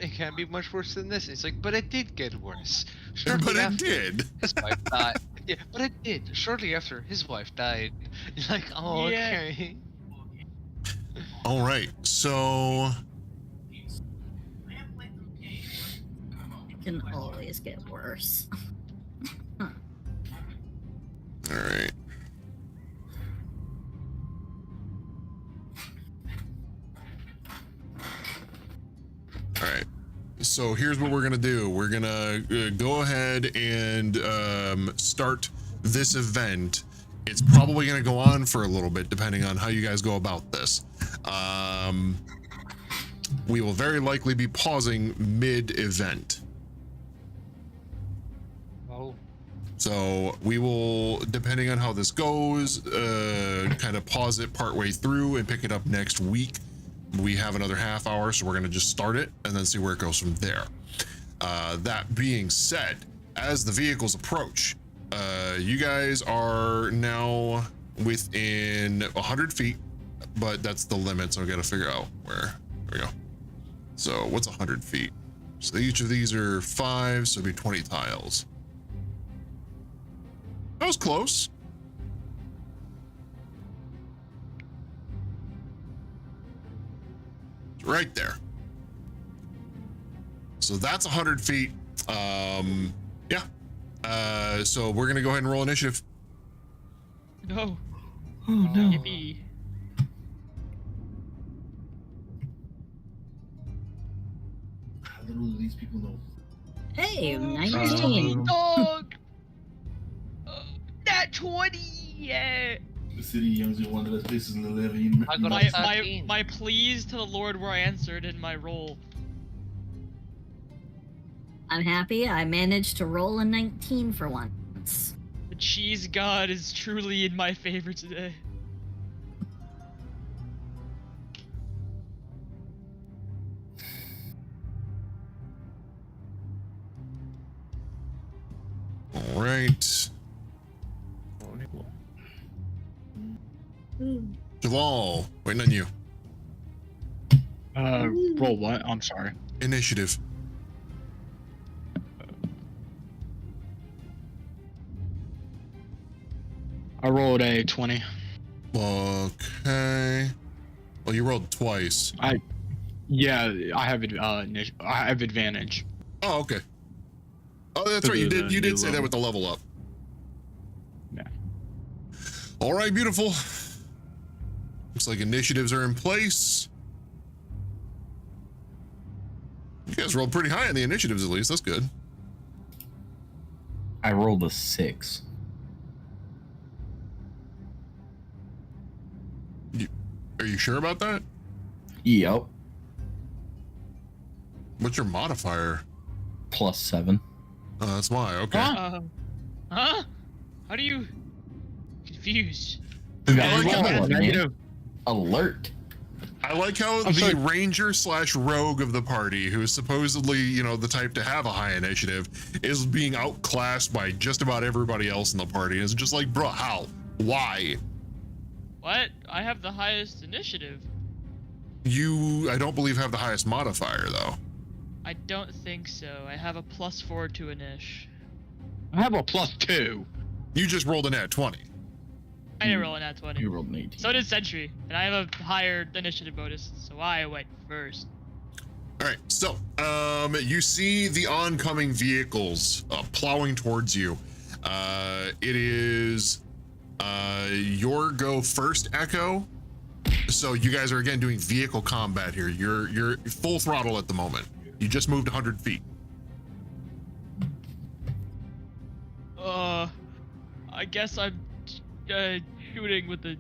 worse than this. It's like, but it did get worse. But it did. His wife died. Yeah, but it did. Shortly after his wife died. You're like, oh, okay. All right, so It can always get worse. all right. All right. So here's what we're gonna do. We're gonna go ahead and start this event. It's probably gonna go on for a little bit, depending on how you guys go about this. We will very likely be pausing mid-event. Oh. So we will, depending on how this goes, kind of pause it partway through and pick it up next week. We have another half hour, so we're going to just start it and then see where it goes from there. That being said, as the vehicles approach, you guys are now within 100 feet, but that's the limit, so I got to figure out where. There we go. So what's 100 feet? So each of these are 5, so it'd be 20 tiles. That was close. Right there. So that's 100 feet. Yeah. So we're gonna go ahead and roll initiative. No. Oh no. Yippee. How little do these people know? Hey, Oh, 19. dog. Nat 20. Yeah. The city young's one of the places in the living. I got a 13. My pleas to the Lord were answered in my roll. I'm happy I managed to roll a 19 for once. The cheese god is truly in my favor today. All right. Javal, waiting on you. Roll what? I'm sorry. Initiative. I rolled a 20. Okay. Well, you rolled twice. I have advantage. Oh, okay. Oh, that's right. You did. You did say that with the level up. Yeah. All right, beautiful. Looks like initiatives are in place. You guys rolled pretty high on the initiatives, at least. That's good. I rolled a 6. Are you sure about that? Yep. What's your modifier? +7. Oh, that's why. Okay. Huh? How do you... Confused. Negative. Alert. I like how the ranger / rogue of the party, who is supposedly, you know, the type to have a high initiative, is being outclassed by just about everybody else in the party. It's just like, bro, how? Why? What? I have the highest initiative. You, I don't believe, have the highest modifier, though. I don't think so. I have a +4 to Inish. I have a +2. You just rolled a nat 20. I didn't roll a nat 20. You rolled an 18. So did Sentry, and I have a higher initiative bonus, so I went first. All right, so you see the oncoming vehicles plowing towards you. It is your go first, Echo. So you guys are again doing vehicle combat here. You're full throttle at the moment. You just moved 100 feet. I guess I'm shooting with the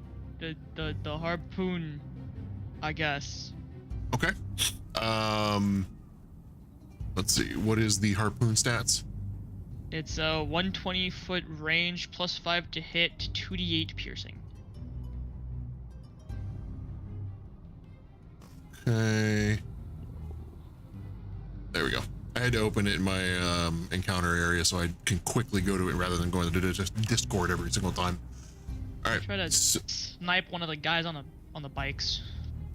harpoon, I guess. Okay. Let's see. What is the harpoon stats? It's a 120-foot range, +5 to hit, 2d8 piercing. Okay. There we go. I had to open it in my encounter area so I can quickly go to it rather than going to Discord every single time. All right. Try to snipe one of the guys on the bikes.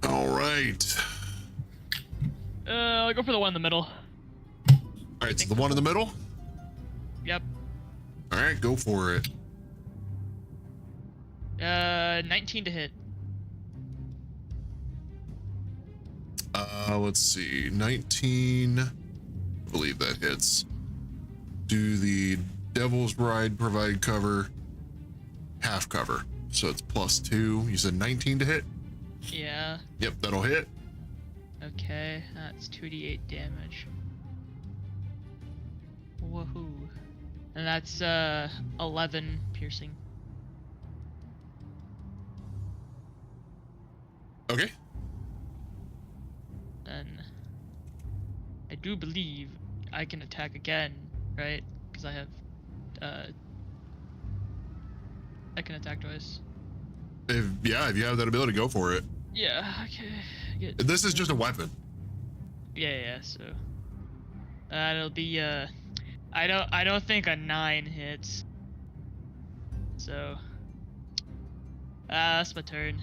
All right. I'll go for the one in the middle. All right, so the one in the middle? Yep. All right, go for it. 19 to hit. Let's see. 19. I believe that hits. Do the Devil's Ride provide cover? Half cover. So it's +2. You said 19 to hit? Yeah. Yep, that'll hit. Okay, that's 2d8 damage. Woohoo. And that's 11 piercing. Okay. Then I do believe I can attack again, right? Because I have I can attack twice. If you have that ability, go for it. Yeah, okay. This is just a weapon. Yeah, so it'll be I don't think a 9 hits. So that's my turn.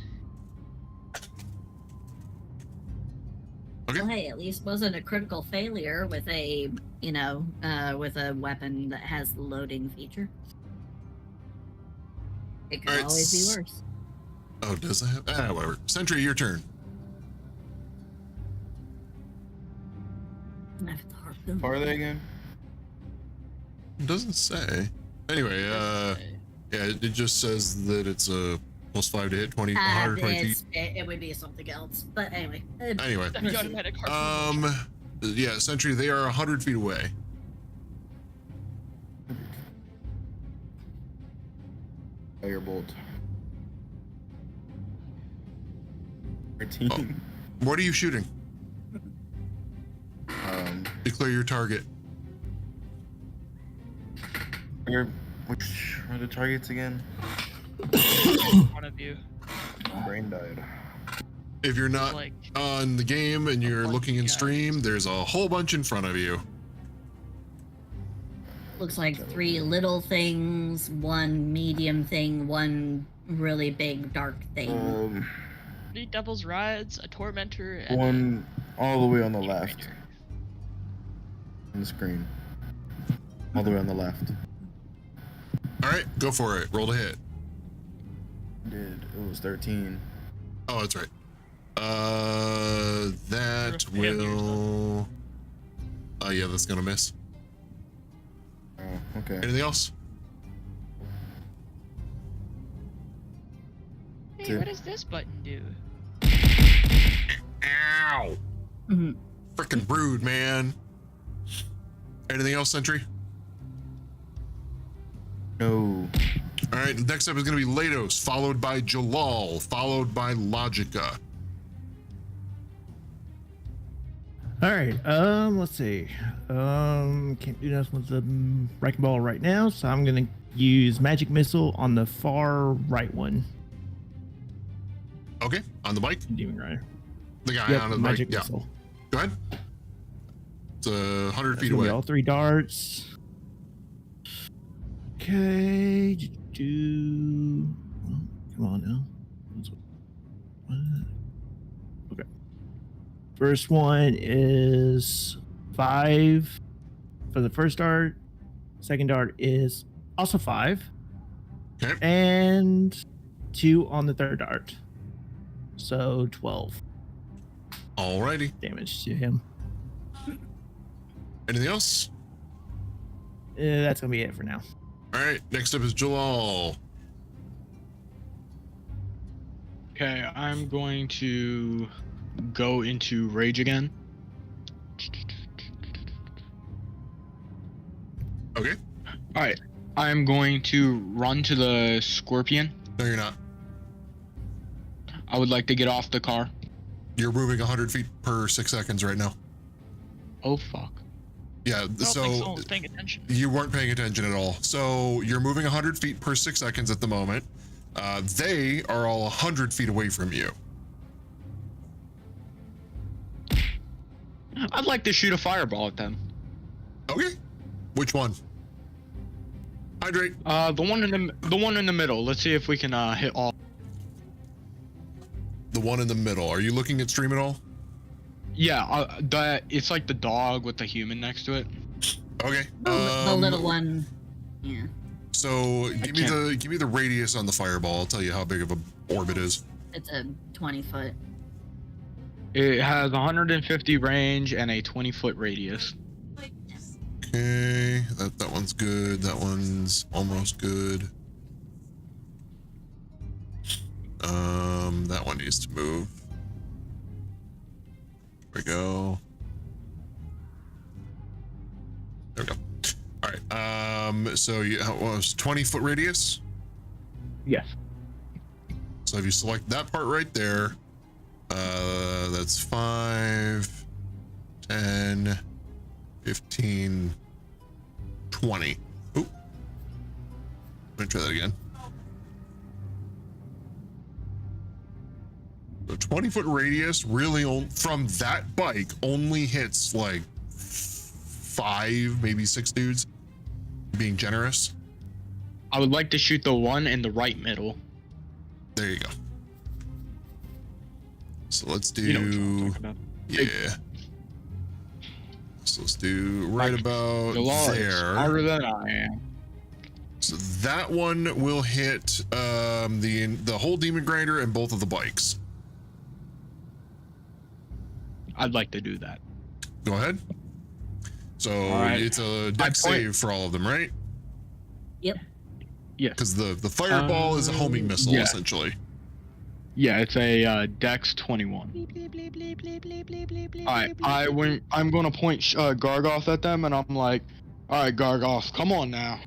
Okay. Well, hey, at least wasn't a critical failure with a, with a weapon that has the loading feature. It could always be worse. Oh, does it have? Whatever. Sentry, your turn. What are they again? It doesn't say. Anyway, yeah, it just says that it's a +5 to hit 120 feet. It would be something else, but anyway. Anyway, yeah, Sentry, they are 100 feet away. Firebolt. 13. Oh. What are you shooting? Declare your target. Which are the targets again? One of you. Brain died. If you're not on the game and you're looking in stream, there's a whole bunch in front of you. Looks like 3 little things, 1 medium thing, 1 really big dark thing. 3 Devil's Rides, a Tormentor, and One all the way on the left. On the screen. All the way on the left. All right, go for it. Roll to hit. It was 13. Oh, that's right. That will. Oh yeah, that's gonna miss. Oh, okay. Anything else? hey, what does this button do? Ow! Freaking rude, man. Anything else, Sentry? No. All right, next up is going to be Lados, followed by Jalal, followed by Logica. All right. Let's see. Can't do nothing with the Wrecking Ball right now, so I'm gonna use Magic Missile on the far right one. Okay, on the bike. Demon Rider. The guy on the Magic bike. Missile. Yeah. Go ahead. It's 100 That's feet gonna be away. all 3 darts. Okay. Come on now. Okay. First one is 5 for the first dart. Second dart is also 5. Okay. And 2 on the third dart. So 12. Alrighty. Damage to him. Anything else? That's gonna be it for now. All right, next up is Jalal. Okay, I'm going to go into rage again. Okay. All right, I'm going to run to the scorpion. No, you're not. I would like to get off the car. You're moving 100 feet per 6 seconds right now. Oh, fuck. Yeah, I don't think someone was paying attention. You weren't paying attention at all. So you're moving 100 feet per 6 seconds at the moment. They are all 100 feet away from you. I'd like to shoot a fireball at them. Okay. Which one? Hydrate. The one in the middle. Let's see if we can hit all. The one in the middle. Are you looking at stream at all? Yeah, it's like the dog with the human next to it. Okay. The little one. Yeah. So give me the radius on the fireball. I'll tell you how big of a orb it is. It's a 20-foot. It has 150 range and a 20-foot radius. Okay, that one's good. That one's almost good. That one needs to move. There we go. There we go. All right. So you what was 20-foot radius? Yes. So if you select that part right there, that's 5, 10, 15, 20. Oop. Let me try that again. The 20-foot radius really from that bike only hits like 5, maybe 6 dudes, being generous. I would like to shoot the one in the right middle. There you go. So let's do, you know what I'm talking about. Yeah. So let's do right about there. Harder than I am. So that one will hit the whole demon grinder and both of the bikes. I'd like to do that. Go ahead. So Alright. it's a deck save for all of them, right? Yep. Yeah. Because the fireball is a homing missile, yeah. essentially. Yeah, it's a Dex 21. Alright, I'm gonna point Gargoth at them, and I'm like, alright, Gargoth, come on now.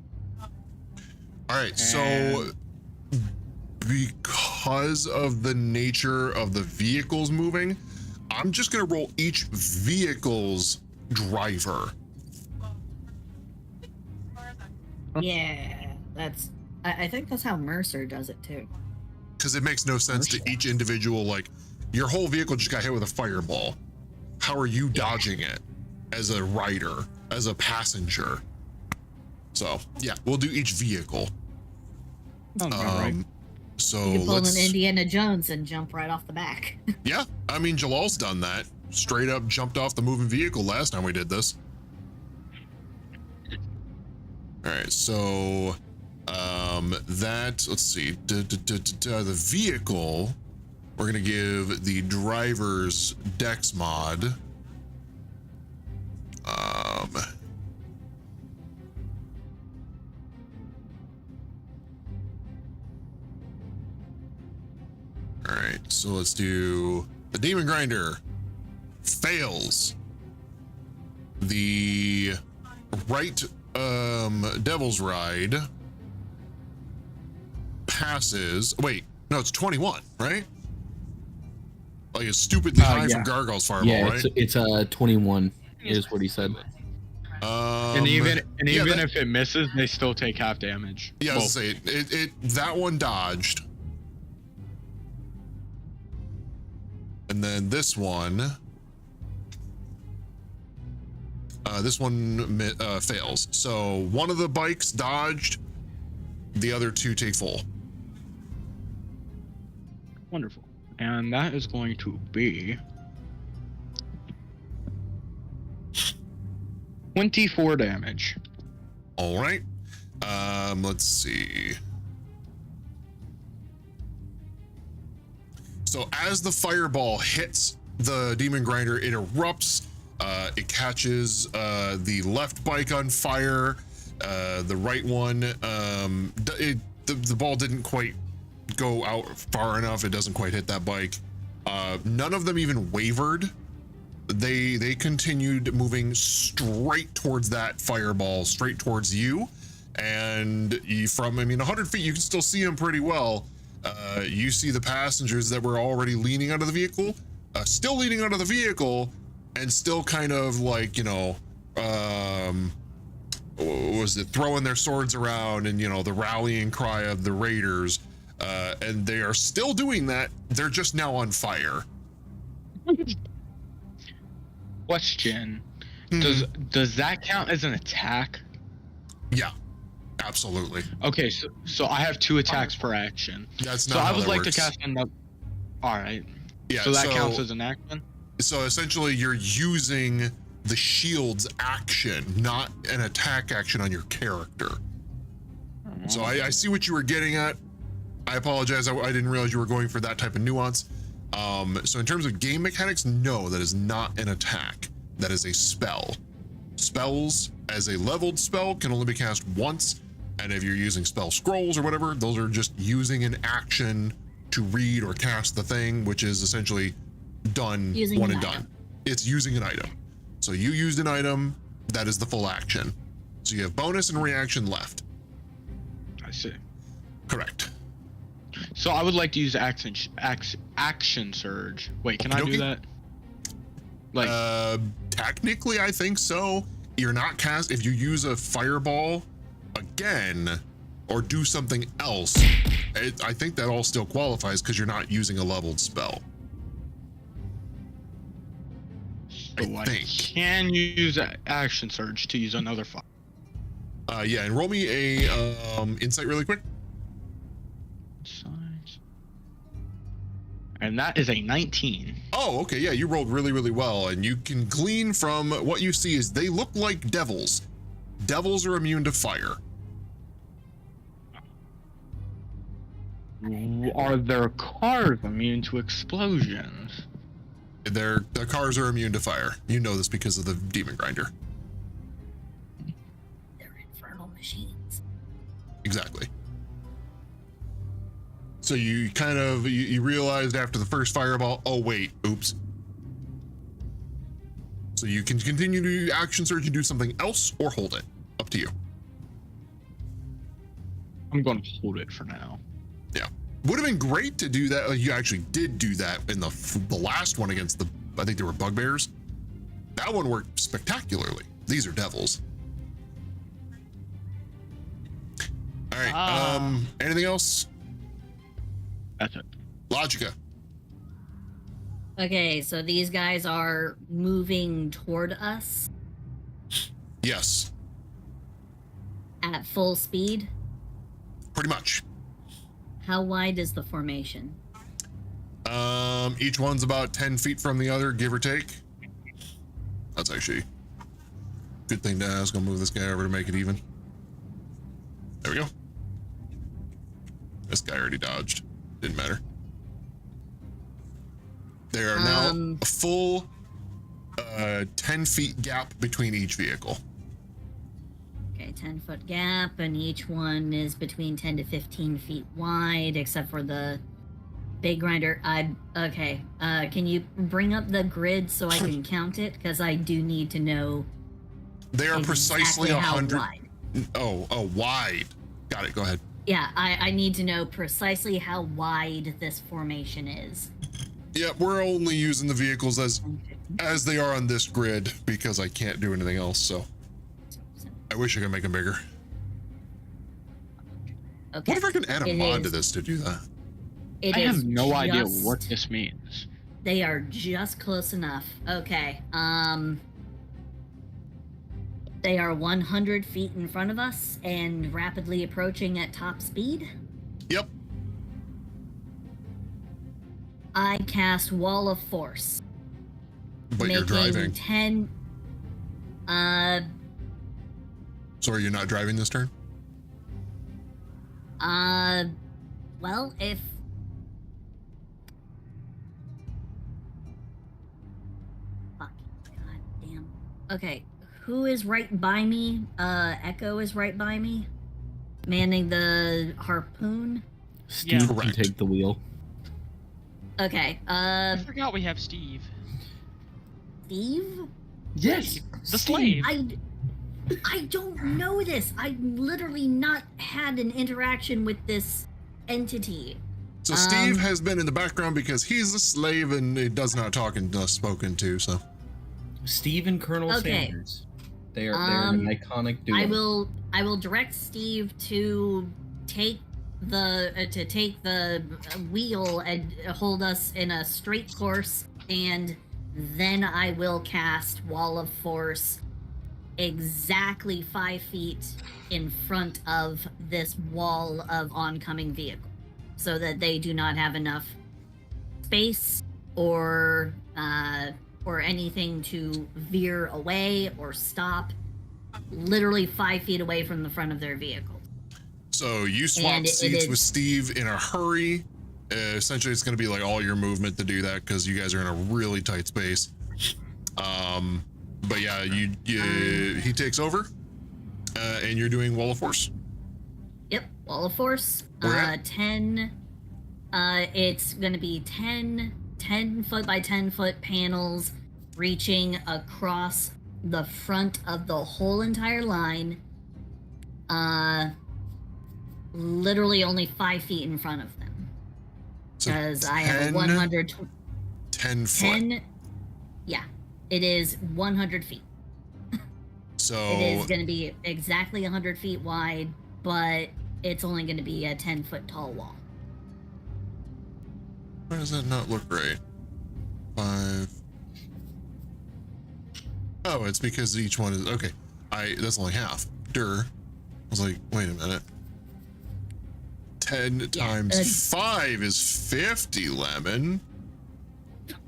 Alright, so because of the nature of the vehicles moving, I'm just gonna roll each vehicle's driver. Yeah, that's. I think that's how Mercer does it too. Because it makes no sense to each individual, like, your whole vehicle just got hit with a fireball. How are you dodging it as a rider, as a passenger? So, yeah, we'll do each vehicle. Right. So You can pull let's... an Indiana Jones and jump right off the back. Yeah, I mean, Jalal's done that. Straight up jumped off the moving vehicle last time we did this. All right, so that, let's see, the vehicle, we're gonna give the driver's dex mod. All right, so let's do the Demon Grinder fails. The right Devil's Ride passes. Wait, no, it's 21, right? Like it's stupidly high from Gargoyle's fireball, yeah, right? it's 21 is what he said. And even if it misses, they still take half damage. Yeah, I was gonna say it that one dodged. And then this one fails. So one of the bikes dodged, the other two take full. Wonderful. And that is going to be 24 damage. All right. Let's see. So as the fireball hits the Demon Grinder, it erupts. It catches the left bike on fire. The right one, the ball didn't quite go out far enough. It doesn't quite hit that bike. None of them even wavered. They continued moving straight towards that fireball, straight towards you. And from 100 feet, you can still see them pretty well. You see the passengers that were already leaning out of the vehicle, still leaning out of the vehicle, and still kind of like, throwing their swords around, and the rallying cry of the raiders. And they are still doing that. They're just now on fire. Question: Does that count as an attack? Yeah, absolutely. Okay, so I have 2 attacks per action. That's not so how I would that like works. to cast another. All right. Yeah. So that counts as an action. So essentially, you're using the shield's action, not an attack action on your character. So I see what you were getting at. I apologize. I didn't realize you were going for that type of nuance. So in terms of game mechanics, no, that is not an attack. That is a spell. Spells as a leveled spell can only be cast once. And if you're using spell scrolls or whatever, those are just using an action to read or cast the thing, which is essentially done Using one an and item. done. It's using an item. So you used an item, that is the full action. So you have bonus and reaction left. I see. Correct. So I would like to use action surge. Wait, can I do that? Like, technically, I think so. You're not cast if you use a fireball again or do something else. I think that all still qualifies because you're not using a leveled spell. I can use action surge to use another fire. Yeah, and roll me a insight really quick. And that is a 19. Oh, okay, yeah, you rolled really, really well, and you can glean from what you see is they look like devils. Devils are immune to fire. Are their cars immune to explosions? The cars are immune to fire. You know this because of the Demon Grinder. Fireball machines. Exactly. So you kind of, you realized after the first fireball, oh wait, oops. So you can continue to action surge and do something else or hold it. Up to you. I'm going to hold it for now. Yeah. Would have been great to do that. You actually did do that in the last one against the, I think they were bugbears. That one worked spectacularly. These are devils. All right. Anything else? That's it. Logica. Okay, so these guys are moving toward us. Yes. At full speed. Pretty much. How wide is the formation? Each one's about 10 feet from the other, give or take. That's actually a good thing to ask. I'll move this guy over to make it even. There we go. This guy already dodged. Didn't matter. There are now a full 10 feet gap between each vehicle. Okay, 10-foot gap, and each one is between 10 to 15 feet wide, except for the big grinder. Okay, can you bring up the grid so I can count it? Because I do need to know. They are precisely 100. Wide. Oh, wide. Got it. Go ahead. Yeah, I need to know precisely how wide this formation is. Yeah, we're only using the vehicles as they are on this grid because I can't do anything else. So I wish I could make them bigger. Okay. What if I can add a mod to this to do that? I have no idea what this means. They are just close enough. Okay. They are 100 feet in front of us and rapidly approaching at top speed. Yep. I cast Wall of Force. But you're driving. 10. So are you not driving this turn? Well, if. Fuck. God damn. Okay. Who is right by me? Echo is right by me. Manning the harpoon. Steve can take the wheel. Okay, I forgot we have Steve. Steve? Yes, the slave. I don't know this. I've literally not had an interaction with this entity. So Steve has been in the background because he's a slave and it does not talk and spoken to, so. Steve and Colonel Sanders. They're an iconic duo. I will direct Steve to take the wheel and hold us in a straight course, and then I will cast Wall of Force exactly 5 feet in front of this wall of oncoming vehicle, so that they do not have enough space or anything to veer away or stop. Literally 5 feet away from the front of their vehicle. So you swap seats with Steve in a hurry. Essentially, it's going to be like all your movement to do that because you guys are in a really tight space. But yeah, he takes over, and you're doing Wall of Force. Yep, Wall of Force. 10. It's going to be 10 foot by 10 foot panels reaching across the front of the whole entire line. Literally only 5 feet in front of them. Because I have a 10 foot. 10, yeah, it is 100 feet. So it is going to be exactly 100 feet wide, but it's only going to be a 10-foot tall wall. Why does that not look right? 5. Oh, it's because each one is okay. That's only half. I was like, wait a minute. 10 times 5 is 50 lemon.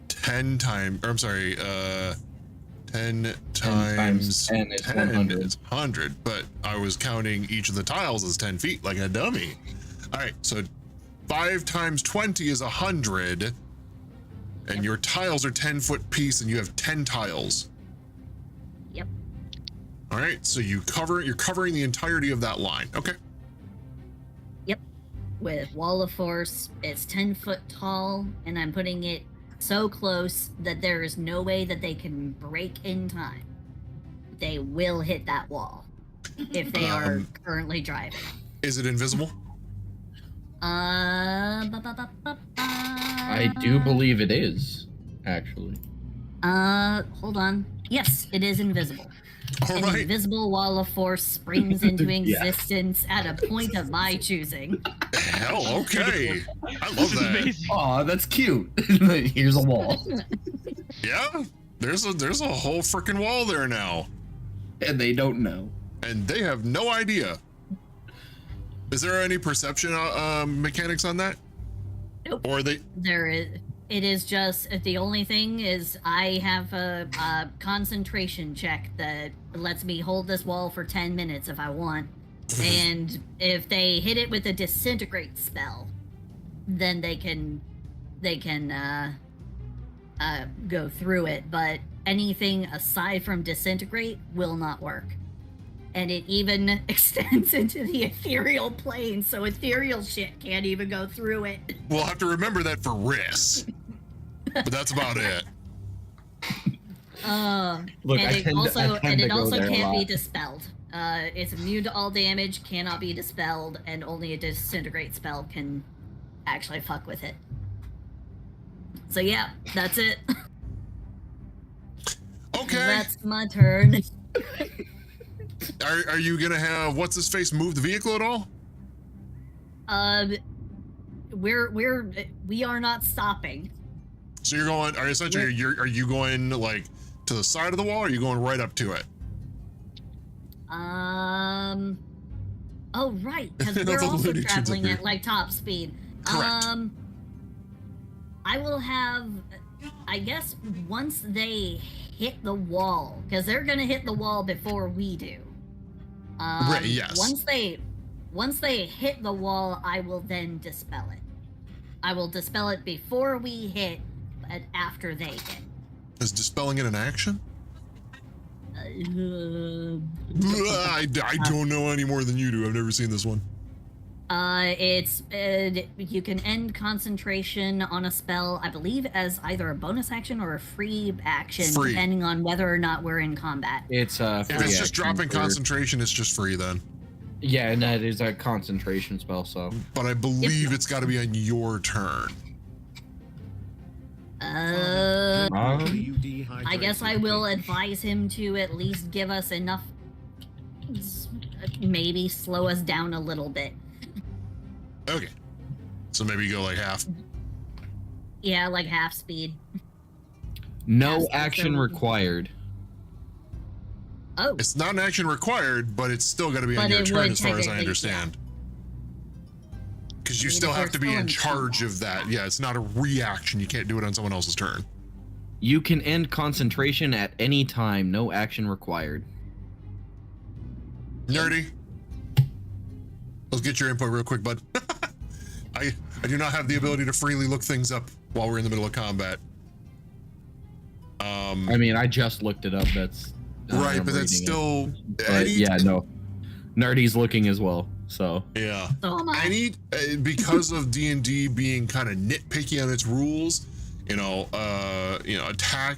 10 times 10 times 10 is 100. Is 100, but I was counting each of the tiles as 10 feet like a dummy. All right, so 5 times 20 is 100, and your tiles are 10-foot piece, and you have 10 tiles. Yep. All All right, so you're covering the entirety of that line. Okay. Yep. With wall of force, it's 10 foot tall, and I'm putting it so close that there is no way that they can break in time. They will hit that wall if they are currently driving. Is it invisible? I do believe it is, actually. Hold on. Yes, it is invisible. An invisible wall of force springs into existence at a point of my choosing. Hell, okay. I love that. Aw, that's cute. Here's a wall. Yeah, there's a whole freaking wall there now. And they don't know. And they have no idea. Is there any perception mechanics on that? Nope. Or they? There is. It is just the only thing is I have a concentration check that lets me hold this wall for 10 minutes if I want, and if they hit it with a disintegrate spell, then they can go through it. But anything aside from disintegrate will not work. And it even extends into the ethereal plane, so ethereal shit can't even go through it. We'll have to remember that for risk. But that's about it. Look, and it also there can't be dispelled. It's immune to all damage, cannot be dispelled, and only a disintegrate spell can actually fuck with it. So yeah, that's it. Okay. That's my turn. Are you gonna have what's his face move the vehicle at all? We are not stopping. So you're going? Are you going like to the side of the wall? Or are you going right up to it? Oh right, because we're also traveling at like top speed. Correct. I will have, I guess, once they hit the wall, because they're gonna hit the wall before we do. Right. Yes. Once they hit the wall, I will then dispel it. I will dispel it before we hit, but after they hit. Is dispelling it an action? I don't know any more than you do. I've never seen this one. It's you can end concentration on a spell, I believe, as either a bonus action or a free action, depending on whether or not we're in combat. It's if it's just dropping concentration, it's just free then. Yeah, and that is a concentration spell. So, but I believe it's got to be on your turn. I guess I will advise him to at least give us enough, maybe slow us down a little bit. Okay. So maybe you go like half. Yeah, like half speed. No action required. Oh. It's not an action required, but it's still got to be on your turn as far as I understand. Because you still have to be in charge of that. Yeah, it's not a reaction. You can't do it on someone else's turn. You can end concentration at any time. No action required. Nerdy. Let's get your input real quick, bud. I do not have the ability to freely look things up while we're in the middle of combat. I mean, I just looked it up. That's right, but that's still. Yeah, no. Nerdy's looking as well. So yeah, because of D&D being kind of nitpicky on its rules, attack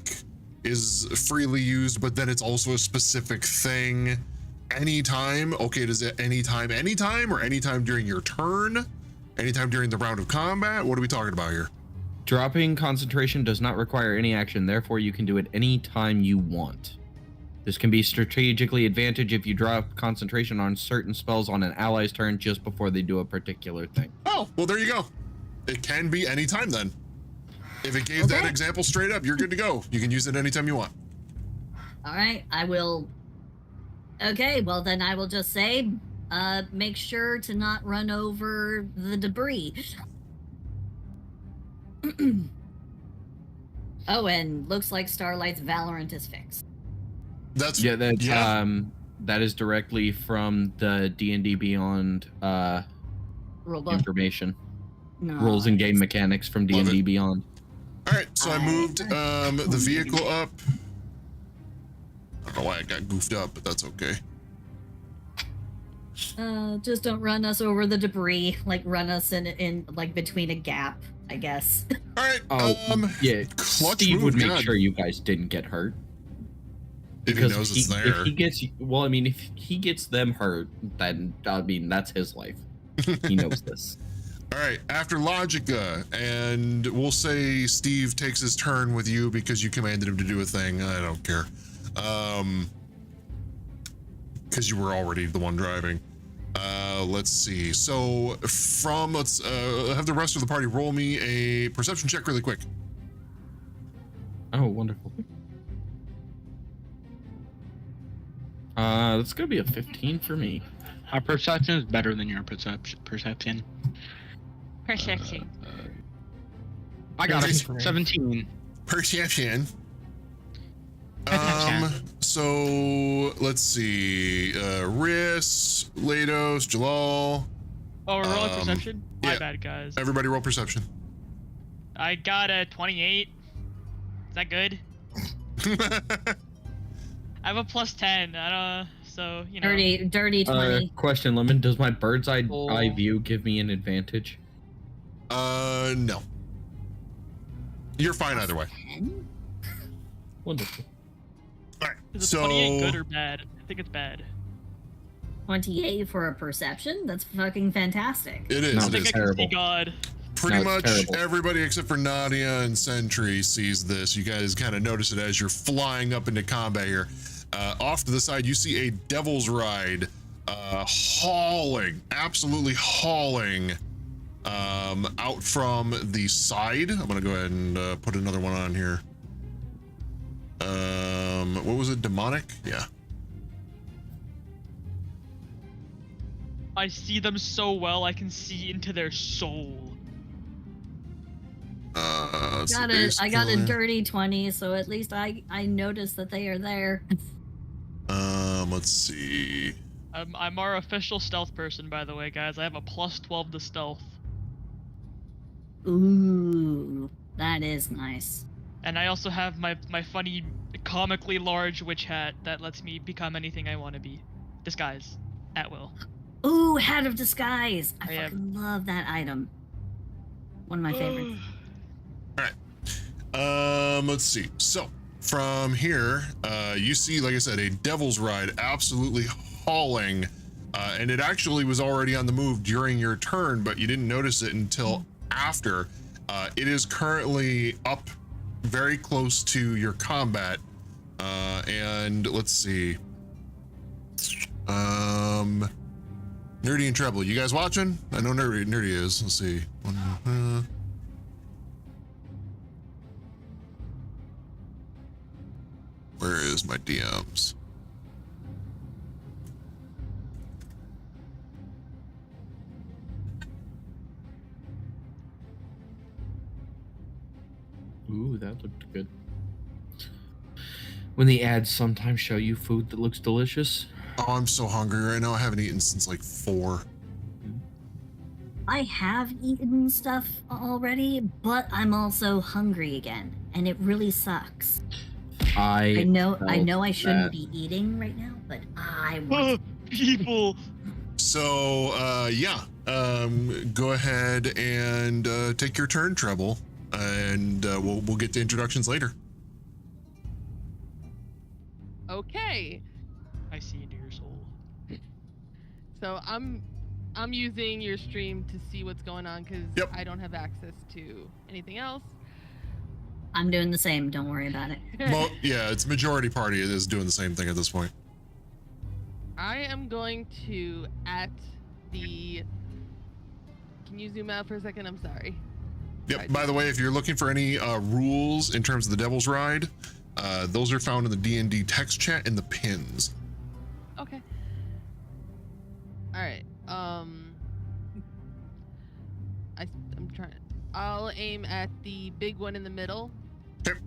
is freely used, but then it's also a specific thing. Anytime, okay, does it anytime, or anytime during your turn? Anytime during the round of combat? What are we talking about here? Dropping concentration does not require any action, therefore you can do it any time you want. This can be strategically advantage if you drop concentration on certain spells on an ally's turn just before they do a particular thing. Oh, well there you go. It can be anytime then. If it gave that example straight up, you're good to go. You can use it anytime you want. All right, I will. Okay, well then I will just say, make sure to not run over the debris. Oh, and looks like Starlight's Valorant is fixed. That is directly from the D&D Beyond information. Rules and game mechanics from D&D Beyond. All right, so I moved the vehicle up. don't know why I got goofed up, but that's okay. Just don't run us over the debris. Like run us in like between a gap, I guess. All right. Yeah. Steve would make God. sure you guys didn't get hurt. If he knows it's there. If he gets, well, I mean, if he gets them hurt, then I mean that's his life. He knows this. All right. After Logica, and we'll say Steve takes his turn with you because you commanded him to do a thing. I don't care. Because you were already the one driving. Let's see. So let's have the rest of the party roll me a perception check really quick. Oh, wonderful. That's gonna be a 15 for me. Our perception is better than your perception. Perception. I got it. 17. Perception. So let's see. Riss, Lados, Jalal. Oh, we're rolling perception? My bad, guys. Everybody roll perception. I got a 28. Is that good? I have a plus 10. So, you know. Dirty 20. Question, Lemon. Does my bird's eye view give me an advantage? No. You're fine either way. Wonderful. All right. Is it 28 good or bad? I think it's bad. 28 for a perception? That's fucking fantastic. It is. It is terrible. God. Pretty much everybody except for Nadia and Sentry sees this. You guys kind of notice it as you're flying up into combat here. Off to the side, you see a Devil's Ride absolutely hauling out from the side. I'm gonna go ahead and put another one on here. What was it? Demonic? Yeah. I see them so well, I can see into their soul. I got a dirty 20, so at least I noticed that they are there. Let's see. I'm our official stealth person, by the way, guys. I have a plus 12 to stealth. Ooh, that is nice. And I also have my funny, comically large witch hat that lets me become anything I want to be. Disguise. At will. Ooh, Hat of Disguise! I fucking love that item. One of my favorites. Alright. Let's see. So, from here, you see, like I said, a Devil's Ride absolutely hauling. And it actually was already on the move during your turn, but you didn't notice it until after. It is currently up very close to your combat. And let's see. Nerdy and Treble, you guys watching? I know Nerdy is. Let's see. Where is my DMs? Ooh, that looked good. When the ads sometimes show you food that looks delicious. Oh, I'm so hungry right now. I haven't eaten since like 4. I have eaten stuff already, but I'm also hungry again, and it really sucks. I know I shouldn't be eating right now, but I want people. So yeah, go ahead and take your turn, Treble, and we'll get to introductions later. Okay. I see into your soul. So I'm using your stream to see what's going on because I don't have access to anything else. I'm doing the same. Don't worry about it. Well, yeah, it's majority party is doing the same thing at this point. I am going to at the. Can you zoom out for a second? I'm sorry. Yep. By the way, if you're looking for any rules in terms of the Devil's Ride, those are found in the D&D text chat in the pins. Okay. All right. I'm trying. I'll aim at the big one in the middle. Okay.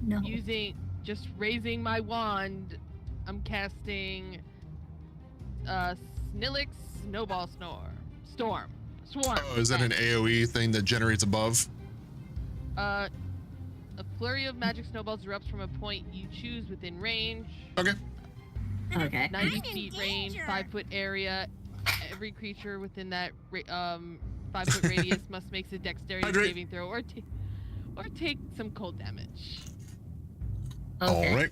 No. Just raising my wand, I'm casting Snillix Snowball Swarm. Oh, is that an AoE thing that generates above? A flurry of magic snowballs erupts from a point you choose within range. Okay. Okay. 90 feet range, 5-foot area. Every creature within that 5-foot radius must make a dexterity saving throw or take some cold damage. Okay. All right.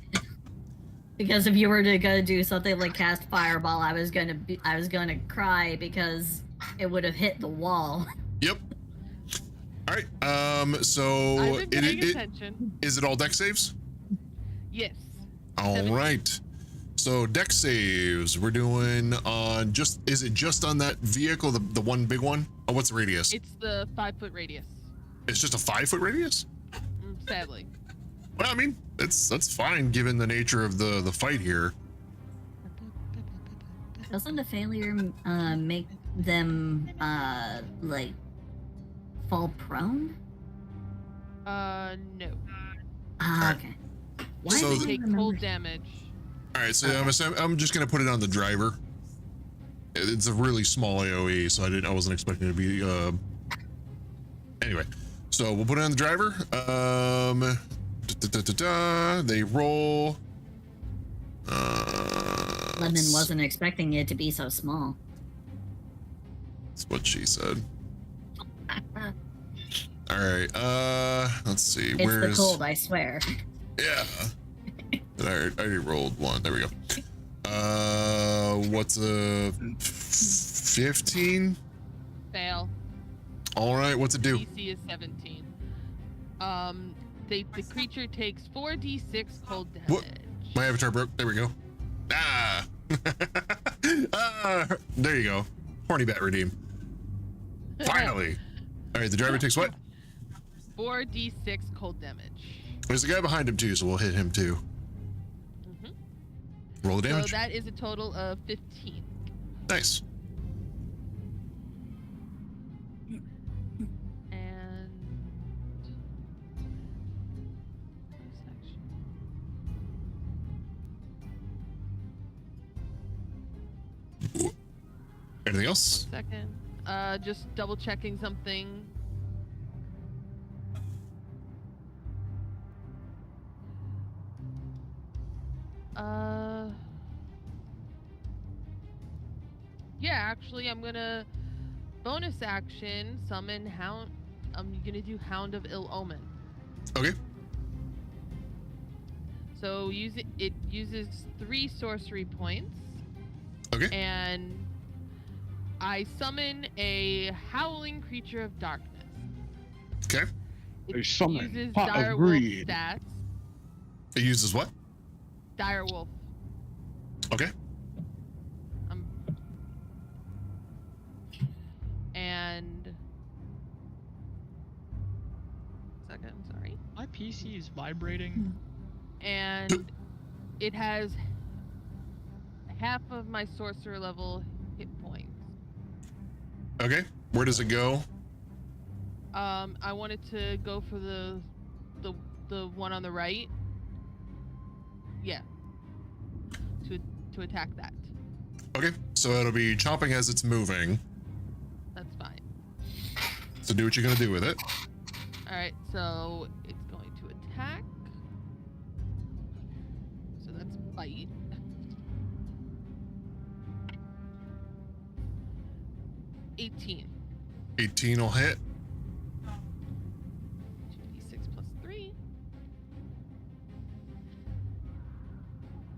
Because if you were to go do something like cast fireball, I was gonna cry because it would have hit the wall. Yep. All right. So I've been paying attention. Is it all dex saves? Yes. All right. So dex saves. We're doing on just. Is it just on that vehicle, the one big one? Oh, what's the radius? It's the 5-foot radius. It's just a 5-foot radius. Sadly. Well, I mean, that's fine given the nature of the fight here. Doesn't a failure make them like fall prone? No. Okay. Why So do they take cold damage? All right, so I'm just gonna put it on the driver. It's a really small AOE, so I wasn't expecting it to be. Anyway, so we'll put it on the driver. They roll. Lemon wasn't expecting it to be so small. That's what she said. All right. Let's see. It's the cold, I swear. Yeah. I already rolled one. There we go. What's a 15? Fail. All right. What's it do? DC is 17. The creature takes 4d6 cold damage. What? My avatar broke. There we go. There you go. Horny bat redeem. Finally. All right. The driver takes what? 4d6 cold damage. There's a guy behind him too, so we'll hit him too. Roll the damage. So that is a total of 15. Nice. And Anything else? second. Just double checking something. Yeah, actually, I'm gonna bonus action summon Hound. I'm gonna do Hound of Ill Omen. Okay. So it uses 3 sorcery points. Okay. And I summon a howling creature of darkness. Okay. It I summon uses Pot of dire wolf Greed. stats. It uses what? Dire wolf. Okay. And second, I'm sorry. My PC is vibrating. And it has half of my sorcerer level hit points. Okay. Where does it go? I wanted to go for the one on the right. Yeah. To attack that. Okay. So it'll be chomping as it's moving. That's fine. So do what you're gonna do with it. All right. So it's going to attack. So that's bite. $18. 18 will hit. 2d6 plus 3.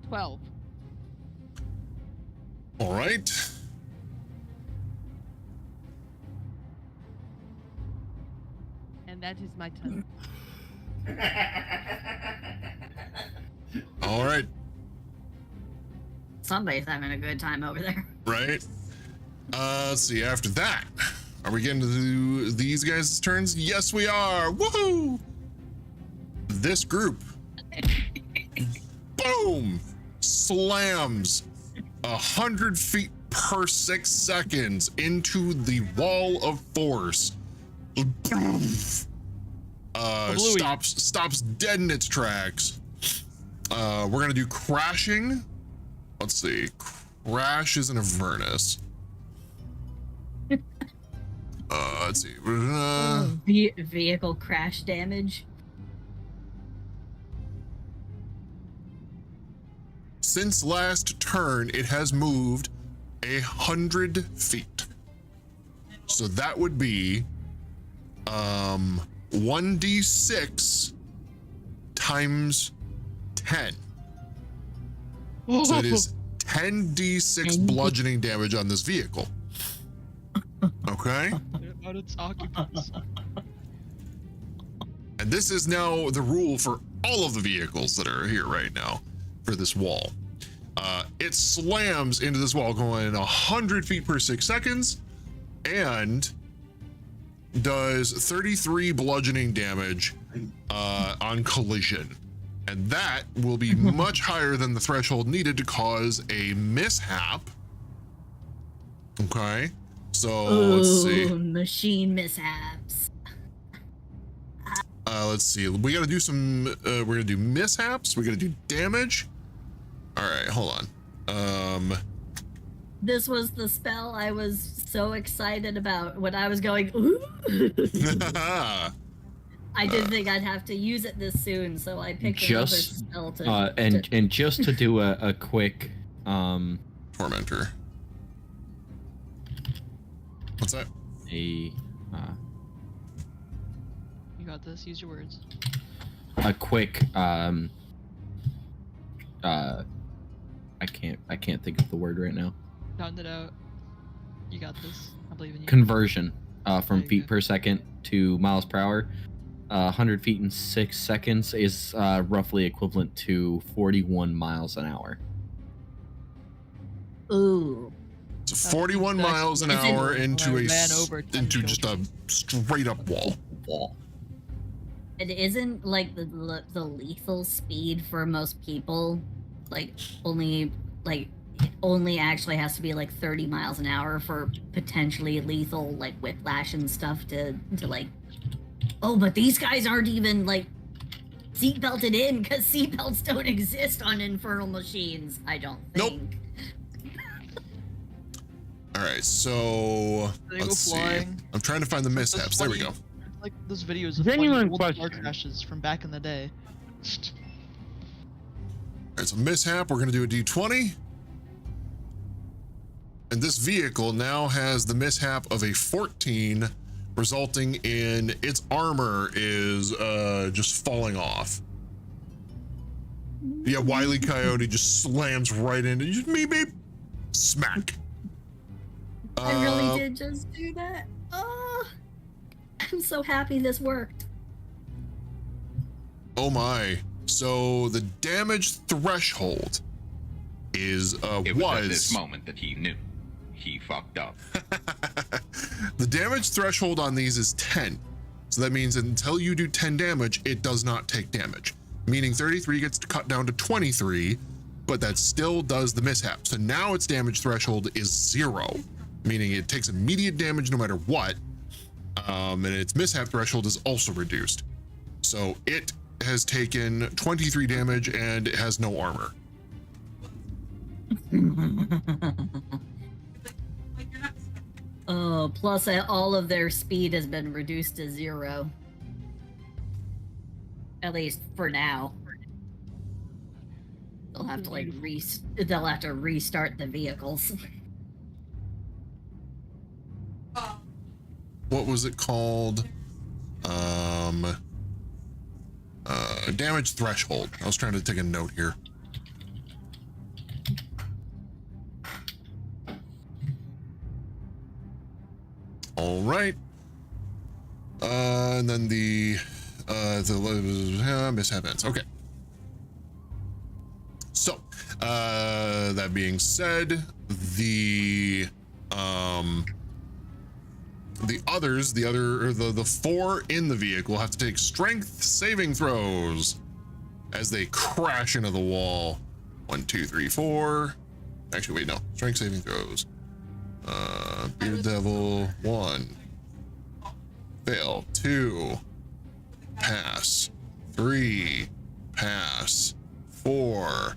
12. All right. And that is my turn. All right. Somebody's having a good time over there. Right. Let's see. After that, are we getting to these guys' turns? Yes, we are. Woohoo! This group, boom, slams 100 feet per 6 seconds into the wall of force. Stops dead in its tracks. We're gonna do crashing. Let's see. Crash is an Avernus. Let's see. Vehicle crash damage. since last turn, it has moved 100 feet. So that would be 1d6 times 10. So it is 10d6 bludgeoning damage on this vehicle. Okay? About its occupants. And this is now the rule for all of the vehicles that are here right now for this wall. It slams into this wall going 100 feet per 6 seconds and does 33 bludgeoning damage on collision. And that will be much higher than the threshold needed to cause a mishap. Okay, so let's see. Machine mishaps. Let's see. We got to do some. We're gonna do mishaps. We're gonna do damage. All right, hold on. This was the spell I was so excited about when I was going, ooh. I didn't think I'd have to use it this soon, so I picked another spell to... And just to do a quick... Tormentor. What's that? You got this, use your words. A quick, I can't think of the word right now. Pound it out. You got this. I believe in you. Conversion from feet per second to miles per hour. 100 feet in 6 seconds is roughly equivalent to 41 miles an hour. Ooh. So 41 miles an hour into just a straight up wall. It isn't like the lethal speed for most people, like only actually has to be like 30 miles an hour for potentially lethal like whiplash and stuff to like. Oh, but these guys aren't even like seatbelted in because seatbelts don't exist on infernal machines. I don't think. Nope. All right, so let's see. I'm trying to find the mishaps. There we go. Like those videos of Genuine old question. car crashes from back in the day. All right, so mishap. We're gonna do a d20, and this vehicle now has the mishap of a 14. Resulting in its armor is just falling off. Yeah, Wile E. Coyote just slams right into just beep beep, smack. I really did just do that. Oh, I'm so happy this worked. Oh my! So the damage threshold is it was at this moment that he knew he fucked up. The damage threshold on these is 10. So that means until you do 10 damage, it does not take damage. Meaning 33 gets cut down to 23, but that still does the mishap. So now its damage threshold is 0, meaning it takes immediate damage no matter what. And its mishap threshold is also reduced. So it has taken 23 damage and it has no armor. Oh, plus all of their speed has been reduced to 0. At least for now. They'll have to like restart the vehicles. What was it called? Damage threshold. I was trying to take a note here. All right. And then the mishap ends. Okay. So, that being said, the four in the vehicle have to take strength saving throws as they crash into the wall. 1, 2, 3, 4. Actually, wait, no. Strength saving throws. Beard Devil, 1. Fail. 2. Pass. 3. Pass. 4.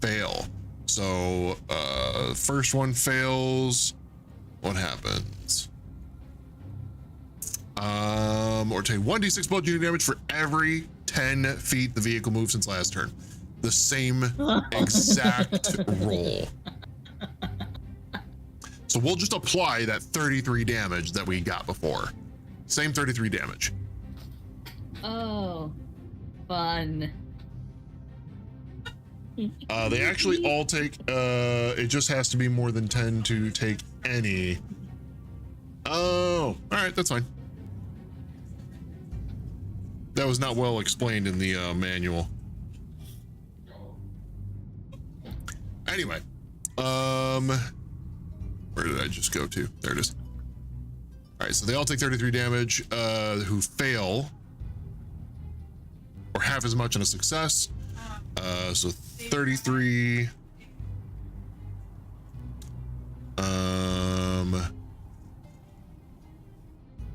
Fail. So, first one fails. What happens? Or take 1d6 bludgeoning damage for every 10 feet the vehicle moves since last turn. the same exact roll. So we'll just apply that 33 damage that we got before. Same 33 damage. Oh, fun. They actually all take, it just has to be more than 10 to take any. Oh, all right, that's fine. That was not well explained in the manual. Anyway, where did I just go to? There it is. All right, so they all take 33 damage, who fail or half as much on a success. So 33.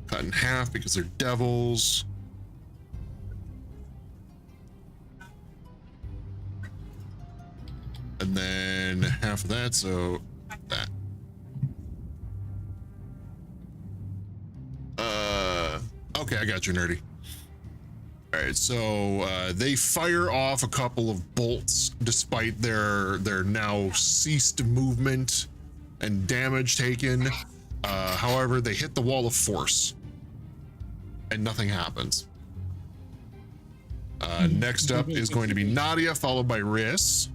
Cut in half because they're devils. And then half of that, so that. Okay, I got you, nerdy. All right, so they fire off a couple of bolts despite their now ceased movement and damage taken. However, they hit the wall of force and nothing happens. Next up is going to be Nadia, followed by Riss.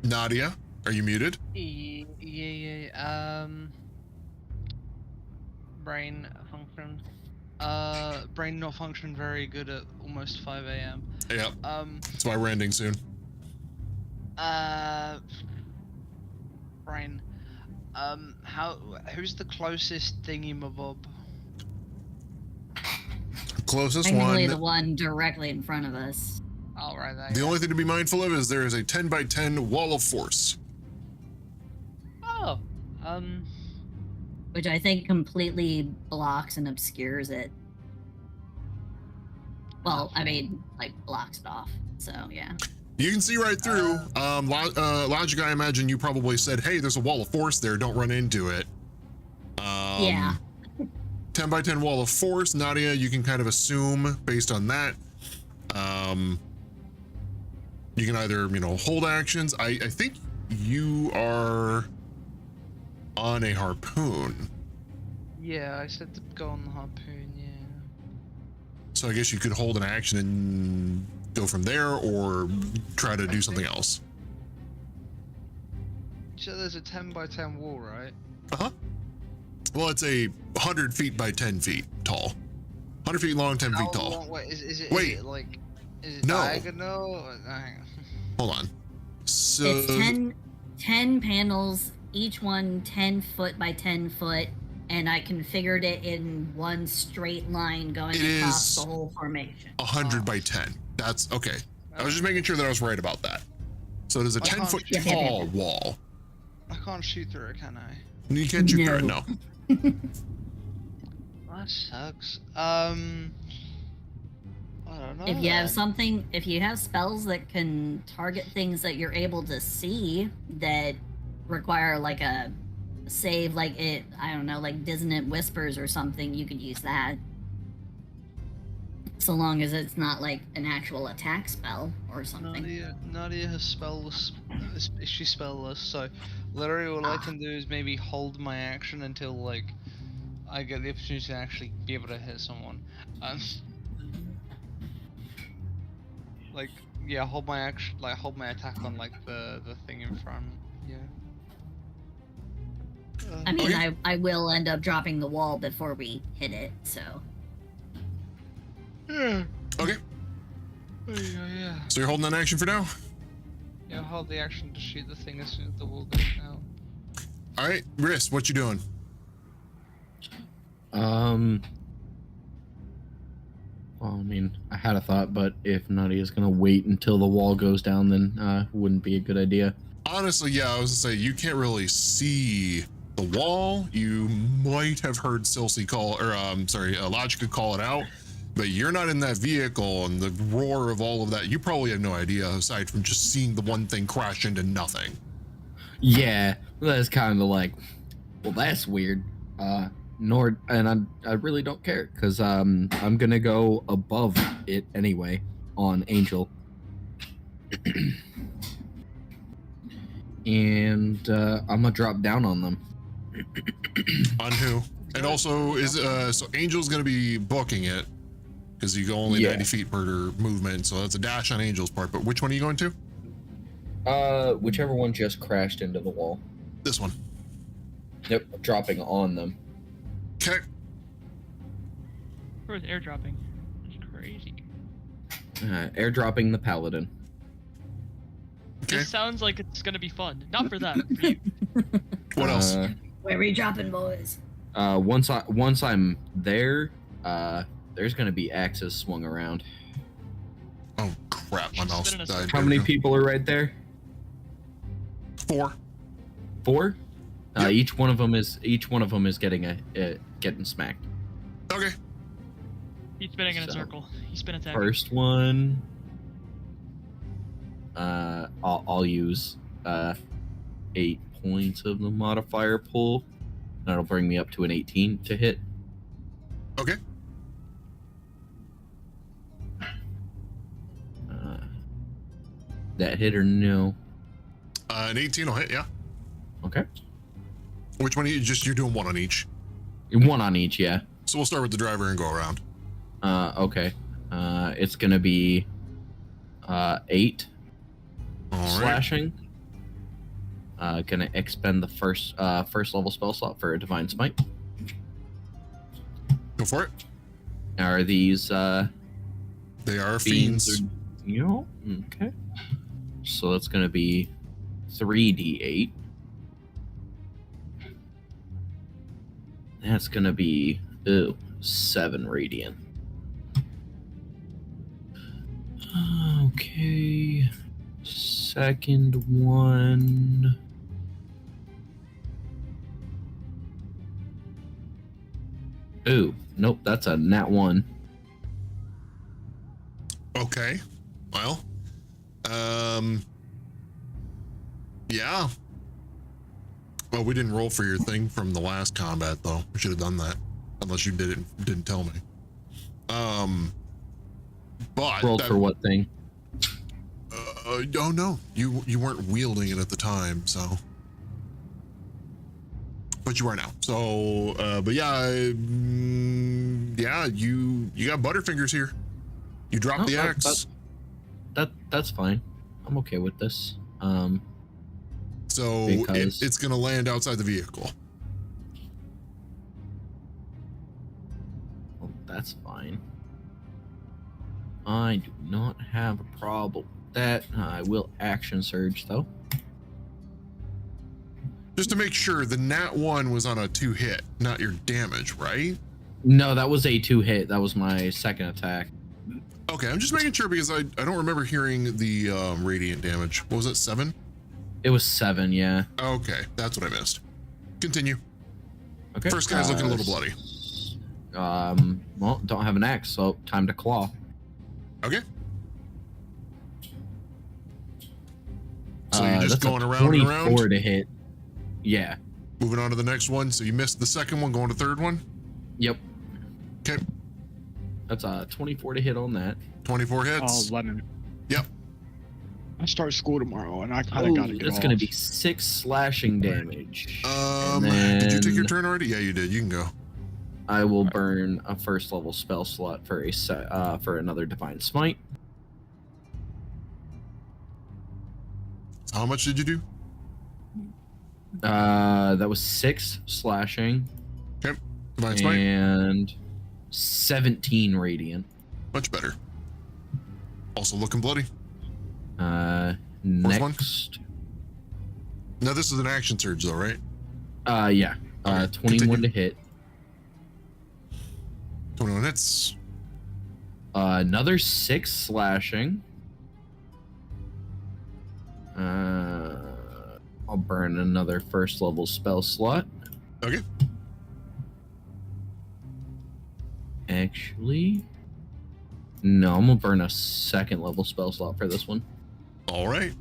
Nadia, are you muted? Yeah. Brain function. Brain not function very good at almost 5 a.m. Yeah. That's why we're ending soon. Brain. Who's the closest thingy-mabob? Closest Technically one. the one directly in front of us. Oh, right there. The only thing to be mindful of is there is a 10 by 10 wall of force. Oh. Which I think completely blocks and obscures it. Well, I mean, like, blocks it off. So, yeah. You can see right through. Logic, I imagine you probably said, hey, there's a wall of force there, don't run into it. Yeah. 10 by 10 wall of force. Nadia, you can kind of assume based on that. You can either, hold actions. I think you are on a harpoon. Yeah, I said to go on the harpoon, yeah. So I guess you could hold an action and go from there or try to do something else. So there's a 10 by 10 wall, right? Uh-huh. Well, it's a 100 feet by 10 feet tall. 100 feet long, 10 feet tall. Long, wait, is it No. diagonal? Hold on. So It's 10 panels, each one 10 foot by 10 foot, and I configured it in one straight line going across the whole formation. 100 by 10. That's okay. I was just making sure that I was right about that. So there's a 10-foot tall wall. I can't shoot through it, can I? You can't shoot through it, no. That sucks. I don't know. If you have if you have spells that can target things that you're able to see that require like a save, like I don't know, like Dissonant Whispers or something, you could use that. So long as it's not like an actual attack spell or something. Nadia has spellless. She's spellless, so literally all I can do is maybe hold my action until like I get the opportunity to actually be able to hit someone. Hold my action, hold my attack on like the thing in front. Yeah. I mean, I will end up dropping the wall before we hit it, so. Yeah. Okay. Yeah. So you're holding that action for now? Yeah, hold the action to shoot the thing as soon as the wall goes down. All right, Riss, what you doing? Well, I mean, I had a thought, but if Nadia's gonna wait until the wall goes down, then wouldn't be a good idea. Honestly, yeah, I was gonna say you can't really see the wall. You might have heard Silsey call, or Logica call it out, but you're not in that vehicle, and the roar of all of that, you probably have no idea aside from just seeing the one thing crash into nothing. Yeah, that's kind of like, Well, that's weird. Nor, and I really don't care because I'm gonna go above it anyway on Angel. And I'm gonna drop down on them. On who? And also, is so Angel's gonna be booking it because you go only 90 feet per movement, so that's a dash on Angel's part. But which one are you going to? Whichever one just crashed into the wall. This one. Yep, dropping on them. Okay. Where's airdropping? That's crazy. Airdropping the paladin. This sounds like it's gonna be fun. Not for them, for you. What else? Where are we dropping, boys? Once I'm there, there's gonna be axes swung around. Oh crap! My mouse died. How many people are right there? 4. 4? Each one of them is getting getting smacked. Okay. He's spinning in a circle. He's been attacking. First one. I'll use 8 points of the modifier pull. That'll bring me up to an 18 to hit. Okay. That hit or no? An 18 will hit, yeah. Okay. Which one? You're doing one on each. One on each, yeah. So we'll start with the driver and go around. Okay. It's gonna be 8 slashing. Gonna expend the first level spell slot for a divine smite. Go for it. Are these they are fiends. Okay. So that's gonna be 3d8. That's gonna be 7 radiant. Okay. Second one. Ooh, nope, that's a nat 1. Okay. Well, yeah. Well, we didn't roll for your thing from the last combat, though. We should have done that, unless you didn't tell me. But rolled for what thing? Oh no, you weren't wielding it at the time, so. But you are now. So, but yeah, yeah, you got Butterfingers here. You dropped the axe. That's fine. I'm okay with this. So it's gonna land outside the vehicle. Well, that's fine. I do not have a problem with that. I will action surge though. Just to make sure, the nat 1 was on a 2 hit, not your damage, right? No, that was a 2 hit. That was my second attack. Okay, I'm just making sure because I don't remember hearing the radiant damage. What was it, 7? It was 7, yeah. Okay, that's what I missed. Continue. Okay. First guy's looking a little bloody. Well, don't have an axe, so time to claw. Okay. So you're just going around and around? 24 to hit. Yeah. Moving on to the next one. So you missed the second one, going to third one? Yep. Okay. That's 24 to hit on that. 24 hits. Oh, lemon. Yep. I start school tomorrow, and I kind of got to get That's going to be 6 slashing damage. Did you take your turn already? Yeah, you did. You can go. I will burn a first level spell slot for for another divine smite. So how much did you do? That was 6 slashing. Okay. Divine smite. And 17 radiant. Much better. Also looking bloody. Next one? Now this is an action surge though, right? Yeah. Okay, 21 to hit. 21 hits. Another 6 slashing. I'll burn another first level spell slot. Okay. Actually, no, I'm gonna burn a second level spell slot for this one. All right.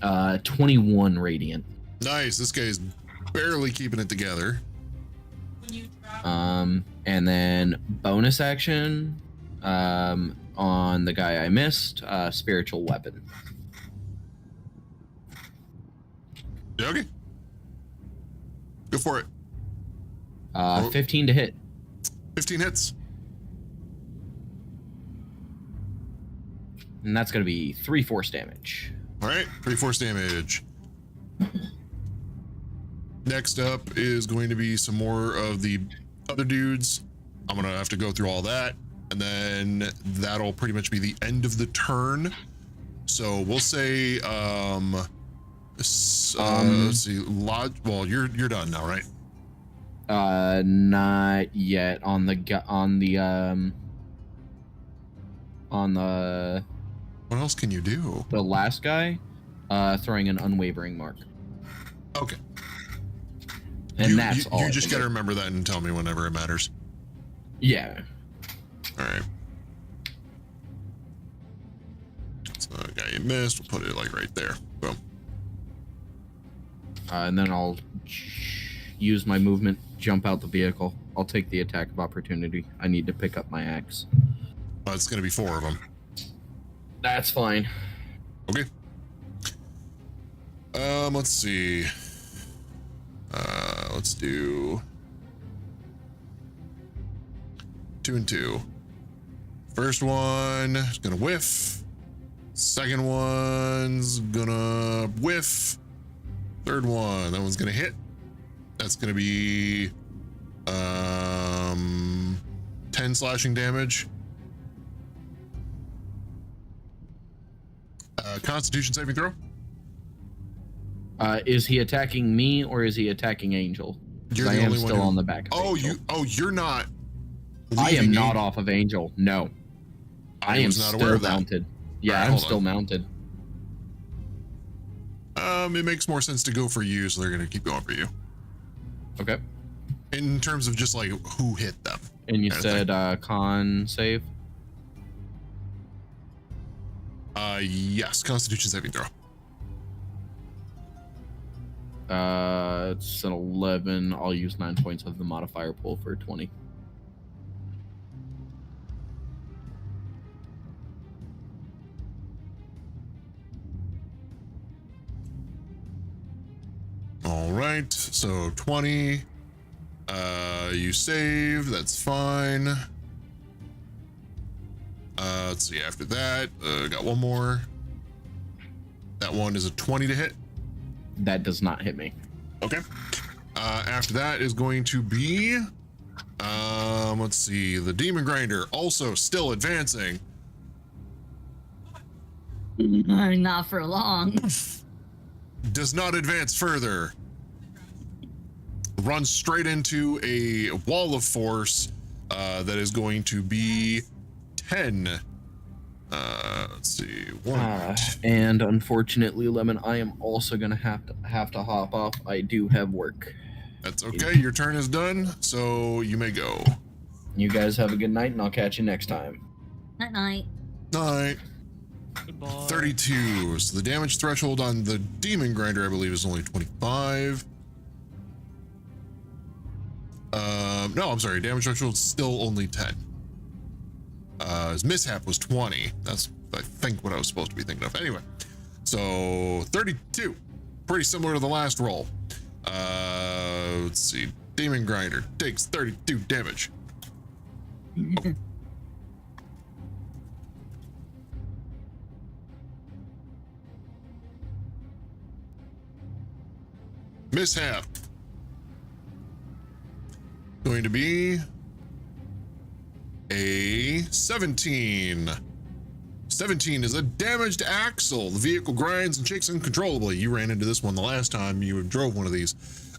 21 radiant. Nice. This guy's barely keeping it together. And then bonus action on the guy I missed, spiritual weapon. Okay. Go for it. 15 to hit. 15 hits. And that's going to be 3 force damage. All right, 3 force damage. Next up is going to be some more of the other dudes. I'm going to have to go through all that, and then that'll pretty much be the end of the turn. So we'll say, let's see, well, you're done now, right? Not yet. On the what else can you do? The last guy, throwing an unwavering mark. Okay. And that's all. You just gotta remember that and tell me whenever it matters. Yeah. All right. So the guy you missed, we'll put it like right there. Boom. And then I'll use my movement, jump out the vehicle. I'll take the attack of opportunity. I need to pick up my axe. It's gonna be 4 of them. That's fine. Okay. Let's see. Let's do 2 and 2. First one is gonna whiff. Second one's gonna whiff. Third one, that one's gonna hit. That's gonna be 10 slashing damage. Constitution saving throw. Is he attacking me or is he attacking Angel? You're the I am only still one on the back. Of Angel. You're not. I am not off of Angel. No, I am was not aware still of that. mounted. Yeah, Alright, I'm hold still on. mounted. It makes more sense to go for you, so they're gonna keep going for you. Okay. In terms of just like who hit them. And you kind of said con save. Yes, Constitution saving throw. It's an 11. I'll use 9 points of the modifier pool for 20. All right, so 20. You save, that's fine. Let's see, after that, got one more. That one is a 20 to hit. That does not hit me. Okay. After that is going to be, let's see, the Demon Grinder, also still advancing. Not for long. Does not advance further. Runs straight into a wall of force that is going to be 10. Let's see. And unfortunately, Lemon, I am also gonna have to hop off. I do have work. That's okay. Your turn is done, so you may go. You guys have a good night, and I'll catch you next time. Night night. Night. Goodbye. 32. So the damage threshold on the Demon Grinder, I believe, is only 25. No, I'm sorry. Damage threshold is still only 10. His mishap was 20. That's, I think, what I was supposed to be thinking of. Anyway, so 32. Pretty similar to the last roll. Let's see. Demon Grinder takes 32 damage. Mishap. Going to be a 17. 17 is a damaged axle. The vehicle grinds and shakes uncontrollably. You ran into this one the last time you drove one of these.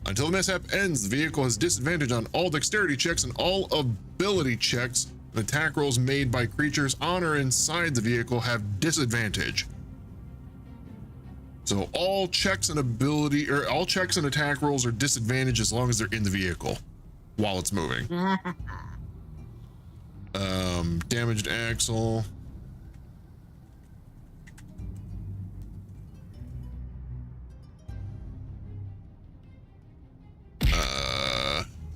Until the mishap ends, the vehicle has disadvantage on all dexterity checks and all ability checks. And attack rolls made by creatures on or inside the vehicle have disadvantage. So all checks and all checks and attack rolls are disadvantaged as long as they're in the vehicle while it's moving. Damaged axle.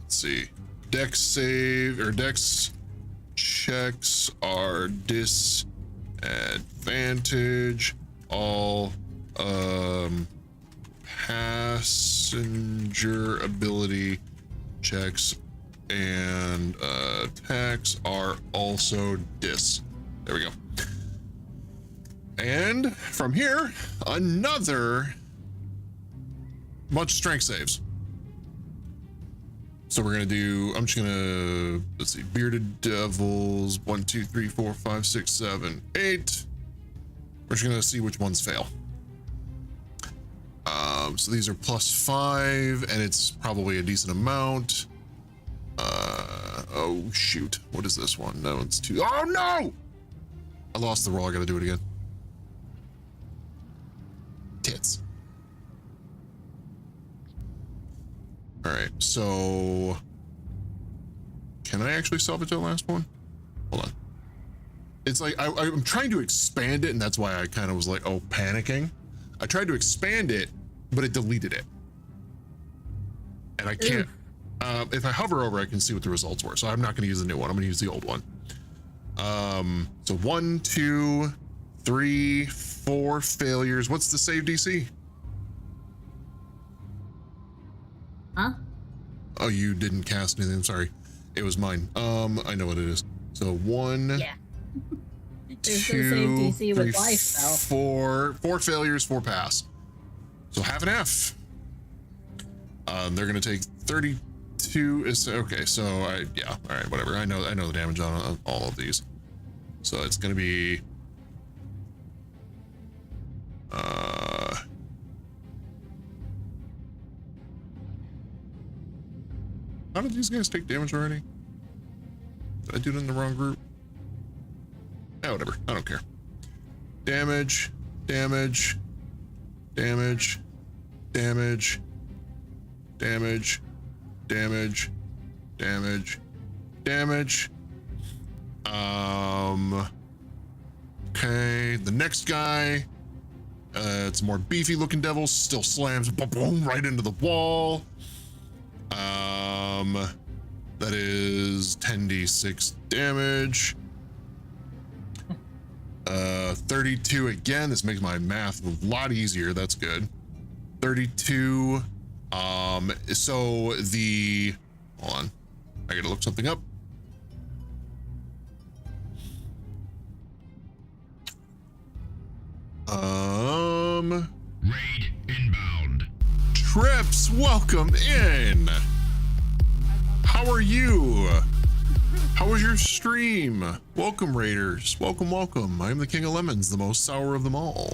let's see. Dex save or Dex checks are disadvantage. All passenger ability checks and attacks are also dis. There we go. And from here, another bunch of strength saves. So we're gonna do, I'm just gonna, let's see, bearded devils, 1, 2, 3, 4, 5, 6, 7, 8. We're just gonna see which ones fail. So these are +5, and it's probably a decent amount. Oh shoot, what is this one? No, it's 2. Oh no! I lost the roll, I gotta do it again. Tits. All right, so can I actually salvage that last one? Hold on. It's like I'm trying to expand it, and that's why I kind of was like, oh, panicking. I tried to expand it, but it deleted it, and I can't. If I hover over, I can see what the results were. So I'm not going to use the new one. I'm going to use the old one. So 1, 2, 3, 4 failures. What's the save DC? Huh? Oh, you didn't cast anything. I'm sorry. It was mine. I know what it is. So 1, yeah. 2, DC 3, with life, though. 4 failures, 4 pass. So half and half. They're gonna take 32. Is okay. So yeah. All right. Whatever. I know the damage on all of these. So it's gonna be. How did these guys take damage already? Did I do it in the wrong group? Yeah, whatever. I don't care. Damage, damage, damage, damage, damage, damage, damage, damage. Okay, the next guy, it's a more beefy looking devil, still slams boom right into the wall. That is 10d6 damage. 32 again. This makes my math a lot easier. That's good. 32. So the, hold on, I gotta look something up. Raid inbound. Trips, welcome in. How are you? How was your stream? Welcome, Raiders. Welcome, welcome. I'm the King of Lemons, the most sour of them all.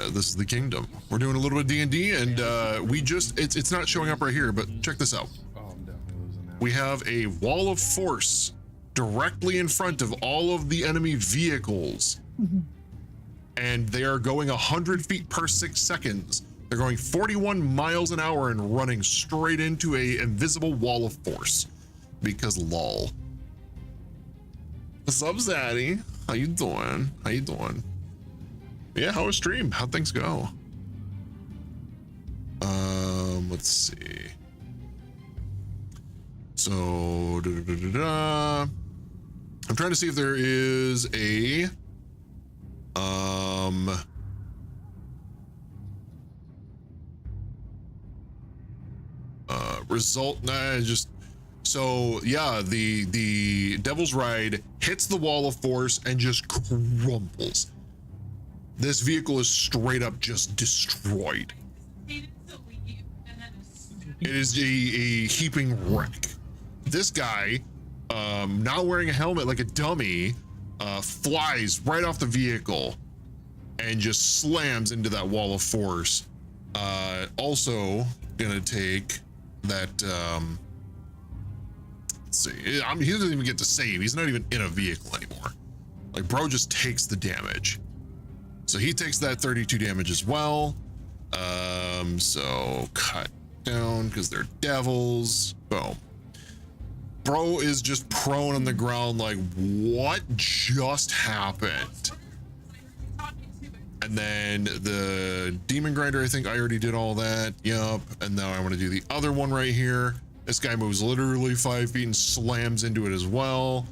This is the Kingdom. We're doing a little bit of D&D, and we just, it's not showing up right here, but check this out. We have a wall of force directly in front of all of the enemy vehicles. And they are going 100 feet per 6 seconds. They're going 41 miles an hour and running straight into a invisible wall of force. Because lol. What's up, Zaddy? How you doing? How you doing? Yeah, how was stream? How'd things go? Let's see. So, I'm trying to see if there is a result. So yeah, the Devil's Ride hits the wall of force and just crumbles. This vehicle is straight up just destroyed. It is a heaping wreck. This guy, not wearing a helmet like a dummy, flies right off the vehicle and just slams into that wall of force. Also gonna take that, let's see, he doesn't even get to save. He's not even in a vehicle anymore. Like, bro just takes the damage. So he takes that 32 damage as well. So cut down because they're devils. Boom. Bro is just prone on the ground like, what just happened? And then the Demon Grinder, I think I already did all that. Yup. And now I want to do the other one right here. This guy moves literally 5 feet and slams into it as well.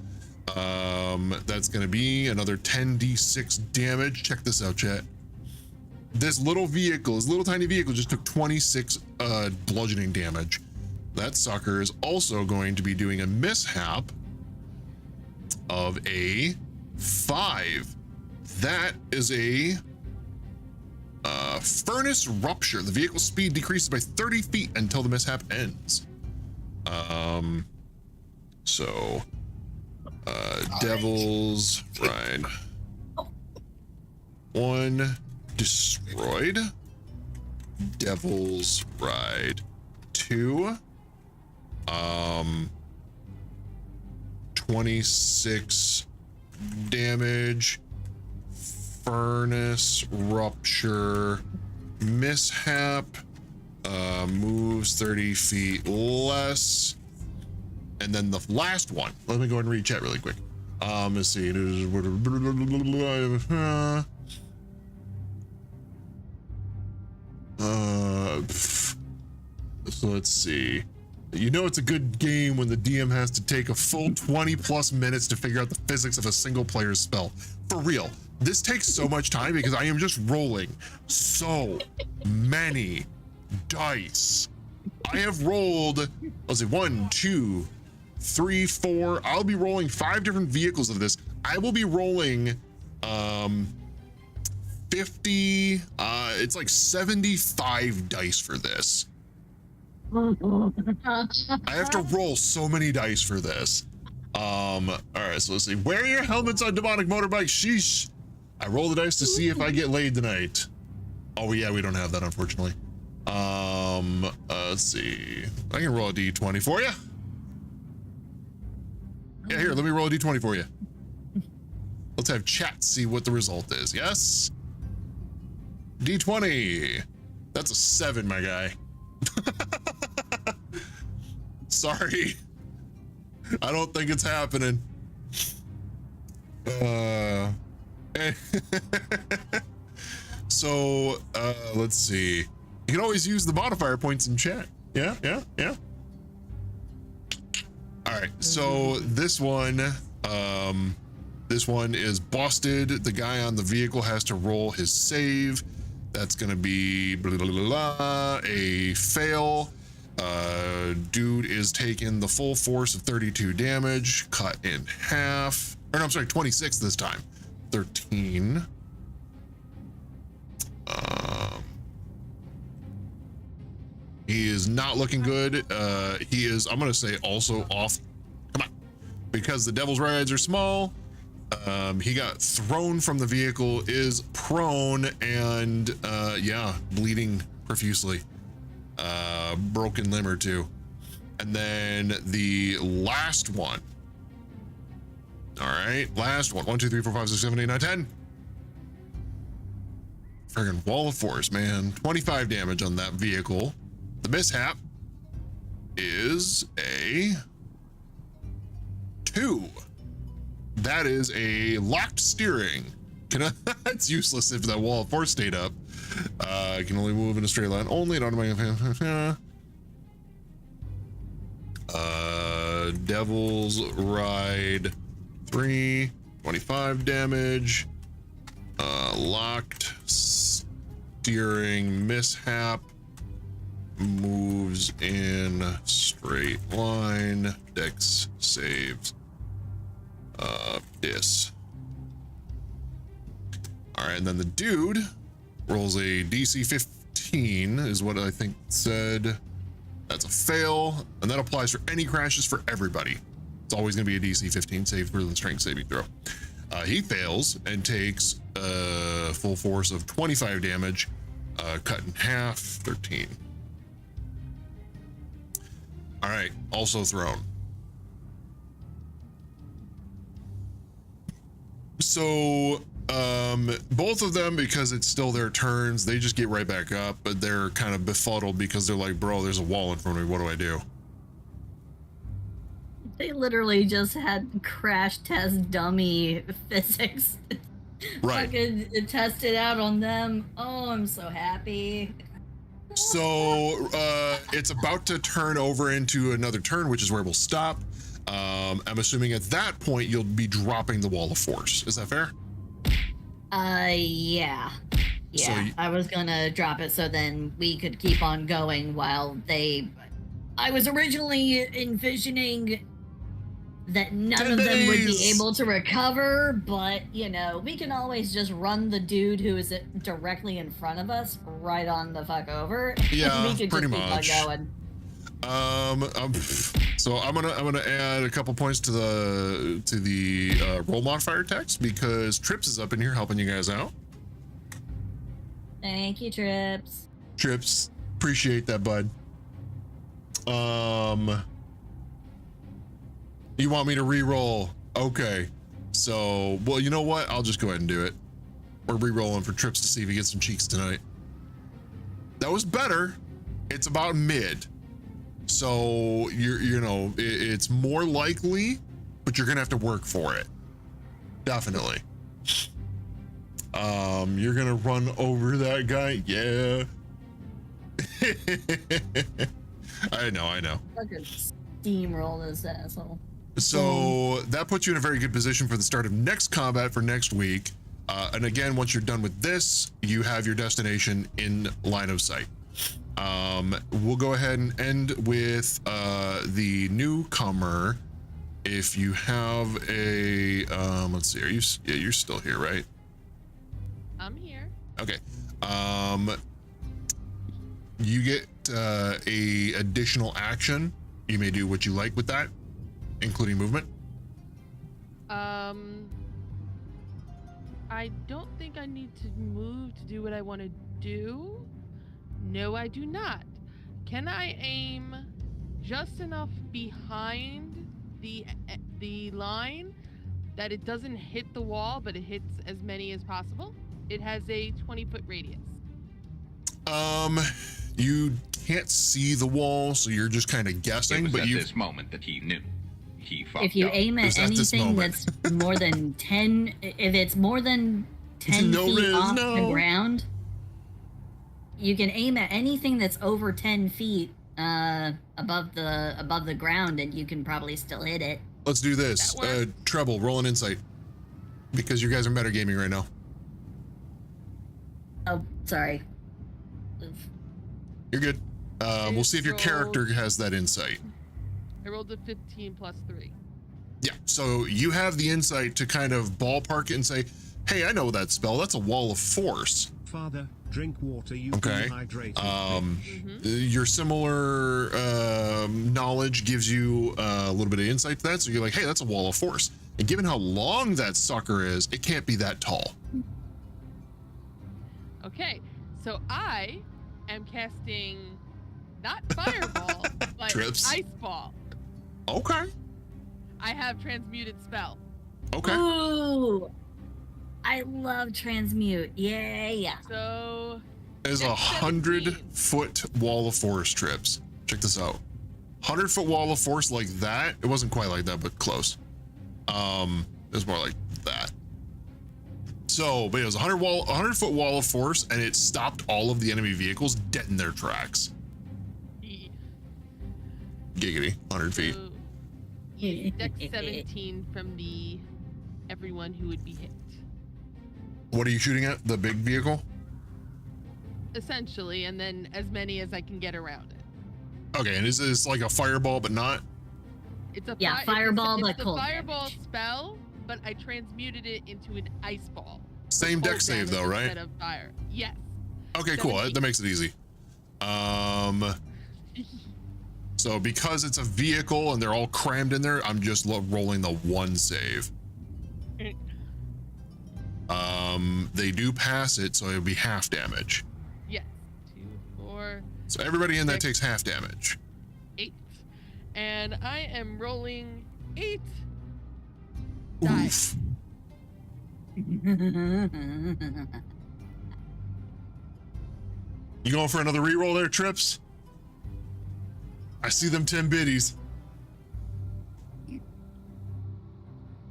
That's gonna be another 10d6 damage. Check this out, chat. This little vehicle, this little tiny vehicle just took 26 bludgeoning damage. That sucker is also going to be doing a mishap of a 5. That is a furnace rupture. The vehicle speed decreases by 30 feet until the mishap ends. Devil's Ride 1 destroyed. Devil's Ride 2 26 damage. Furnace rupture mishap, moves 30 feet less. And then the last one, let me go ahead and read chat really quick. Let's see. So let's see. You know it's a good game when the DM has to take a full 20 plus minutes to figure out the physics of a single player's spell. For real. This takes so much time because I am just rolling so many dice. I have rolled, let's see, 1, 2, 3, 4. I'll be rolling 5 different vehicles of this. I will be rolling 50, it's like 75 dice for this. I have to roll so many dice for this. All right, so let's see. Wear your helmets on demonic motorbikes. Sheesh. I roll the dice to see if I get laid tonight. Oh yeah, we don't have that, unfortunately. Let's see. I can roll a d20 for you. Yeah, here, let me roll a d20 for you. Let's have chat see what the result is. Yes. D20. That's a 7, my guy. Sorry. I don't think it's happening. So, let's see. You can always use the modifier points in chat. Yeah. All right, so this one is busted. The guy on the vehicle has to roll his save. That's gonna be blah, blah, blah, blah, a fail. Dude is taking the full force of 32 damage, cut in half. Or no, I'm sorry, 26 this time. 13. He is not looking good. He is, I'm gonna say, also off. Come on. Because the Devil's Rides are small, he got thrown from the vehicle, is prone, and yeah, bleeding profusely. Broken limb or 2. And then the last one. All right, last one. 1, 2, 3, 4, 5, 6, 7, 8, 9, 10. Friggin' wall of force, man. 25 damage on that vehicle. The mishap is a 2. That is a locked steering. It's useless if that wall of force stayed up. I can only move in a straight line. Only an automatic. Devil's Ride 3, 25 damage. Locked steering mishap. Moves in straight line. Dex saves. Dis. All right, and then the dude rolls a DC 15 is what I think it said. That's a fail, and that applies for any crashes for everybody. It's always going to be a DC 15 save for the strength saving throw. He fails and takes a full force of 25 damage, cut in half, 13. All right, also thrown. So both of them, because it's still their turns, they just get right back up, but they're kind of befuddled because they're like, bro, there's a wall in front of me. What do I do? They literally just had crash test dummy physics. Right. Fucking test it out on them. Oh, I'm so happy. So it's about to turn over into another turn, which is where we'll stop. I'm assuming at that point you'll be dropping the wall of force. Is that fair? Yeah. Yeah, I was gonna drop it so then we could keep on going while they... I was originally envisioning that none of them would be able to recover, but, you know, we can always just run the dude who is directly in front of us right on the fuck over. Yeah, we could pretty just much. keep on going. So I'm gonna add a couple points to the roll modifier text because Trips is up in here helping you guys out. Thank you, Trips. Trips, appreciate that, bud. You want me to re-roll? Okay. So, well, you know what? I'll just go ahead and do it. We're re-rolling for Trips to see if he gets some cheeks tonight. That was better. It's about mid. So you know, it's more likely, but you're gonna have to work for it. Definitely. You're gonna run over that guy. Yeah. I know. Fucking steamroll this asshole. So that puts you in a very good position for the start of next combat for next week. And again, once you're done with this, you have your destination in line of sight. We'll go ahead and end with the newcomer. If you have a, let's see, you're still here, right? I'm here. Okay. You get a additional action. You may do what you like with that, including movement. I don't think I need to move to do what I want to do. No, I do not. Can I aim just enough behind the line that it doesn't hit the wall, but it hits as many as possible? It has a 20-foot radius. You can't see the wall, so you're just kind of guessing. It was but at you this moment that he knew. He fucked If you up. aim at anything that's more than 10, if it's more than 10 feet off the ground, you can aim at anything that's over 10 feet above the ground, and you can probably still hit it. Let's do this. Treble, roll an insight, because you guys are metagaming right now. Oh, sorry. You're good. We'll see if your character has that insight. I rolled a 15 plus 3. Yeah, so you have the insight to kind of ballpark it and say, hey, I know that spell. That's a wall of force. Father, drink water. You Okay. dehydrated. Your similar knowledge gives you a little bit of insight to that. So you're like, hey, that's a wall of force. And given how long that sucker is, it can't be that tall. Okay, so I am casting not fireball, but Trips. ice ball. Okay. I have transmuted spell. Okay. Ooh, I love transmute. Yeah. So There's 100-foot wall of force, Trips. Check this out. 100-foot wall of force like that. It wasn't quite like that, but close. It was more like that. So, but it was 100-foot wall of force, and it stopped all of the enemy vehicles dead in their tracks. Giggity, 100 feet. Dex 17 from everyone who would be hit. What are you shooting at? The big vehicle? Essentially, and then as many as I can get around it. Okay, and is this like a fireball, but not? It's a fireball, it's but the cold fireball spell, but I transmuted it into an ice ball. Same dex save though, right? Instead of fire. Yes. Okay, cool. That makes it easy. So because it's a vehicle and they're all crammed in there, I'm just rolling the one save. They do pass it, so it'll be half damage. Yes. 2, 4. So everybody in 6, that takes half damage. 8. And I am rolling 8 Oof. dice. You going for another reroll there, Trips? I see them 10 biddies.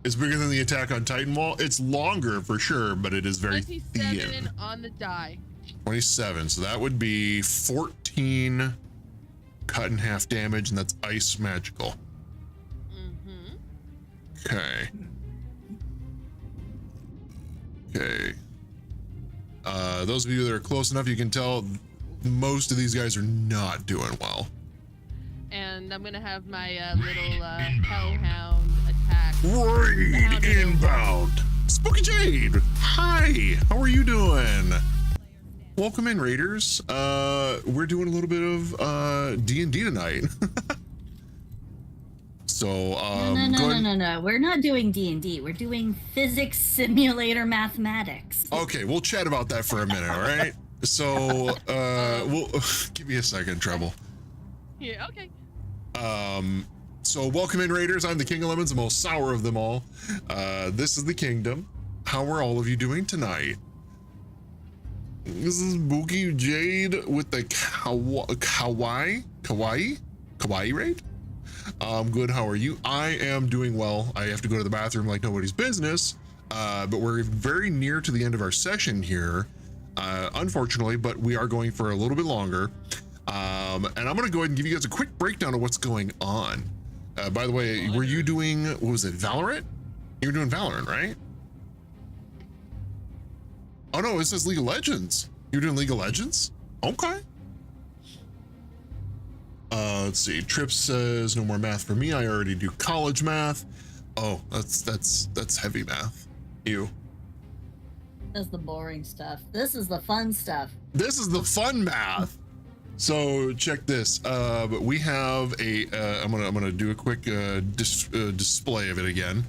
It's bigger than the Attack on Titan wall. It's longer for sure, but it is very 27 thin. on the die. 27. So that would be 14 cut in half damage, and that's ice magical. Okay. Okay. Those of you that are close enough, you can tell most of these guys are not doing well. And I'm gonna have my little hellhound attack. Raid inbound. Spooky Jade. Hi. How are you doing? Welcome in, Raiders. We're doing a little bit of D&D tonight. So no. We're not doing D&D. We're doing physics simulator mathematics. Okay, we'll chat about that for a minute, all right? So, we'll give me a second, Treble. Yeah, okay. So welcome in, Raiders. I'm the King of Lemons, the most sour of them all. This is the Kingdom. How are all of you doing tonight? This is Spooky Jade with the Kawaii raid. Good. How are you? I am doing well. I have to go to the bathroom like nobody's business, but we're very near to the end of our session here, unfortunately, but we are going for a little bit longer. And I'm going to go ahead and give you guys a quick breakdown of what's going on. By the way, were you doing, what was it, Valorant? You were doing Valorant, right? Oh no, it says League of Legends. You're doing League of Legends? Okay. Let's see. Trip says no more math for me. I already do college math. Oh, that's heavy math. Ew. That's the boring stuff. This is the fun stuff. This is the fun math. So check this. But we have a. I'm gonna do a quick display of it again.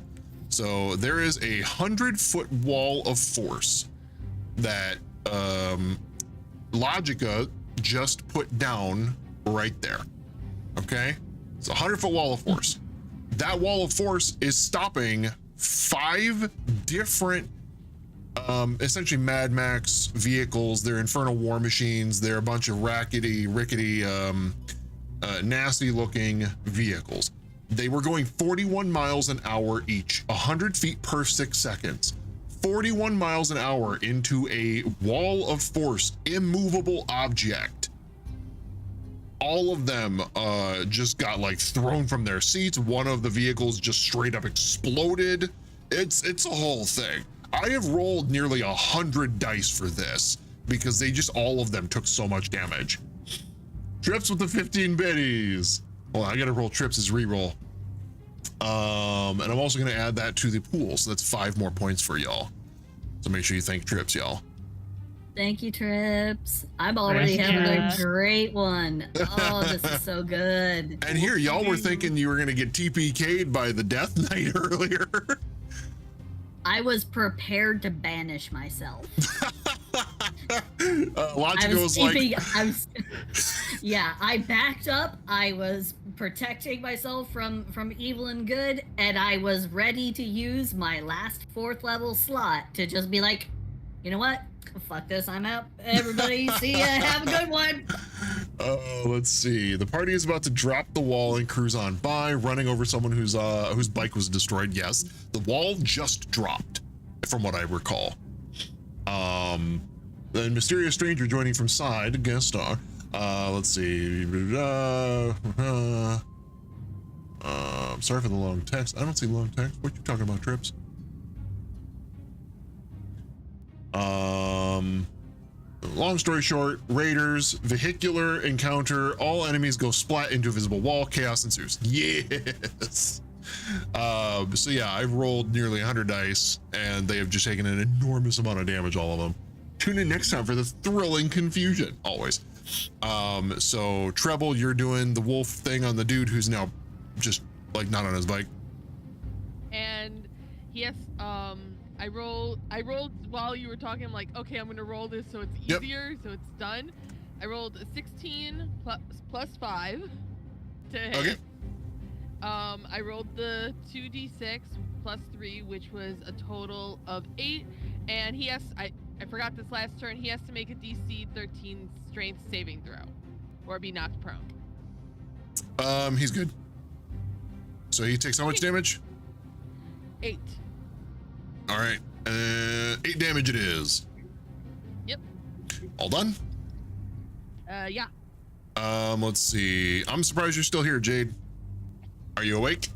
So there is a 100-foot wall of force that Logica just put down right there. Okay, it's a 100-foot wall of force. That wall of force is stopping 5 different essentially Mad Max vehicles. They're infernal war machines. They're a bunch of rickety nasty looking vehicles. They were going 41 miles an hour each, 100 feet per 6 seconds. 41 miles an hour into a wall of force, immovable object. All of them just got like thrown from their seats. One of the vehicles just straight up exploded. It's a whole thing. I have rolled nearly 100 dice for this because they just, all of them took so much damage. Trips with the 15 biddies. Well, I gotta roll Trips as reroll. And I'm also gonna add that to the pool, so that's 5 more points for y'all. So make sure you thank Trips, y'all. Thank you, Trips. I'm already having a great one. Oh, this is so good. And here, y'all were thinking you were gonna get TPK'd by the Death Knight earlier. I was prepared to banish myself. Logical was like... Yeah, I backed up. I was protecting myself from evil and good, and I was ready to use my last 4th level slot to just be like, you know what? Fuck this, I'm out. Everybody, see ya. Have a good one. Let's see. The party is about to drop the wall and cruise on by, running over someone whose bike was destroyed. Yes, the wall just dropped, from what I recall. The mysterious stranger joining from side, guest star. Let's see. Sorry for the long text. I don't see long text. What you talking about, Trips? Long story short, Raiders, vehicular encounter, all enemies go splat into a visible wall, chaos ensues. Yes. So yeah, I've rolled nearly 100 dice and they have just taken an enormous amount of damage, all of them. Tune in next time for the thrilling confusion, always. So Treble, you're doing the wolf thing on the dude who's now just like not on his bike. And yes, I rolled while you were talking. I'm like, okay, I'm gonna roll this so it's easier, so it's done. I rolled a 16 plus 5 to hit. Okay. I rolled the 2d6 plus 3, which was a total of 8. And he has, I forgot this last turn, he has to make a DC 13 strength saving throw or be knocked prone. He's good. So he takes how much damage? 8. All right, 8 damage it is. Yep. All done? Yeah. Let's see. I'm surprised you're still here, Jade. Are you awake?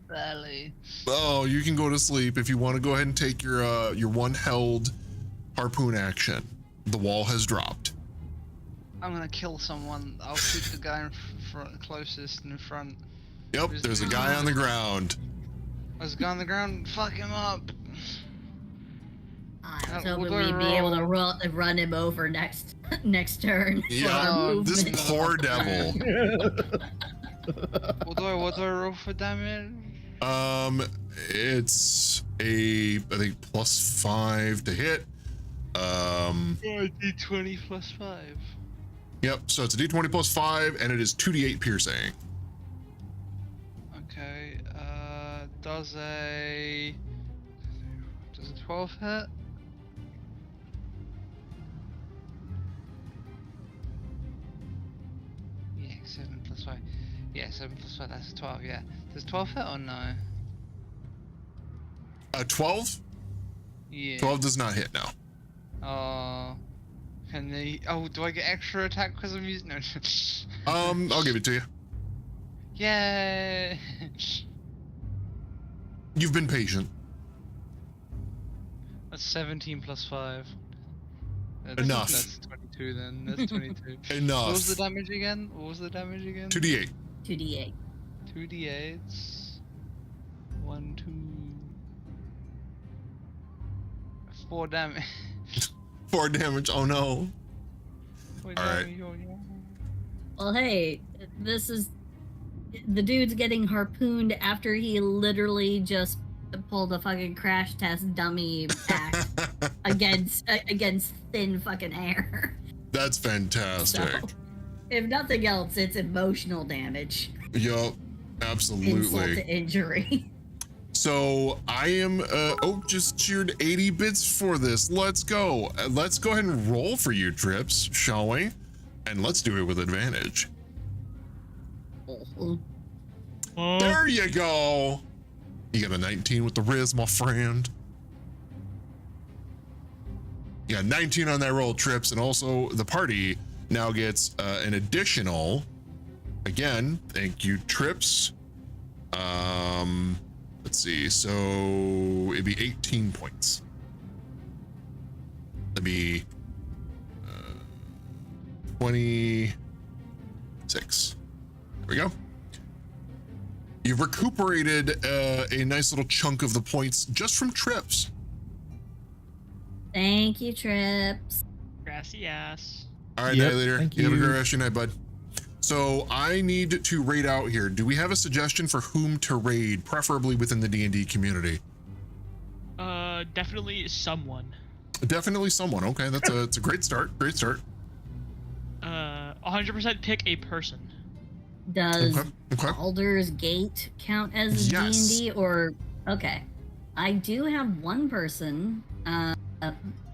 Barely. Oh, you can go to sleep if you want to go ahead and take your one held harpoon action. The wall has dropped. I'm gonna kill someone. I'll shoot the guy in front, closest in front. Yep, there's a guy on the ground. There's a guy on the ground. Fuck him up. I was hoping we'd be able to run him over next turn. Yeah, this poor devil. What do I roll for damage? It's I think +5 to hit. D20 +5. Yep, so it's a D20 +5, and it is 2d8 piercing. Okay, does a 12 hit? Yeah, 7 +5. Yeah, 7 +5, that's 12, yeah. Does 12 hit or no? 12? Yeah. 12 does not hit now. Can they? Oh, do I get extra attack because I'm using? No. I'll give it to you. Yay! You've been patient. That's 17 +5. Enough. That's 22 then. That's 22. Enough. What was the damage again? 2d8. 2d8. 2d8s. 1, 2, 4 damage. 4 damage. Oh no. All right. Well, hey, this is the dude's getting harpooned after he literally just pulled a fucking crash test dummy act against thin fucking air. That's fantastic. So, if nothing else, it's emotional damage. Yup, absolutely. Insult to injury. So I am just cheered 80 bits for this. Let's go. Let's go ahead and roll for you, Trips, shall we? And let's do it with advantage. There you go. You got a 19 with the Riz, my friend. You got 19 on that roll, Trips, and also the party now gets an additional. Again, thank you, Trips. Let's see. So it'd be 18 points. That'd be 26. There we go. You've recuperated a nice little chunk of the points just from Trips. Thank you, Trips. Grassy ass. All right, later. You have a great rest of your night, bud. So I need to raid out here. Do we have a suggestion for whom to raid, preferably within the D&D community? Definitely someone. Definitely someone. Okay, it's a great start. Great start. 100% pick a person. Does Baldur's Gate count as D&D or okay? I do have one person,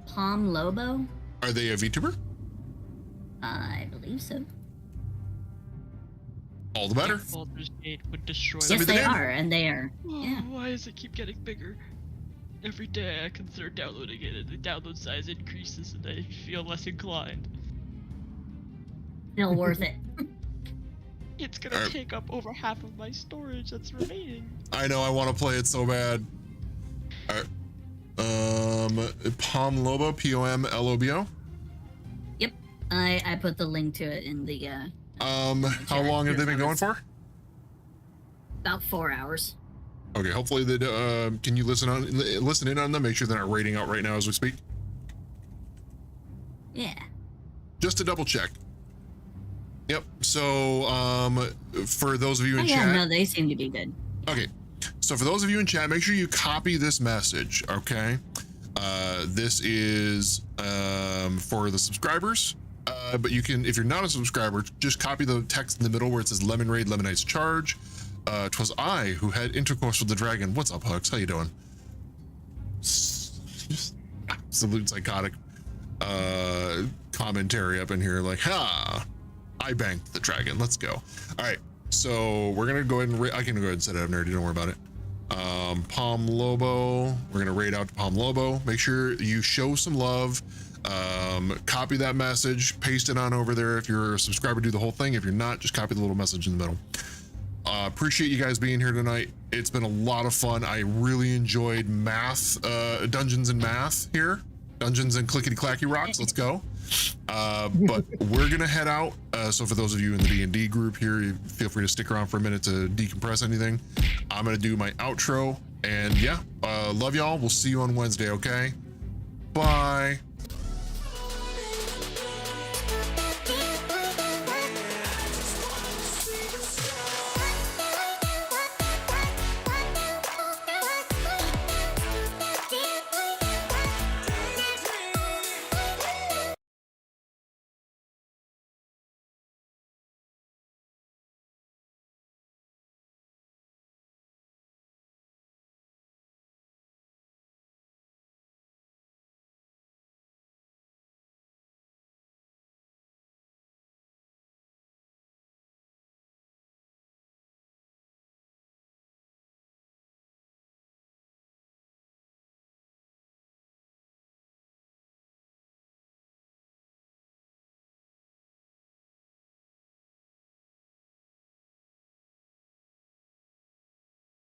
Palm Lobo. Are they a VTuber? I believe so. All the better. Baldur's Gate would destroy. Yes, they are, and they are. Yeah. Why does it keep getting bigger? Every day I consider downloading it, and the download size increases, and I feel less inclined. Still worth it. It's gonna take up over half of my storage that's remaining. I know, I want to play it so bad. All right. Palm Lobo, POMLOBO. Yep, I put the link to it in the. How long have they been going for? About 4 hours. Okay, hopefully they can you listen in on them, make sure they're not rating out right now as we speak. Yeah. Just to double check. Yep. So for those of you in chat. Yeah, no, they seem to be good. Okay. So for those of you in chat, make sure you copy this message, okay? This is for the subscribers. But you can, if you're not a subscriber, just copy the text in the middle where it says Lemon Raid, Lemonites Charge. 'Twas I who had intercourse with the dragon. What's up, Hugs? How you doing? Just absolute psychotic commentary up in here, like, ha! I banked the dragon. Let's go. All right, so we're gonna go ahead and I can go ahead and set it up, nerdy. Don't worry about it. Palm Lobo. We're gonna raid out to Palm Lobo. Make sure you show some love. Copy that message, paste it on over there. If you're a subscriber, do the whole thing. If you're not, just copy the little message in the middle. Appreciate you guys being here tonight. It's been a lot of fun. I really enjoyed math, dungeons and math here. Dungeons and clickety clacky rocks. Let's go. But we're gonna head out. So for those of you in the D&D group here, you feel free to stick around for a minute to decompress anything. I'm gonna do my outro, and yeah, love y'all. We'll see you on Wednesday. Okay. Bye.